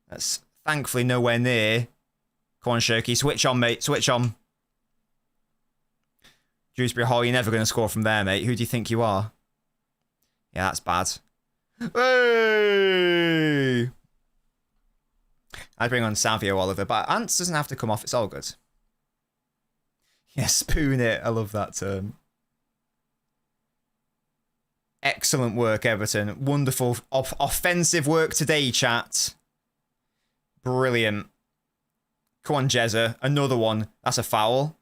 Speaker 1: That's thankfully nowhere near. Come on, Shirky. Switch on, mate. Switch on. Dewsbury Hall, you're never going to score from there, mate. Who do you think you are? Yeah, that's bad. Hey! I'd bring on Savio Oliver, but Ants doesn't have to come off. It's all good. Yeah, spoon it. I love that term. Excellent work, Everton. Wonderful offensive work today, chat. Brilliant. Come on, Jezza. Another one. That's a foul.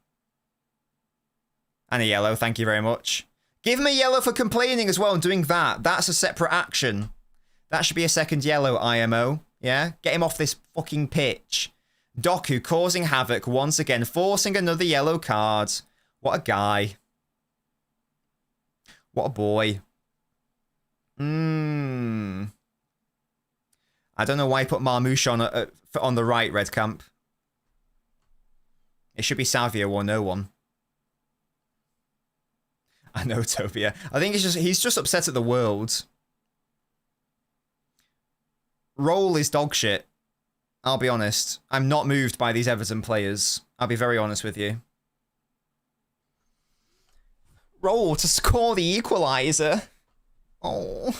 Speaker 1: And a yellow. Thank you very much. Give him a yellow for complaining as well and doing that. That's a separate action. That should be a second yellow, IMO. Yeah? Get him off this fucking pitch. Doku causing havoc once again, forcing another yellow card. What a guy. What a boy. I don't know why he put Marmouche on the right, Red Camp. It should be Savio or no one. I know, Tobia. I think he's just upset at the world. Roll is dog shit. I'll be honest. I'm not moved by these Everton players. I'll be very honest with you. Roll to score the equaliser. Oh.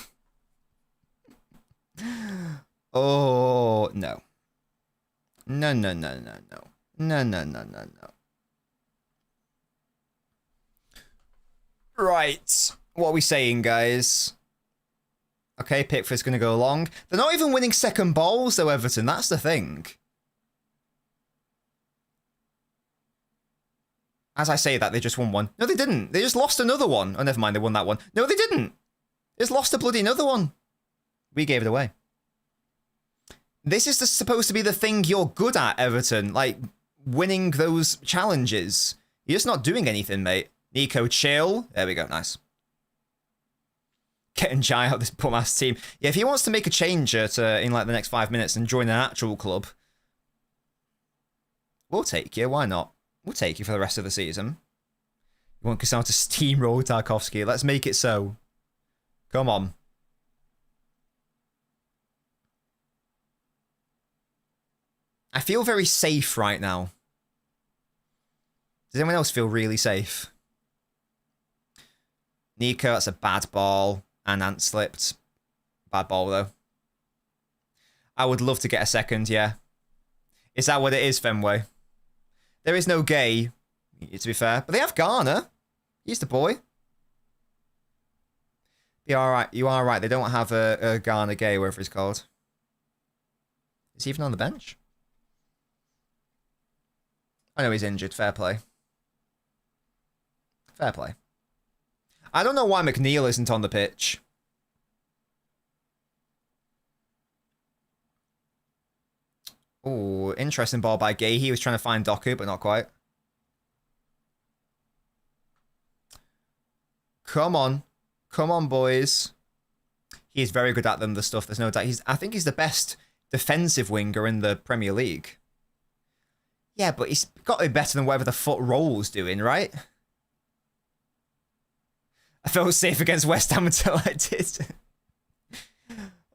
Speaker 1: Oh, no. No, no, no, no, no. No, no, no, no, no. Right. What are we saying, guys? Okay, Pickford's going to go long. They're not even winning second balls, though, Everton. That's the thing. As I say that, they just won one. No, they didn't. They just lost another one. Oh, never mind. They won that one. No, they didn't. They just lost a bloody another one. We gave it away. This is supposed to be the thing you're good at, Everton. Like, winning those challenges. You're just not doing anything, mate. Nico, chill. There we go. Nice. Getting Jai out of this bum-ass team. Yeah, if he wants to make a change in like the next 5 minutes and join an actual club, we'll take you. Why not? We'll take you for the rest of the season. You want Casal to steamroll Tarkovsky? Let's make it so. Come on. I feel very safe right now. Does anyone else feel really safe? Nico, that's a bad ball. And Ant slipped. Bad ball, though. I would love to get a second, yeah. Is that what it is, Fenway? There is no Gay, to be fair. But they have Garner. He's the boy. You're all right. You are right. They don't have a Garner Gay, whatever he's called. Is he even on the bench? I know he's injured. Fair play. Fair play. I don't know why McNeil isn't on the pitch. Oh, interesting ball by Gay. He was trying to find Doku, but not quite. Come on. Come on, boys. He is very good at them, the stuff. There's no doubt. I think he's the best defensive winger in the Premier League. Yeah, but he's got to be better than whatever the foot Roll's doing, right? I felt safe against West Ham until I did.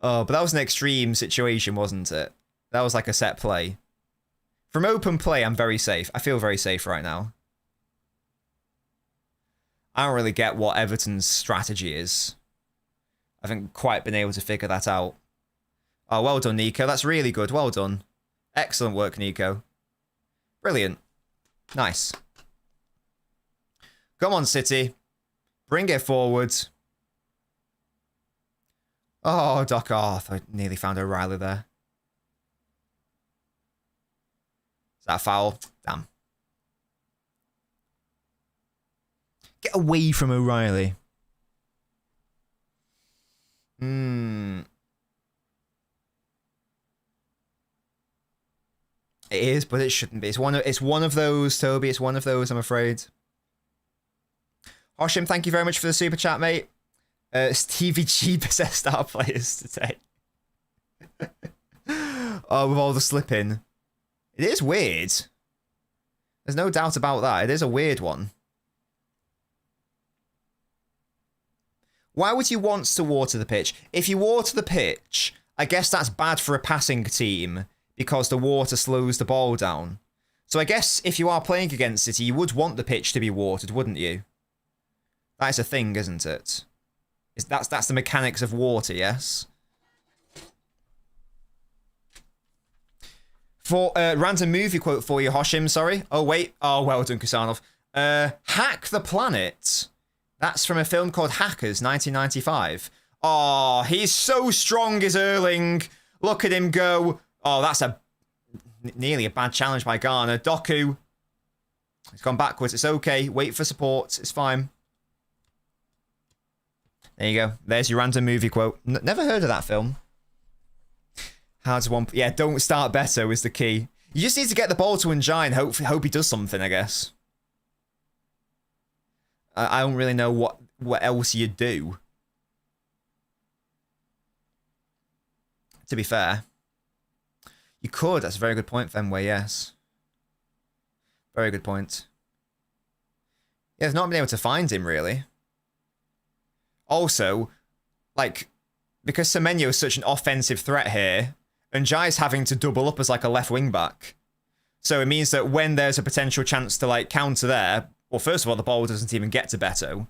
Speaker 1: Oh, but that was an extreme situation, wasn't it? That was like a set play. From open play, I'm very safe. I feel very safe right now. I don't really get what Everton's strategy is. I haven't quite been able to figure that out. Oh, well done, Nico. That's really good. Well done. Excellent work, Nico. Brilliant. Nice. Come on, City. Bring it forward. Oh, Doc. Oh, I thought I nearly found O'Reilly there. Is that a foul? Damn. Get away from O'Reilly. It is, but it shouldn't be. It's one of those, Toby. It's one of those, I'm afraid. Hoshim, thank you very much for the super chat, mate. Stevie G possessed our players today. Oh, with all the slipping. It is weird. There's no doubt about that. It is a weird one. Why would you want to water the pitch? If you water the pitch, I guess that's bad for a passing team because the water slows the ball down. So I guess if you are playing against City, you would want the pitch to be watered, wouldn't you? That is a thing, isn't it? That's the mechanics of water, yes? For random movie quote for you, Hoshim, sorry. Oh, wait. Oh, well done, Kusanov. Hack the Planet. That's from a film called Hackers, 1995. Oh, he's so strong, is Erling. Look at him go. Oh, that's nearly a bad challenge by Garner. Doku. He's gone backwards. It's okay. Wait for support. It's fine. There you go. There's your random movie quote. Never heard of that film. How does one... Yeah, don't start better is the key. You just need to get the ball to Njai and hope he does something, I guess. I don't really know what else you do. To be fair. You could. That's a very good point, Fenway, yes. Very good point. Yeah, they've not been able to find him, really. Also, like, because Semenyo is such an offensive threat here, Njai's having to double up as, like, a left wing-back. So it means that when there's a potential chance to, like, counter there... Well, first of all, the ball doesn't even get to Beto.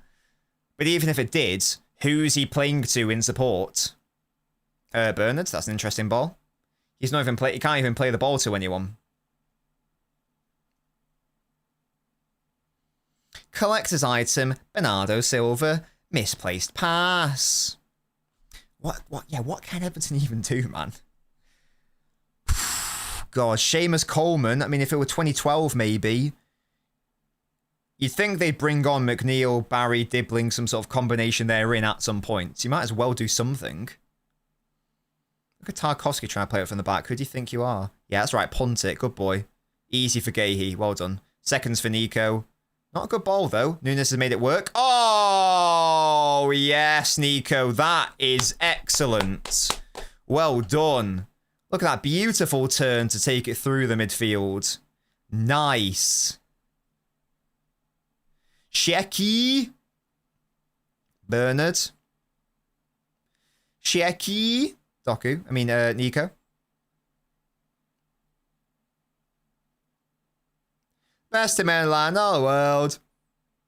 Speaker 1: But even if it did, who's he playing to in support? Bernard, that's an interesting ball. He can't even play the ball to anyone. Collector's item, Bernardo Silva, misplaced pass. What can Everton even do, man? God, Seamus Coleman, I mean, if it were 2012, maybe... You'd think they'd bring on McNeil, Barry, Dibbling, some sort of combination therein at some point. You might as well do something. Look at Tarkovsky trying to play it from the back. Who do you think you are? Yeah, that's right. Punt it. Good boy. Easy for Gahey. Well done. Seconds for Nico. Not a good ball, though. Nunes has made it work. Oh, yes, Nico. That is excellent. Well done. Look at that beautiful turn to take it through the midfield. Nice. Shecky. Bernard. Shecky. Doku. I mean, Nico. Best man line in the world.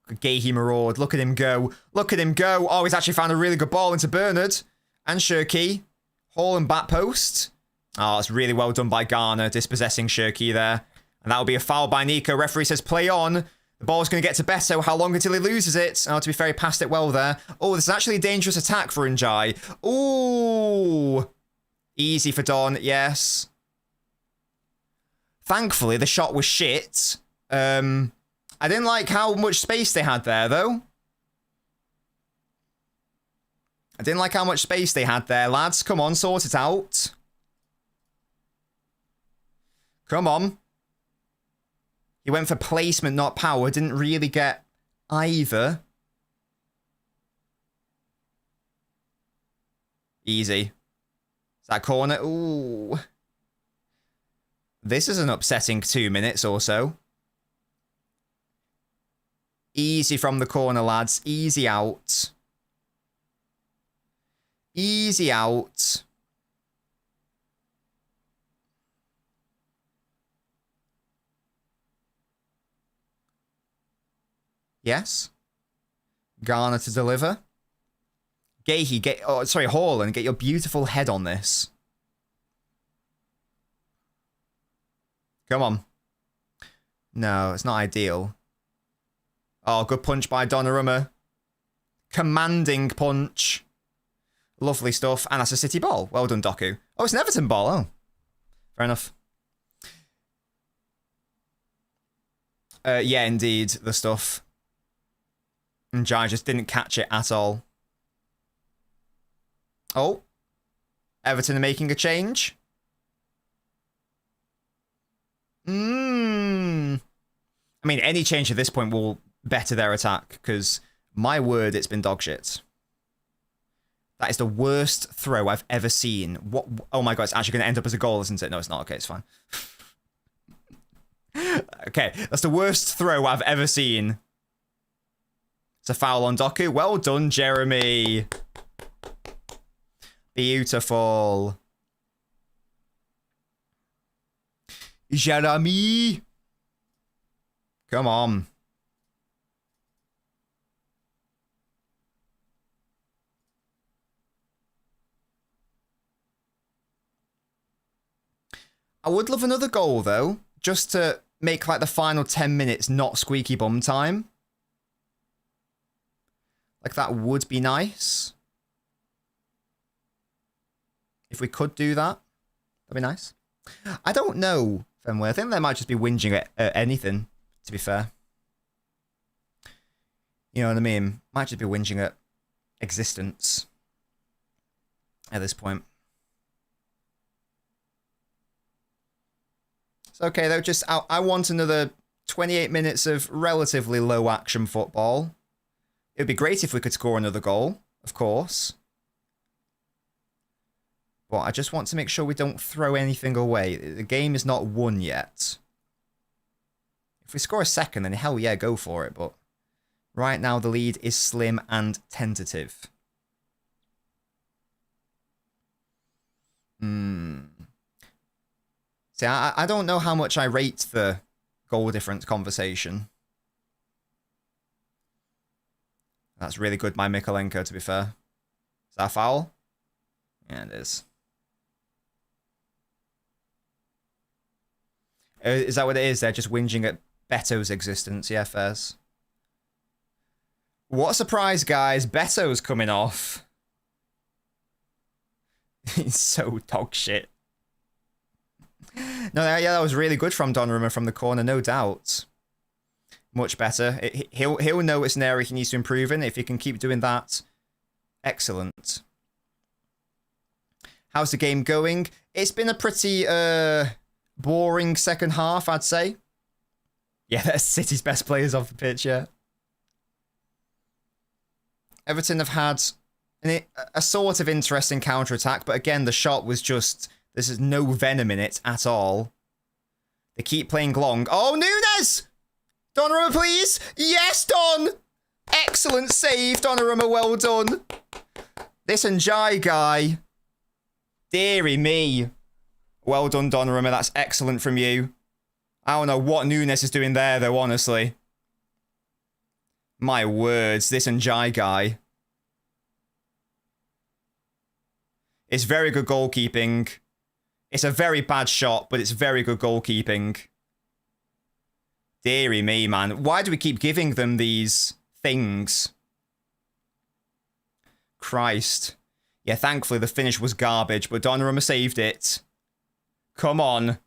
Speaker 1: Gahey maraud. Look at him go. Look at him go. Oh, he's actually found a really good ball into Bernard. And Shirky. Hall and back post. Oh, it's really well done by Garner, dispossessing Shirky there. And that will be a foul by Nico. Referee says play on. The ball's going to get to Beto. How long until he loses it? Oh, to be fair, he passed it well there. Oh, this is actually a dangerous attack for Njai. Ooh. Easy for Don, yes. Thankfully, the shot was shit. I didn't like how much space they had there, though. I didn't like how much space they had there, lads. Come on, sort it out. Come on. He went for placement, not power. Didn't really get either. Easy. Is that corner? Ooh. This is an upsetting 2 minutes or so. Easy from the corner, lads. Easy out. Easy out. Yes. Garner to deliver. Gahey, Haaland, get your beautiful head on this. Come on. No, it's not ideal. Oh, good punch by Donnarumma. Commanding punch. Lovely stuff. And that's a City ball. Well done, Doku. Oh, it's an Everton ball. Oh. Fair enough. Yeah, indeed. The stuff. And Jai just didn't catch it at all. Oh. Everton are making a change. I mean, any change at this point will better their attack, because My word, it's been dog shit. That is the worst throw I've ever seen. What? Oh my god, it's actually going to end up as a goal, isn't it? No, it's not. Okay, it's fine. Okay, that's the worst throw I've ever seen. It's a foul on Doku. Well done, Jeremy. Beautiful. Jeremy. Come on. I would love another goal, though, just to make, like, the final 10 minutes not squeaky bum time. Like, that would be nice. If we could do that, that'd be nice. I don't know, Fenway. I think they might just be whinging at anything, to be fair. You know what I mean? Might just be whinging at existence at this point. It's okay, though. Just I want another 28 minutes of relatively low action football. It would be great if we could score another goal, of course. But I just want to make sure we don't throw anything away. The game is not won yet. If we score a second, then hell yeah, go for it. But right now, the lead is slim and tentative. See, I don't know how much I rate the goal difference conversation. That's really good by Mikolenko, to be fair. Is that a foul? Yeah, it is. Is that what it is? They're just whinging at Beto's existence. Yeah, fairs. What a surprise, guys. Beto's coming off. He's so dog shit. No, yeah, that was really good from Donnarumma from the corner, no doubt. Much better. He'll know it's an area he needs to improve in. If he can keep doing that, excellent. How's the game going? It's been a pretty boring second half, I'd say. Yeah, that's City's best players off the pitch, yeah. Everton have had a sort of interesting counter-attack, but again, the shot was just... There's no venom in it at all. They keep playing long. Oh, Nunes! Donnarumma, please! Yes, Don! Excellent save, Donnarumma, well done. This Njai guy. Deary me. Well done, Donnarumma, that's excellent from you. I don't know what Nunes is doing there, though, honestly. My words, this Njai guy. It's very good goalkeeping. It's a very bad shot, but it's very good goalkeeping. Deary me, man. Why do we keep giving them these things? Christ. Yeah, thankfully the finish was garbage, but Donnarumma saved it. Come on.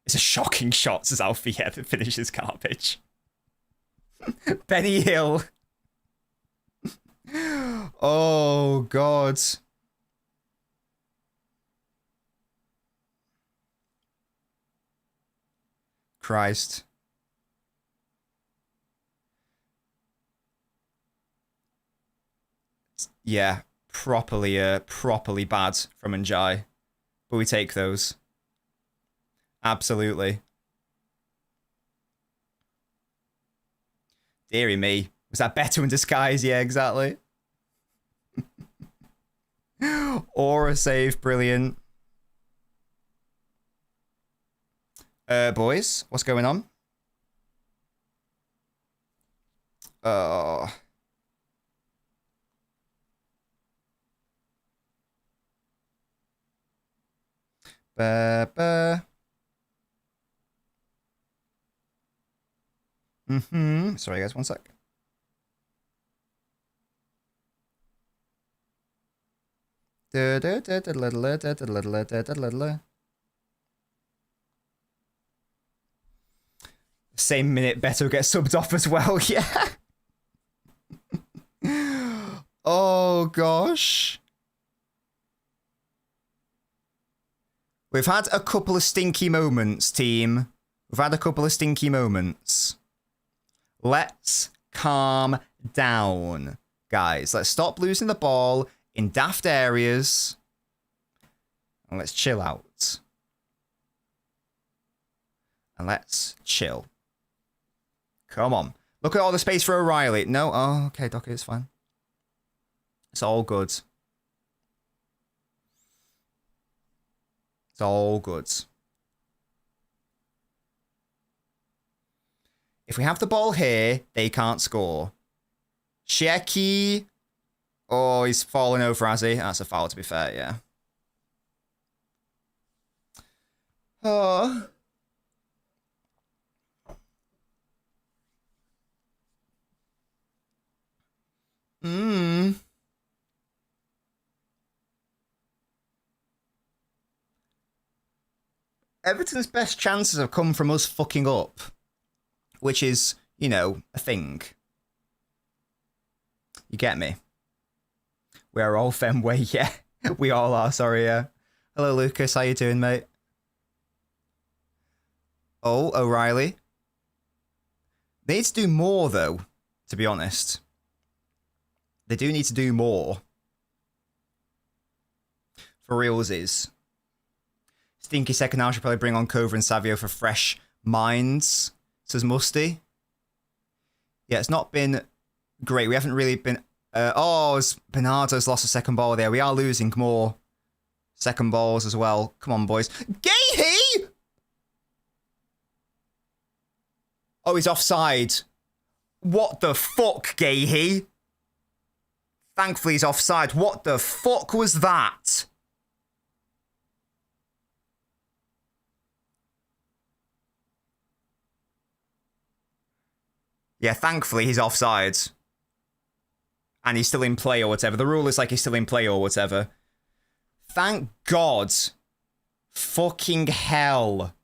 Speaker 1: It's a shocking shot, says Alfie. Yeah, the finish is garbage. Benny Hill. Oh, God. Christ. Yeah, properly bad from Njai. But we take those. Absolutely. Deary me. Was that better in disguise? Yeah, exactly. Aura save, brilliant. Boys, what's going on? Oh. Sorry, guys, one sec. Same minute Beto gets subbed off as well, yeah. Oh, gosh. We've had a couple of stinky moments, team. We've had a couple of stinky moments. Let's calm down, guys. Let's stop losing the ball in daft areas. And let's chill out. And let's chill. Come on. Look at all the space for O'Reilly. No, oh, okay, Docker, it's fine. It's all good. It's all good. If we have the ball here, they can't score. Shecky. Oh, he's fallen over, has he? That's a foul, to be fair, yeah. Oh. Everton's best chances have come from us fucking up. Which is, you know, a thing. You get me? We are all Fenway, yeah. We all are, sorry, yeah. Hello, Lucas. How you doing, mate? Oh, O'Reilly. They need to do more, though, to be honest. They do need to do more. For reals is. Stinky second half should probably bring on Cover and Savio for fresh minds, says Musty. Yeah, it's not been great. We haven't really been... Bernardo's lost a second ball there. We are losing more second balls as well. Come on, boys. Gahey! Oh, he's offside. What the fuck, Gahey? Thankfully, he's offside. What the fuck was that? Yeah, thankfully, he's offside. And he's still in play or whatever. The rule is like he's still in play or whatever. Thank God. Fucking hell.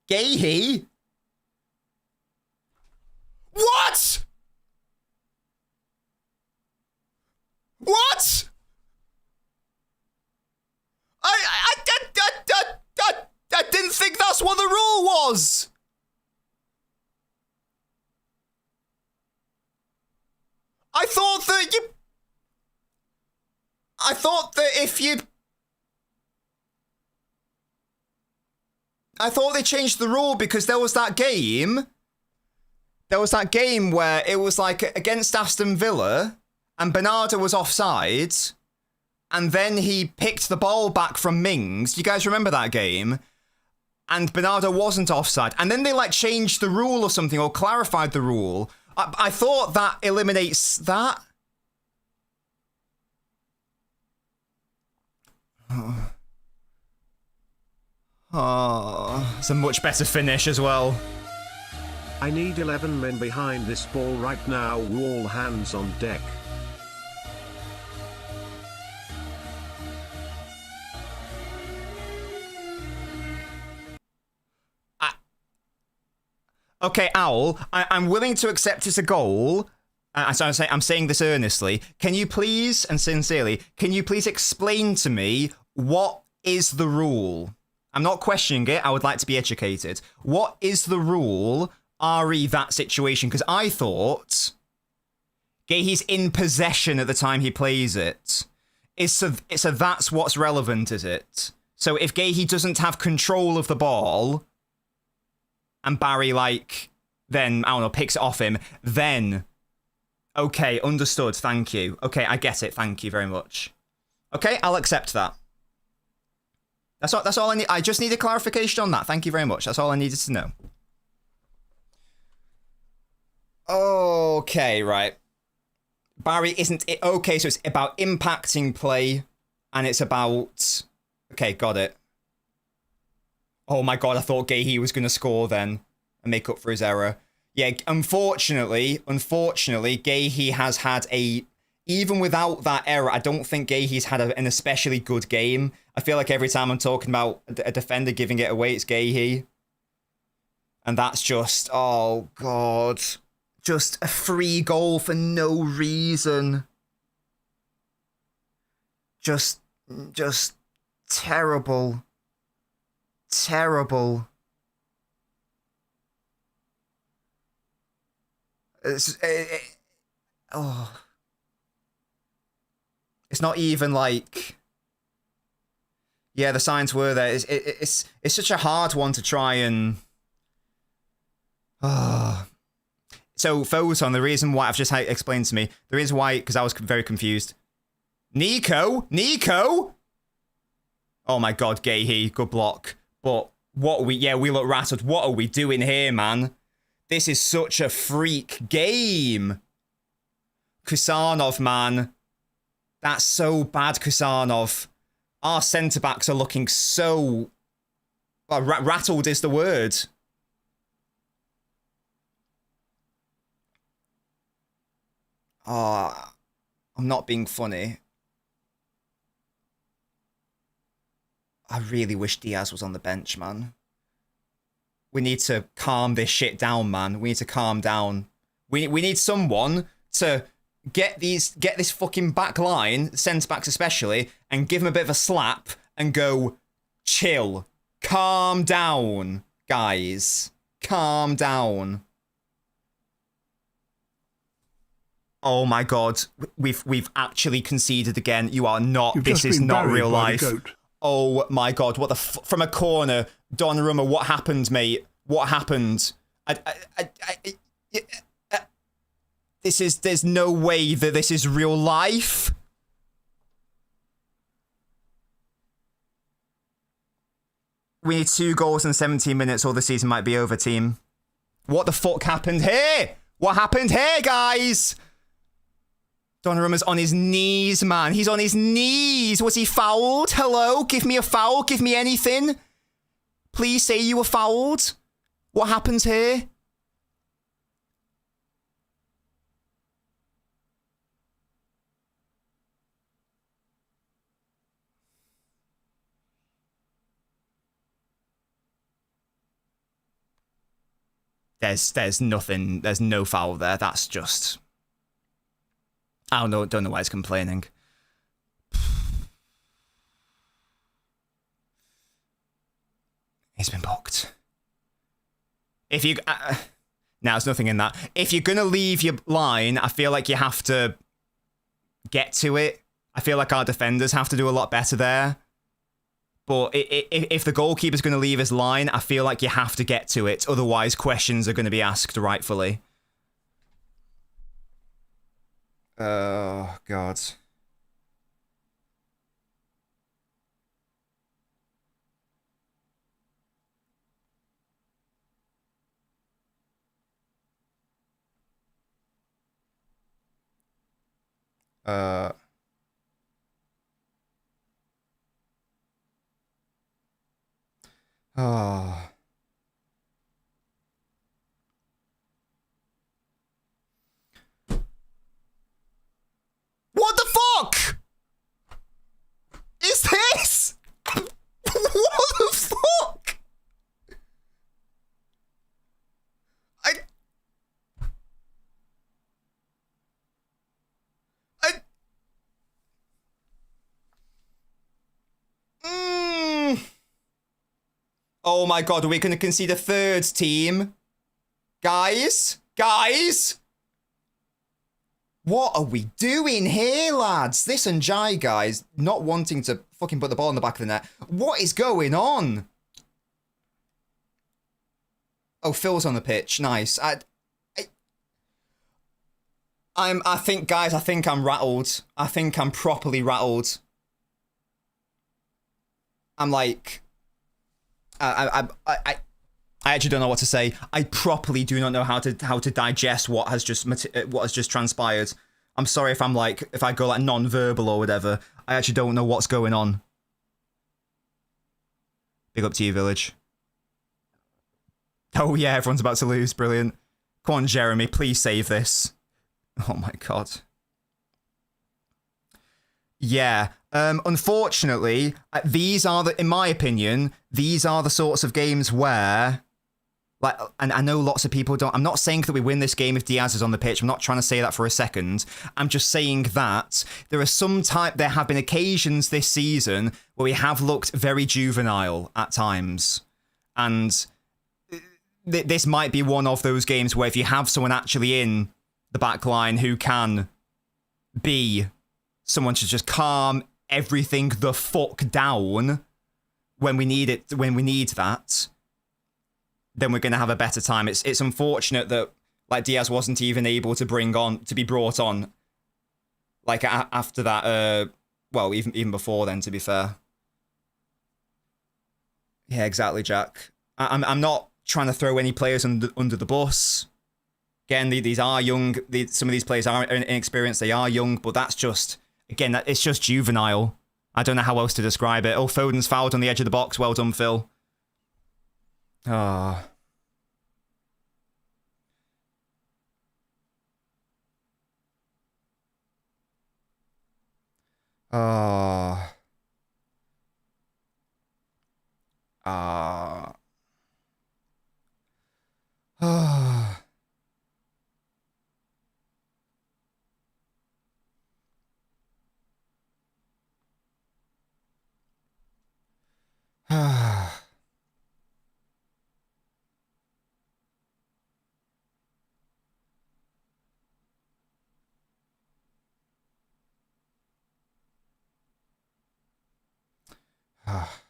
Speaker 1: Gahey? What? What? I didn't think that's what the rule was. I thought that if you... I thought they changed the rule because there was that game. There was that game where it was like against Aston Villa and Bernardo was offside and then he picked the ball back from Mings. Do you guys remember that game? And Bernardo wasn't offside. And then they like changed the rule or something or clarified the rule. I thought that eliminates that. Oh, it's a much better finish as well.
Speaker 2: I need 11 men behind this ball right now. All hands on deck.
Speaker 1: Okay, Owl, I'm willing to accept it's a goal. I'm saying this earnestly. Can you please, and sincerely, can you please explain to me what is the rule? I'm not questioning it. I would like to be educated. What is the rule, re that situation? Because I thought he's in possession at the time he plays it. So that's what's relevant, is it? So if Gahey doesn't have control of the ball... and Barry, like, then, I don't know, picks it off him, then, okay, understood, thank you. Okay, I get it, thank you very much. Okay, I'll accept that. That's all I need. I just need a clarification on that. Thank you very much. That's all I needed to know. Okay, right. Barry isn't... Okay, so it's about impacting play, and it's about... Okay, got it. Oh my god, I thought Gahey was going to score then and make up for his error. Yeah, unfortunately, Gahey has had a... Even without that error, I don't think Gahey's had an especially good game. I feel like every time I'm talking about a defender giving it away, it's Gahey. And that's just... Oh, God. Just a free goal for no reason. Just terrible. terrible. Oh. It's not even like... Yeah, the signs were there. It's such a hard one to try and... Oh. So, Photon, the reason why... I've just had it explained to me. The reason why... Because I was very confused. Nico? Nico? Oh my god, Gahey. Good block. But what are we... Yeah, we look rattled. What are we doing here, man? This is such a freak game. Kusanov, man. That's so bad, Kusanov. Our centre-backs are looking so... Well, rattled is the word. Oh, I'm not being funny. I really wish Diaz was on the bench, man. We need to calm this shit down, man. We need to calm down. We need someone to get this fucking back line, centre-backs especially, and give them a bit of a slap and go, chill. Calm down, guys. Calm down. Oh my god, we've actually conceded again. You are not. This is not real life. Oh my god, what the from a corner, Donnarumma, what happened, mate? What happened? There's no way that this is real life. We need 2 goals in 17 minutes or the season might be over, team. What the fuck happened here? What happened here, guys? Donnarumma's on his knees, man. He's on his knees. Was he fouled? Hello? Give me a foul. Give me anything. Please say you were fouled. What happens here? There's nothing. There's no foul there. That's just... I don't know why he's complaining. He's been booked. If you... now, there's nothing in that. If you're going to leave your line, I feel like you have to get to it. I feel like our defenders have to do a lot better there. But if the goalkeeper's going to leave his line, I feel like you have to get to it. Otherwise, questions are going to be asked rightfully. Oh, God. Oh. What the fuck is this? What the fuck? Oh my god, are we going to concede a third, team? Guys? Guys? What are we doing here, lads? This and Jai, guys, not wanting to fucking put the ball in the back of the net. What is going on? Oh, Phil's on the pitch. Nice. I think, guys, I think I'm rattled. I think I'm properly rattled. I'm like... I actually don't know what to say. I properly do not know how to digest what has just transpired. I'm sorry if I go like non-verbal or whatever. I actually don't know what's going on. Big up to you, Village. Oh yeah, everyone's about to lose. Brilliant. Come on, Jeremy, please save this. Oh my god. Yeah. Unfortunately, these are in my opinion, these are the sorts of games where Like, and I know lots of people don't. I'm not saying that we win this game if Diaz is on the pitch. I'm not trying to say that for a second. I'm just saying that there have been occasions this season where we have looked very juvenile at times. And this might be one of those games where if you have someone actually in the back line who can be someone to just calm everything the fuck down when we need it, when we need that, then we're going to have a better time. It's unfortunate that like Diaz wasn't even able to be brought on like after that. Well, even before then, to be fair. Yeah, exactly, Jack. I'm not trying to throw any players under the bus. Again, these are young. Some of these players are inexperienced. They are young, but that's just, again, it's just juvenile. I don't know how else to describe it. Oh, Foden's fouled on the edge of the box. Well done, Phil. Ah. Ah. Ah. Ah. Ah. Ah.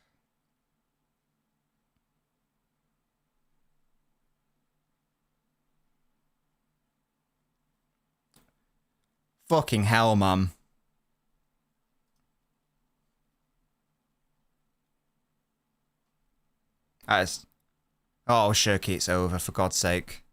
Speaker 1: Fucking hell, man. That's... Oh, Shirky, it's over, for God's sake.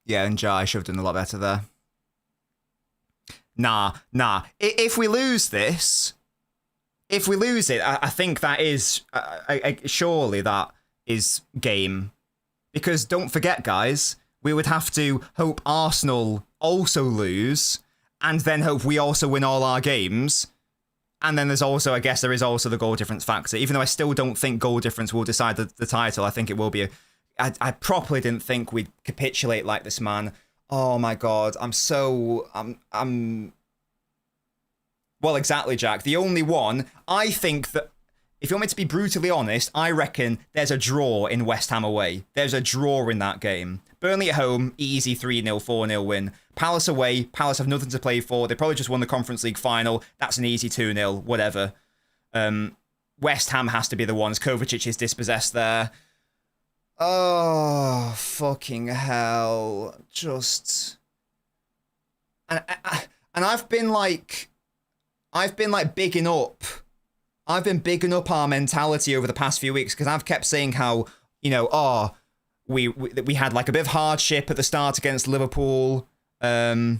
Speaker 1: Yeah, and Jai should have done a lot better there. Nah. If we lose this, if we lose it, I think that is... surely that is game. Because don't forget, guys, we would have to hope Arsenal also lose, and then hope we also win all our games. And then there's also, I guess, there is also the goal difference factor. Even though I still don't think goal difference will decide the title, I think it will be a... I properly didn't think we'd capitulate like this, man. Oh my God, I'm... Well, exactly, Jack. The only one, I think that, if you want me to be brutally honest, I reckon there's a draw in West Ham away. There's a draw in that game. Burnley at home, easy 3-0, 4-0 win. Palace away, Palace have nothing to play for. They probably just won the Conference League final. That's an easy 2-0, whatever. West Ham has to be the ones. Kovacic is dispossessed there. Oh, fucking hell. Just... And I've been bigging up. I've been bigging up our mentality over the past few weeks because I've kept saying how, you know, we had like a bit of hardship at the start against Liverpool, that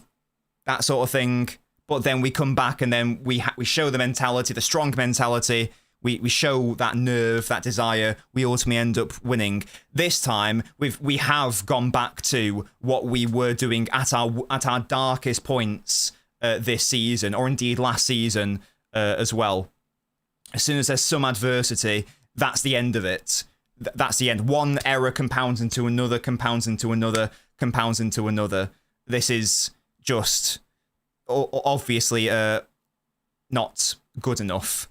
Speaker 1: sort of thing. But then we come back and then we show the mentality, the strong mentality. We show that nerve, that desire. We ultimately end up winning. This time we have gone back to what we were doing at our darkest points this season, or indeed last season as well. As soon as there's some adversity, that's the end of it. That's the end. One error compounds into another, compounds into another, compounds into another. This is just obviously not good enough.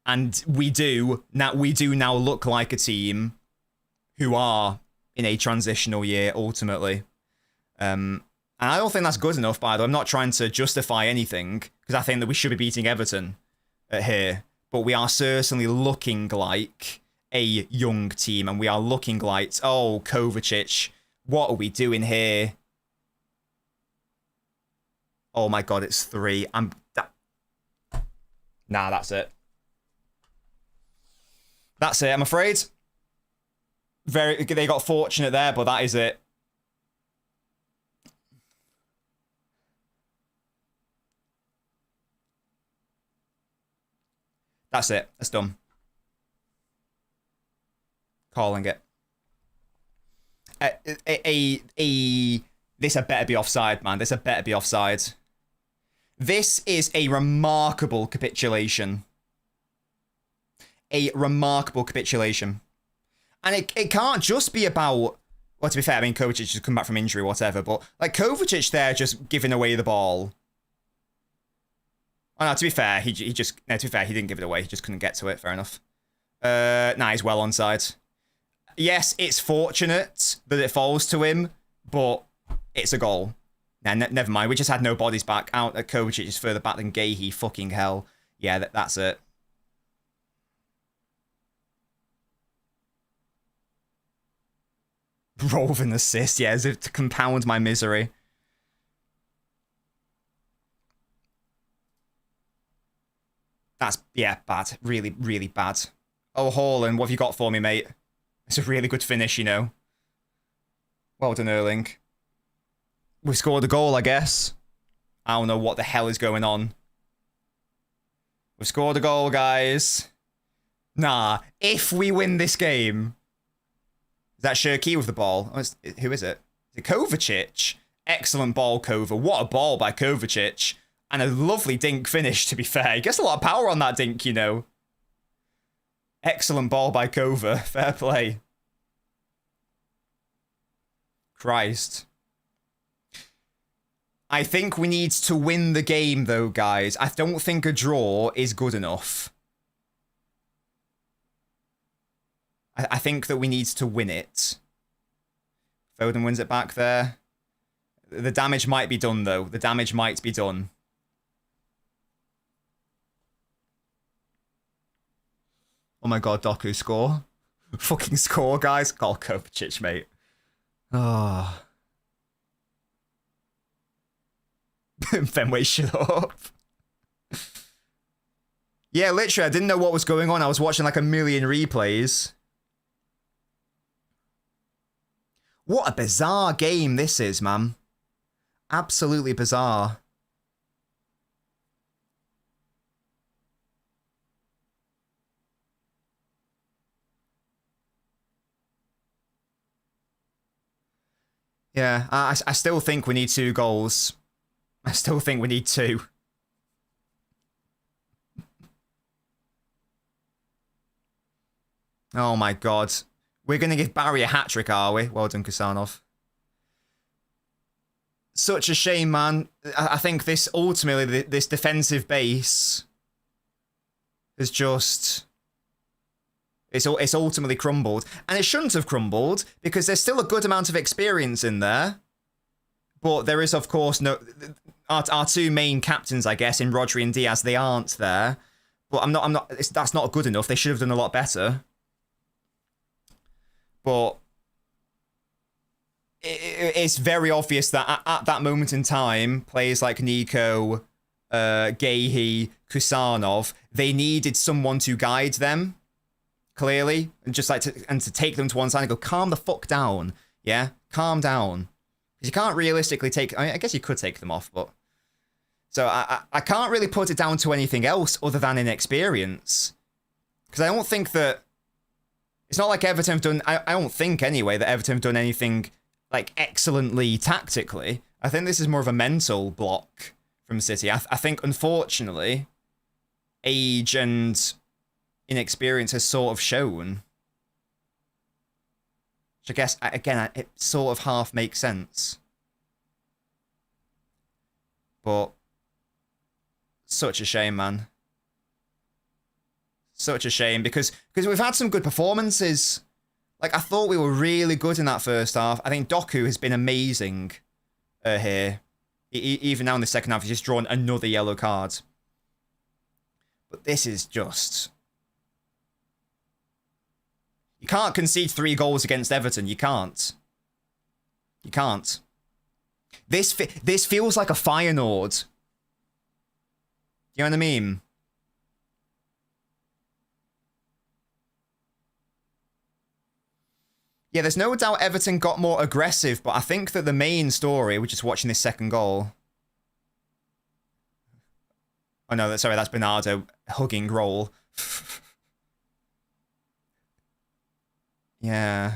Speaker 1: And we do now look like a team who are in a transitional year ultimately. And I don't think that's good enough, by the way. I'm not trying to justify anything, because I think that we should be beating Everton here. But we are certainly looking like a young team, and we are looking like, oh, Kovacic, what are we doing here? Oh my God, it's 3. Nah, that's it. That's it, I'm afraid. They got fortunate there, but that is it. That's it. That's done. Calling it. This had better be offside, man. This had better be offside. This is a remarkable capitulation. A remarkable capitulation. And it can't just be about... Well, to be fair, I mean, Kovacic just come back from injury or whatever, but, like, Kovacic there just giving away the ball. Oh, no, to be fair, he just... No, to be fair, he didn't give it away. He just couldn't get to it. Fair enough. Nah, he's well onside. Yes, it's fortunate that it falls to him, but it's a goal. Nah, never mind. We just had no bodies back. Out at Kovacic is further back than Gahey. Fucking hell. Yeah, that's it. Roving assist, yeah, as if to compound my misery. That's, yeah, bad. Really, really bad. Oh, Haaland, what have you got for me, mate? It's a really good finish, you know. Well done, Erling. We scored a goal, I guess. I don't know what the hell is going on. We've scored a goal, guys. Nah, if we win this game... Is that Shirky with the ball? Oh, who is it? Is it Kovacic? Excellent ball, Kova. What a ball by Kovacic. And a lovely dink finish, to be fair. He gets a lot of power on that dink, you know. Excellent ball by Kova. Fair play. Christ. I think we need to win the game, though, guys. I don't think a draw is good enough. I think that we need to win it. Foden wins it back there. The damage might be done, though. The damage might be done. Oh my god, Doku, score. Fucking score, guys. God, Kovacic, mate. Oh. Fenway, shut up. Yeah, literally, I didn't know what was going on. I was watching like a million replays. What a bizarre game this is, man. Absolutely bizarre. Yeah, I still think we need 2 goals. I still think we need 2. Oh my god. We're going to give Barry a hat-trick, are we? Well done, Kusanov. Such a shame, man. I think this, ultimately, this defensive base is just... It's ultimately crumbled. And it shouldn't have crumbled, because there's still a good amount of experience in there. But there is, of course, no... Our 2 main captains, I guess, in Rodri and Diaz, they aren't there. But that's not good enough. They should have done a lot better. But it's very obvious that at that moment in time, players like Nico, Gahey, Kusanov, they needed someone to guide them, clearly, and just like to take them to one side and go, calm the fuck down, yeah, calm down, because you can't realistically take. I guess you could take them off, but so I can't really put it down to anything else other than inexperience, because I don't think that. It's not like Everton have done... I don't think, anyway, that Everton have done anything, like, excellently tactically. I think this is more of a mental block from City. I think, unfortunately, age and inexperience has sort of shown. Which I guess, again, it sort of half makes sense. But... Such a shame, man. Such a shame, because we've had some good performances. Like, I thought we were really good in that first half. I think Doku has been amazing here. Even now in the second half, he's just drawn another yellow card. But this is just... You can't concede 3 goals against Everton. You can't. You can't. This feels like a Feyenoord. You know what I mean? Yeah, there's no doubt Everton got more aggressive, but I think that the main story, we're just watching this second goal. Oh no, sorry, that's Bernardo hugging Roll. Yeah.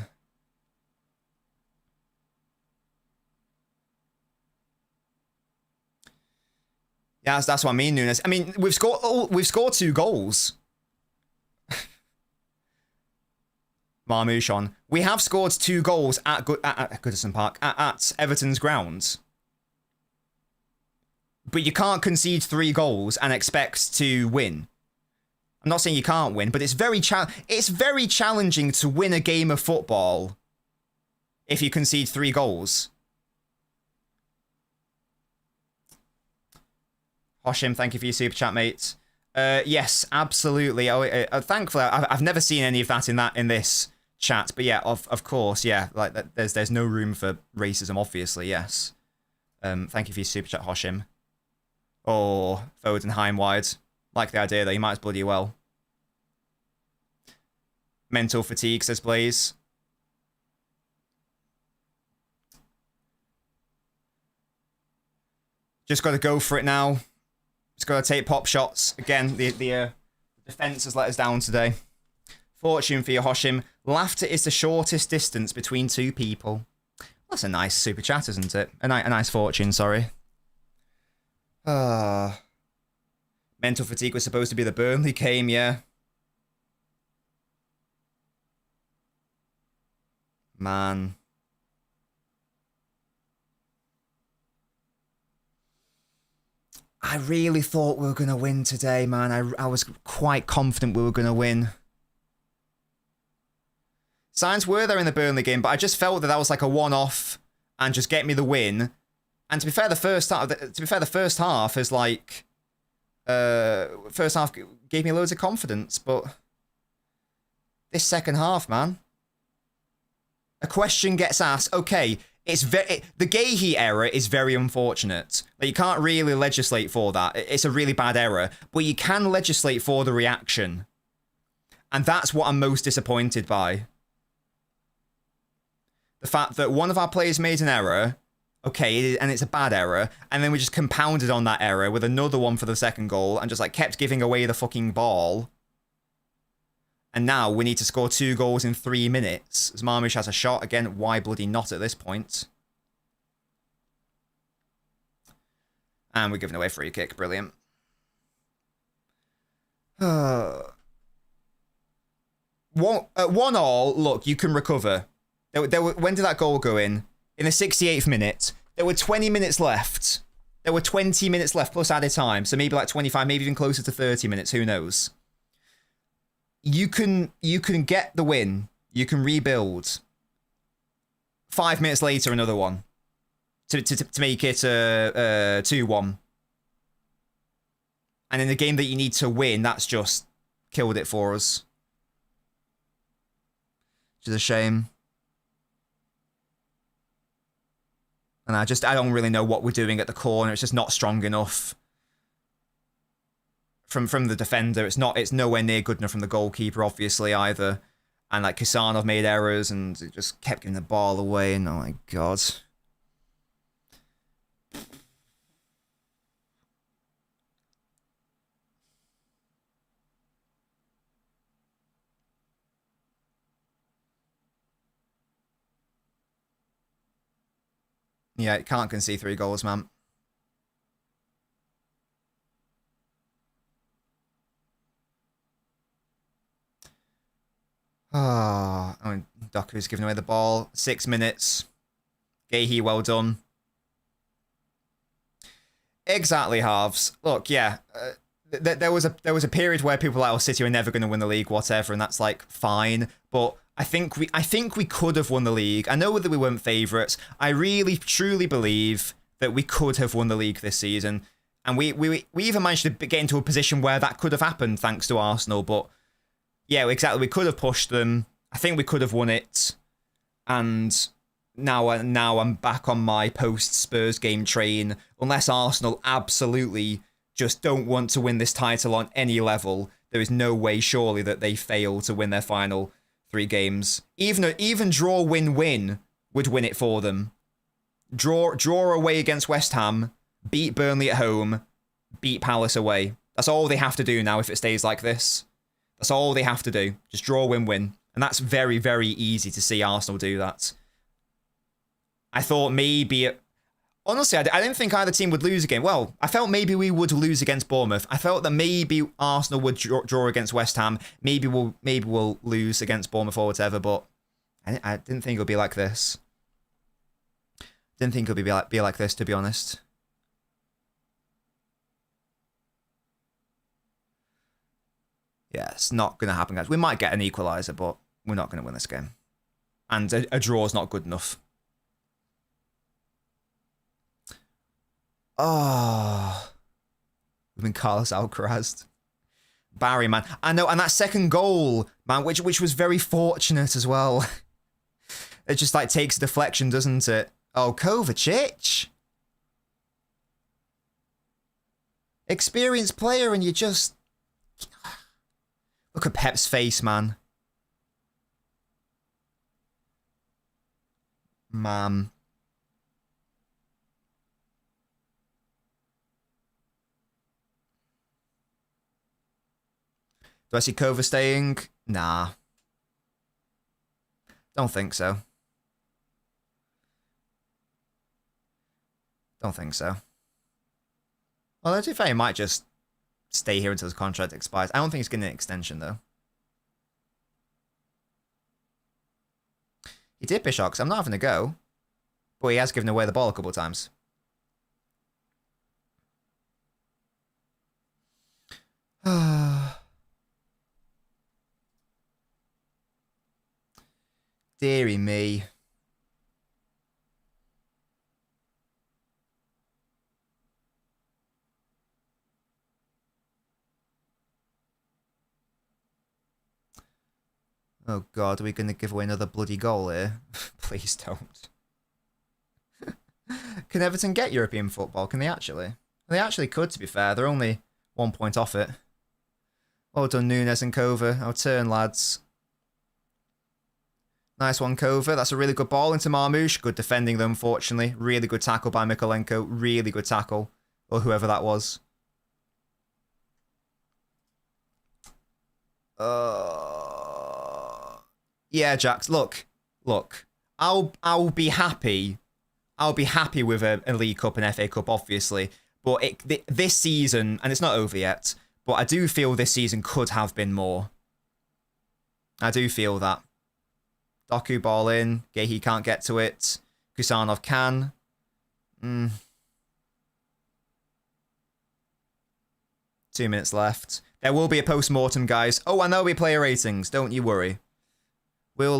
Speaker 1: Yeah, that's what I mean, Nunes. I mean, we've scored 2 goals. Marmouche. We have scored 2 goals at Goodison Park, at Everton's grounds. But you can't concede 3 goals and expect to win. I'm not saying you can't win, but it's very challenging to win a game of football if you concede 3 goals. Hoshim, thank you for your super chat, mate. Yes, absolutely. Thankfully, I've never seen any of that in this chat, but yeah, of course, yeah. Like there's no room for racism, obviously. Yes. Thank you for your super chat, Hoshim. Or Fodenheim wide. Like the idea though, you might as bloody well. Mental fatigue, says Blaze. Just got to go for it now. Just got to take pop shots. Again, the defense has let us down today. Fortune for you, Hoshim. Laughter is the shortest distance between 2 people. That's a nice super chat, isn't it? A nice fortune, sorry. Mental fatigue was supposed to be the Burnley game, yeah. Man. I really thought we were going to win today, man. I was quite confident we were going to win. Signs were there in the Burnley game, but I just felt that was like a one-off and just get me the win. And to be fair, the first half is like... first half gave me loads of confidence, but... This second half, man. A question gets asked, okay... the Gahey error is very unfortunate. Like, you can't really legislate for that. It's a really bad error. But you can legislate for the reaction. And that's what I'm most disappointed by. The fact that one of our players made an error, okay, and it's a bad error, and then we just compounded on that error with another one for the second goal and just like kept giving away the fucking ball. And now we need to score 2 goals in 3 minutes. As Marmouche has a shot. Again, why bloody not at this point? And we're giving away a free kick. Brilliant. 1-1, look, you can recover. When did that goal go in? In the 68th minute. There were 20 minutes left. There were 20 minutes left plus added time. So maybe like 25, maybe even closer to 30 minutes. Who knows? You can get the win. You can rebuild. 5 minutes later, another one. To make it 2-1. And in the game that you need to win, that's just killed it for us. Which is a shame. And I don't really know what we're doing at the corner. It's just not strong enough. From the defender, it's nowhere near good enough from the goalkeeper, obviously, either. And like Kusanov made errors and it just kept giving the ball away, and oh my god. Yeah, it can't concede 3 goals, man. I mean, Doku's giving away the ball. 6 minutes. Gahey, well done. Exactly, halves. Look, yeah, there was a period where people were like, "Oh, City are never going to win the league, whatever," and that's like fine. But I think we could have won the league. I know that we weren't favourites. I really truly believe that we could have won the league this season, and we even managed to get into a position where that could have happened thanks to Arsenal. But yeah, exactly. We could have pushed them. I think we could have won it. And now I'm back on my post-Spurs game train. Unless Arsenal absolutely just don't want to win this title on any level, there is no way, surely, that they fail to win their final 3 games. Even draw, win would win it for them. Draw away against West Ham, beat Burnley at home, beat Palace away. That's all they have to do now if it stays like this. That's all they have to do. Just draw, win. And that's very, very easy to see Arsenal do that. I thought maybe... Honestly, I didn't think either team would lose again. Well, I felt maybe we would lose against Bournemouth. I felt that maybe Arsenal would draw against West Ham. Maybe we'll lose against Bournemouth or whatever, but I didn't think it would be like this. Didn't think it would be like this, to be honest. Yeah, it's not going to happen, guys. We might get an equaliser, but we're not going to win this game. And a draw is not good enough. Oh, we've been Carlos Alcaraz. Barry, man. I know, and that second goal, man, which was very fortunate as well. It just like takes a deflection, doesn't it? Oh, Kovacic. Experienced player, and you just... Look at Pep's face, man. Man. Do I see Kova staying? Nah. Don't think so. Don't think so. Well, to be fair, he might just stay here until his contract expires. I don't think he's getting an extension, though. He did piss off, 'cause I'm not having a go. But he has given away the ball a couple of times. Deary me. Oh God, are we going to give away another bloody goal here? Please don't. Can Everton get European football? Can they actually? They actually could, to be fair. They're only 1 point off it. Well done, Nunes and Kova. Our turn, lads. Nice one, Kova. That's a really good ball into Marmoush. Good defending, though, unfortunately. Really good tackle by Mikolenko. Really good tackle. Or whoever that was. Yeah, Jax. Look. I'll be happy. I'll be happy with a League Cup and FA Cup, obviously. But this season, and it's not over yet, but I do feel this season could have been more. I do feel that. Doku ball in. Gehi can't get to it. Kusanov can. 2 minutes left. There will be a post-mortem, guys. Oh, and there'll be player ratings. Don't you worry. We'll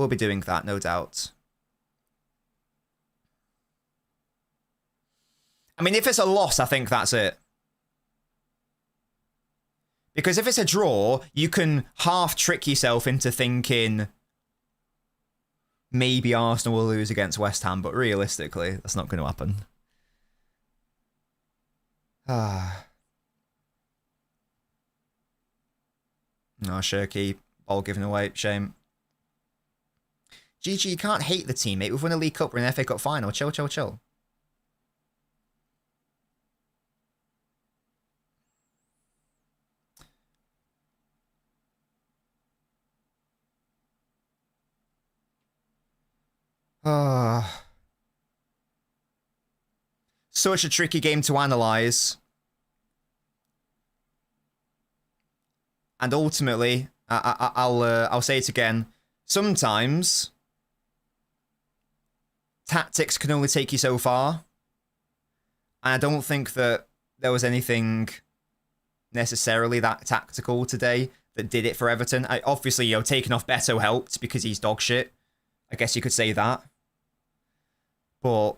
Speaker 1: be doing that, no doubt. I mean, if it's a loss, I think that's it. Because if it's a draw, you can half trick yourself into thinking maybe Arsenal will lose against West Ham, but realistically, that's not going to happen. No, Shirky. Ball given away. Shame. GG, you can't hate the teammate. We've won a League Cup. We're in an FA Cup final. Chill, chill, chill. Such a tricky game to analyse. And ultimately, I'll say it again. Sometimes tactics can only take you so far. And I don't think that there was anything necessarily that tactical today that did it for Everton. Obviously, taking off Beto helped because he's dog shit. I guess you could say that. But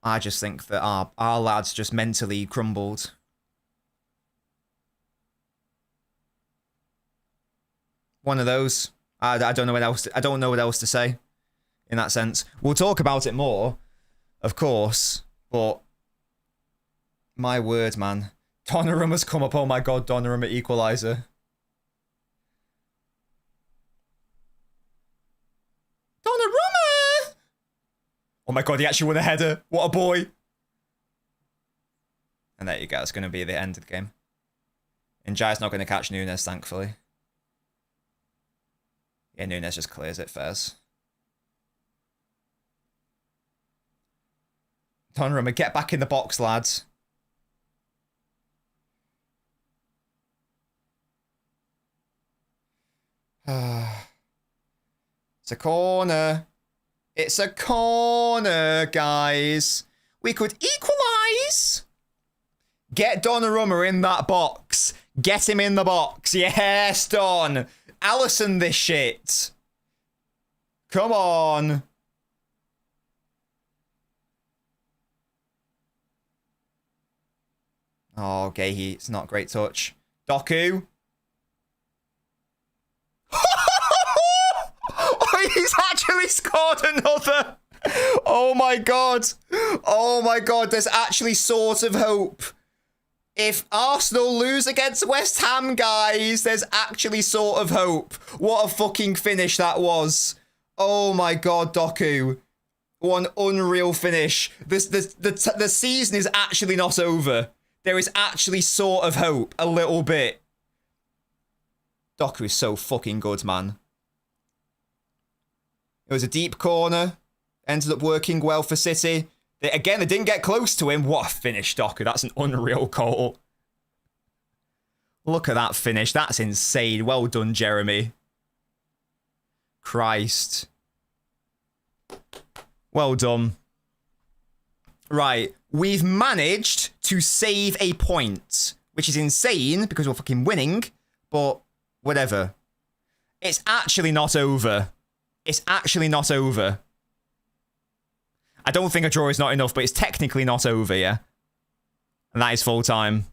Speaker 1: I just think that our lads just mentally crumbled. One of those. I don't know what else. I don't know what else to say in that sense. We'll talk about it more, of course. But my word, man, Donnarumma's come up. Oh my God, Donnarumma equaliser. Donnarumma! Oh my God, he actually won a header. What a boy! And there you go. It's going to be the end of the game. And Jai's not going to catch Nunes, thankfully. Yeah, Nunes just clears it, Fez. Donnarumma, get back in the box, lads. It's a corner. It's a corner, guys. We could equalise. Get Donnarumma in that box. Get him in the box. Yes, Don. Alisson this shit. Come on. Oh, Gahey. It's not a great touch. Doku. Oh, he's actually scored another. Oh my god. Oh my god. There's actually sort of hope. If Arsenal lose against West Ham, guys, there's actually sort of hope. What a fucking finish that was. Oh my god, Doku. One unreal finish. The season is actually not over. There is actually sort of hope. A little bit. Doku is so fucking good, man. It was a deep corner. Ended up working well for City. Again, they didn't get close to him. What a finish, Doku. That's an unreal goal. Look at that finish. That's insane. Well done, Jeremy. Christ. Well done. Right. We've managed to save a point, which is insane because we're fucking winning, but whatever. It's actually not over. It's actually not over. I don't think a draw is not enough, but it's technically not over, yeah? And that is full time.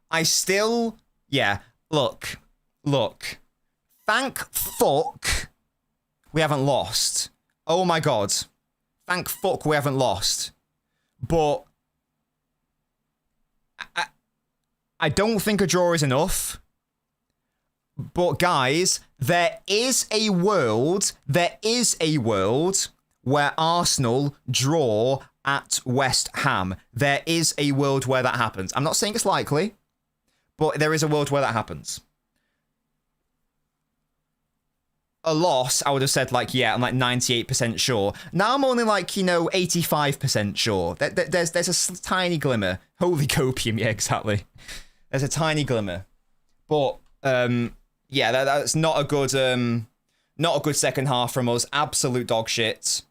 Speaker 1: I still... Yeah, look. Thank fuck we haven't lost. Oh my god. Thank fuck we haven't lost. But... I don't think a draw is enough. But guys, there is a world where Arsenal draw at West Ham. There is a world where that happens. I'm not saying it's likely, but there is a world where that happens. A loss, I would have said, like, yeah, I'm like 98% sure. Now I'm only like, 85% sure. There's a tiny glimmer. Holy copium, yeah, exactly. There's a tiny glimmer. But, yeah, that's not a good second half from us. Absolute dog shit.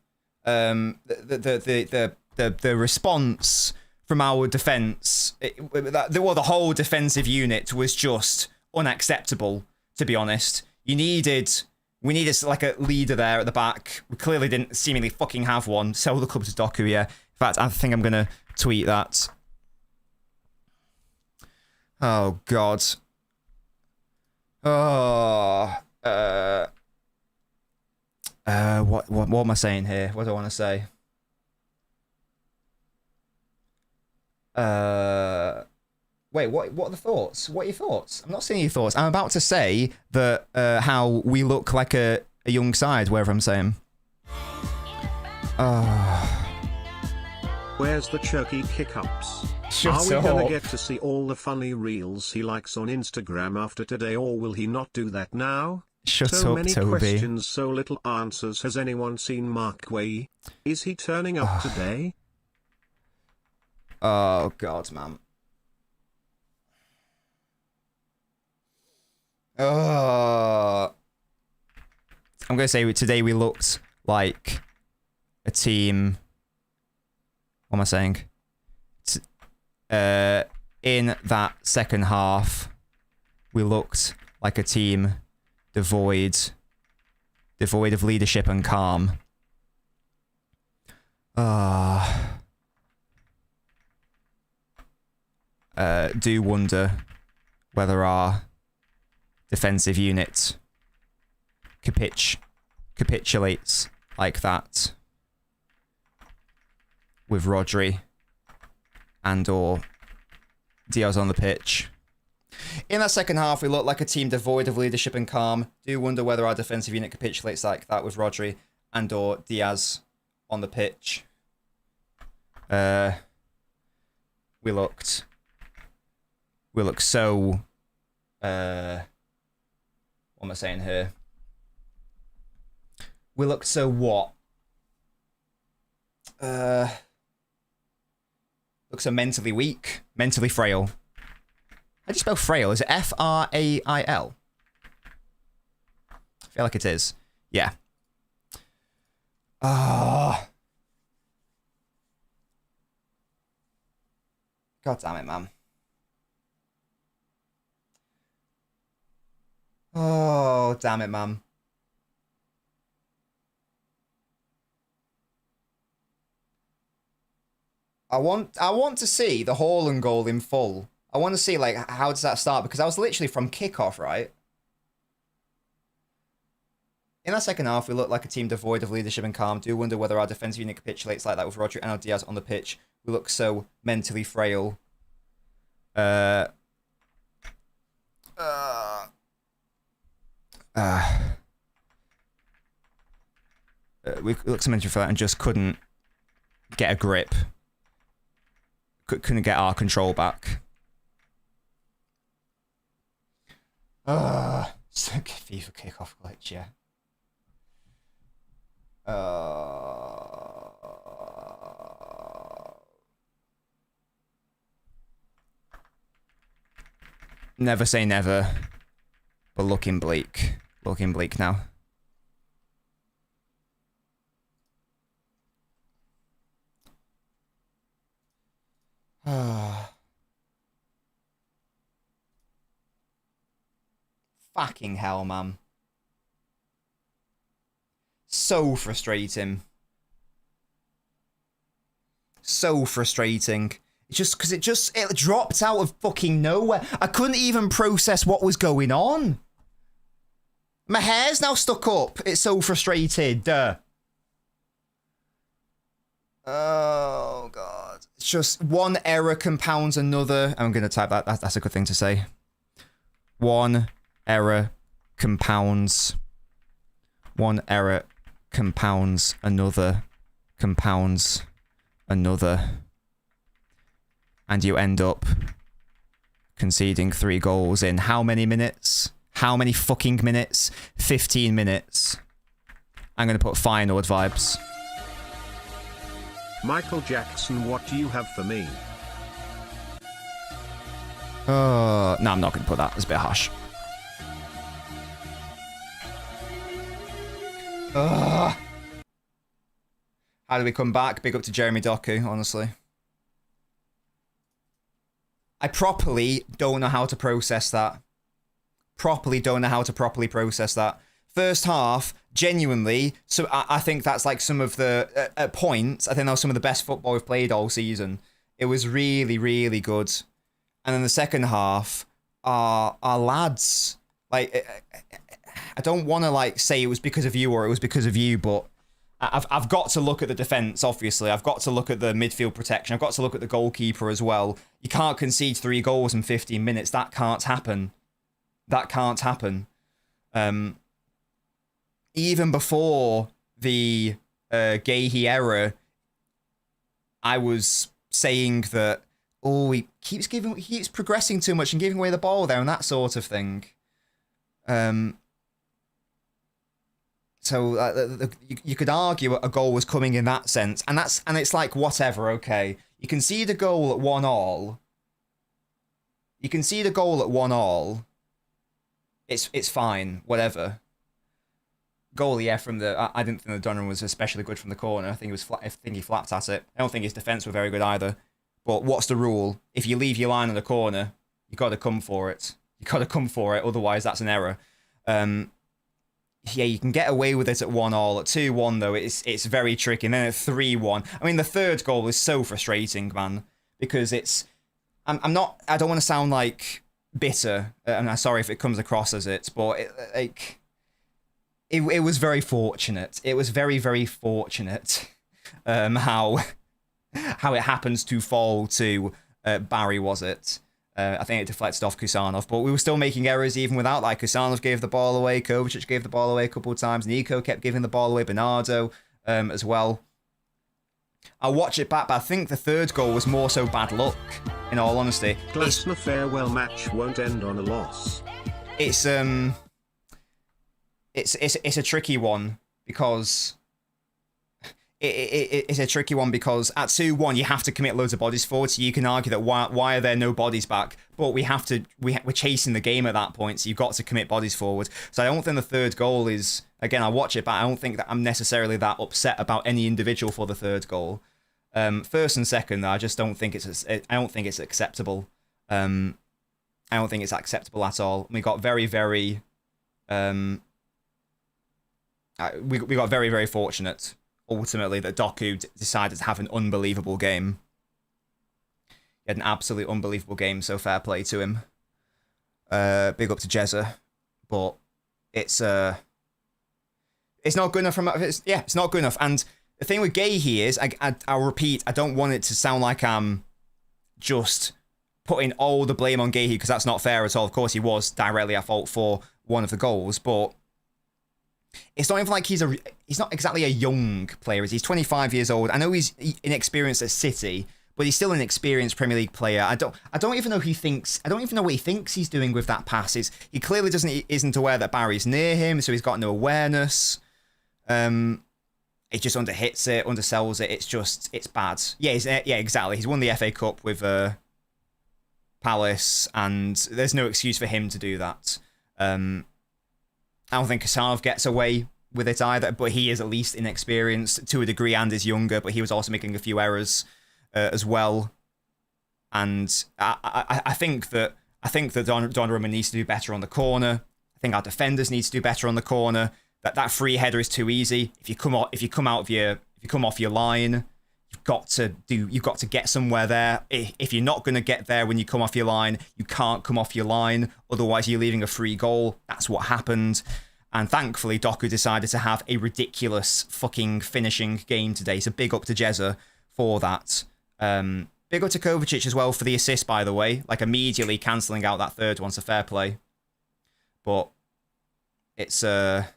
Speaker 1: The response from our defense, the whole defensive unit was just unacceptable. To be honest, we needed like a leader there at the back. We clearly didn't seemingly fucking have one. Sell the club to Doku. Yeah, in fact, I think I'm gonna tweet that. Oh god. Oh, what am I saying here? What do I want to say? Wait, what are the thoughts? What are your thoughts? I'm not saying your thoughts. I'm about to say that how we look like a young side, wherever I'm saying.
Speaker 2: Where's the Chucky kick-ups?
Speaker 1: Shut
Speaker 2: Are we gonna
Speaker 1: up.
Speaker 2: get to see all the funny reels he likes on Instagram after today, or will he not do that now?
Speaker 1: Shut
Speaker 2: so
Speaker 1: up,
Speaker 2: many
Speaker 1: Toby.
Speaker 2: questions, so little answers. Has anyone seen Mark Way? Is he turning up today?
Speaker 1: Oh god, man. I'm gonna say today we looked like a team. What am I saying? In that second half, we looked like a team devoid of leadership and calm. Do wonder whether our defensive unit capitulates like that with Rodri and or Diaz on the pitch. In that second half, we looked like a team devoid of leadership and calm. Do wonder whether our defensive unit capitulates like that with Rodri and or Diaz on the pitch. We looked so What am I saying here? We looked so what? Look so mentally weak, mentally frail. How do you spell frail? Is it F-R-A-I-L? I feel like it is. Yeah. Ah. God damn it, man. Oh, damn it, man. I want to see the Haaland goal in full. I want to see, like, how does that start? Because I was literally from kickoff, right? In that second half, we looked like a team devoid of leadership and calm. Do wonder whether our defensive unit capitulates like that with Rodri and Diaz on the pitch. We look so mentally frail. We looked so mentally frail and just couldn't get a grip. Couldn't get our control back. FIFA kickoff glitch, yeah. Never say never, but looking bleak. Looking bleak now. Fucking hell, man. So frustrating. So frustrating. It's just because it dropped out of fucking nowhere. I couldn't even process what was going on. My hair's now stuck up. It's so frustrated. Oh, God. It's just one error compounds another. I'm going to type that. That's a good thing to say. One error compounds. One error compounds another. Compounds another. And you end up conceding 3 goals in how many minutes? How many fucking minutes? 15 minutes. I'm going to put final vibes.
Speaker 2: Michael Jackson, what do you have for me?
Speaker 1: No, I'm not going to put that. It's a bit harsh. How do we come back? Big up to Jeremy Doku, honestly. I properly don't know how to process that. Properly don't know how to properly process that. First half, genuinely, so I think that's like some of the, at points, I think that was some of the best football we've played all season. It was really, really good. And then the second half, our lads, like, I don't want to like say it was because of you or it was because of you, but I've got to look at the defence, obviously. I've got to look at the midfield protection. I've got to look at the goalkeeper as well. You can't concede 3 goals in 15 minutes. That can't happen. That can't happen. Even before the Gahey error, I was saying that, oh, he keeps progressing too much and giving away the ball there and that sort of thing. So you could argue a goal was coming in that sense, and it's like whatever. Okay, you can see the goal at 1-1. You can see the goal at 1-1. It's fine, whatever. Goal, yeah, from the I didn't think the Donnarumma was especially good from the corner. I think he flapped at it. I don't think his defense were very good either. But what's the rule? If you leave your line on the corner, you got to come for it. You got to come for it. Otherwise, that's an error. Yeah, you can get away with it at 1-1. At 2-1, though, it's very tricky. And then at 3-1, I mean, the third goal is so frustrating, man, because it's. I don't want to sound like bitter. And I'm sorry if it comes across as it, but it was very fortunate. It was very, very fortunate how it happens to fall to Barry, was it? I think it deflected off Kusanov, but we were still making errors even without. Like, Kusanov gave the ball away, Kovacic gave the ball away a couple of times, Nico kept giving the ball away, Bernardo as well. I'll watch it back, but I think the third goal was more so bad luck, in all honesty.
Speaker 2: Glasner farewell match won't end on a loss.
Speaker 1: It's a tricky one because it's a tricky one because at 2-1 you have to commit loads of bodies forward. So you can argue that why are there no bodies back? But we're chasing the game at that point, so you've got to commit bodies forward. So I don't think the third goal is, again, I'll watch it, but I don't think that I'm necessarily that upset about any individual for the third goal. First and second, I just don't think it's acceptable. I don't think it's acceptable at all. We got very, very we got very, very fortunate ultimately that Doku decided to have an unbelievable game. He had an absolutely unbelievable game, so fair play to him. Big up to Jezza, but it's not good enough from it's not good enough. And the thing with Gahey is, I'll repeat, I don't want it to sound like I'm just putting all the blame on Gahey, because that's not fair at all. Of course, he was directly at fault for one of the goals, but it's not even like he's not exactly a young player. He's 25 years old. I know he's inexperienced at City, but he's still an experienced Premier League player. I don't even know I don't even know what he thinks he's doing with that pass. He clearly isn't aware that Barry's near him, so he's got no awareness. He just underhits it, undersells it. It's bad. Yeah, exactly. He's won the FA Cup with Palace, and there's no excuse for him to do that. I don't think Kasarov gets away with it either, but he is at least inexperienced to a degree and is younger, but he was also making a few errors as well. And I think that Donnarumma needs to do better on the corner. I think our defenders need to do better on the corner. That free header is too easy. If you come off your line, you've got to get somewhere there. If you're not going to get there when you come off your line, you can't come off your line. Otherwise, you're leaving a free goal. That's what happened. And thankfully, Doku decided to have a ridiculous fucking finishing game today. So big up to Jezza for that. Big up to Kovacic as well for the assist, by the way. Like, immediately cancelling out that third one, so fair play. But it's it's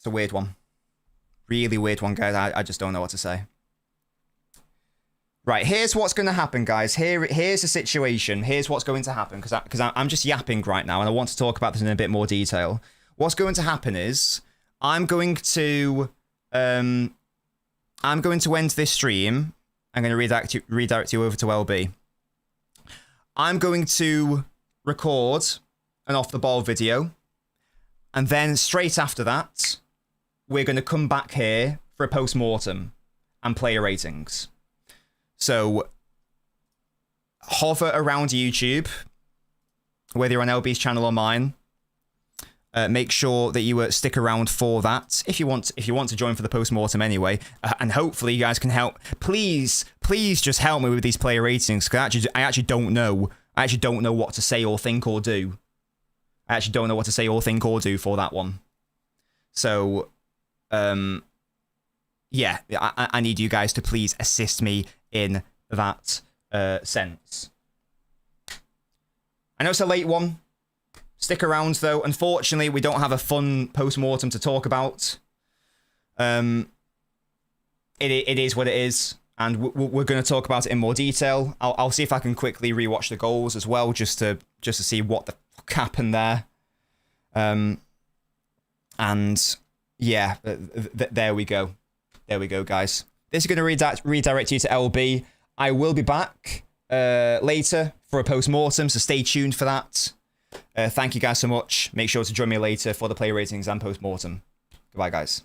Speaker 1: a weird one. Really weird one, guys. I just don't know what to say. Right, here's what's going to happen, guys. Here's the situation. Here's what's going to happen, because I'm just yapping right now, and I want to talk about this in a bit more detail. What's going to happen is I'm going to end this stream. I'm going to redirect you over to LB. I'm going to record an off-the-ball video, and then straight after that, we're going to come back here for a post-mortem and player ratings. So, hover around YouTube, whether you're on LB's channel or mine. Make sure that you stick around for that if you want to join for the post-mortem anyway. And hopefully you guys can help. Please just help me with these player ratings, because I actually don't know. I actually don't know what to say or think or do. I actually don't know what to say or think or do for that one. So, yeah, I need you guys to please assist me in that sense. I know it's a late one. Stick around, though. Unfortunately, we don't have a fun post-mortem to talk about. It is what it is, and we're going to talk about it in more detail. I'll see if I can quickly rewatch the goals as well, just to see what the fuck happened there. And yeah, there we go. There we go, guys. This is going to redirect you to LB. I will be back later for a post-mortem, so stay tuned for that. Thank you guys so much. Make sure to join me later for the play ratings and post-mortem. Goodbye, guys.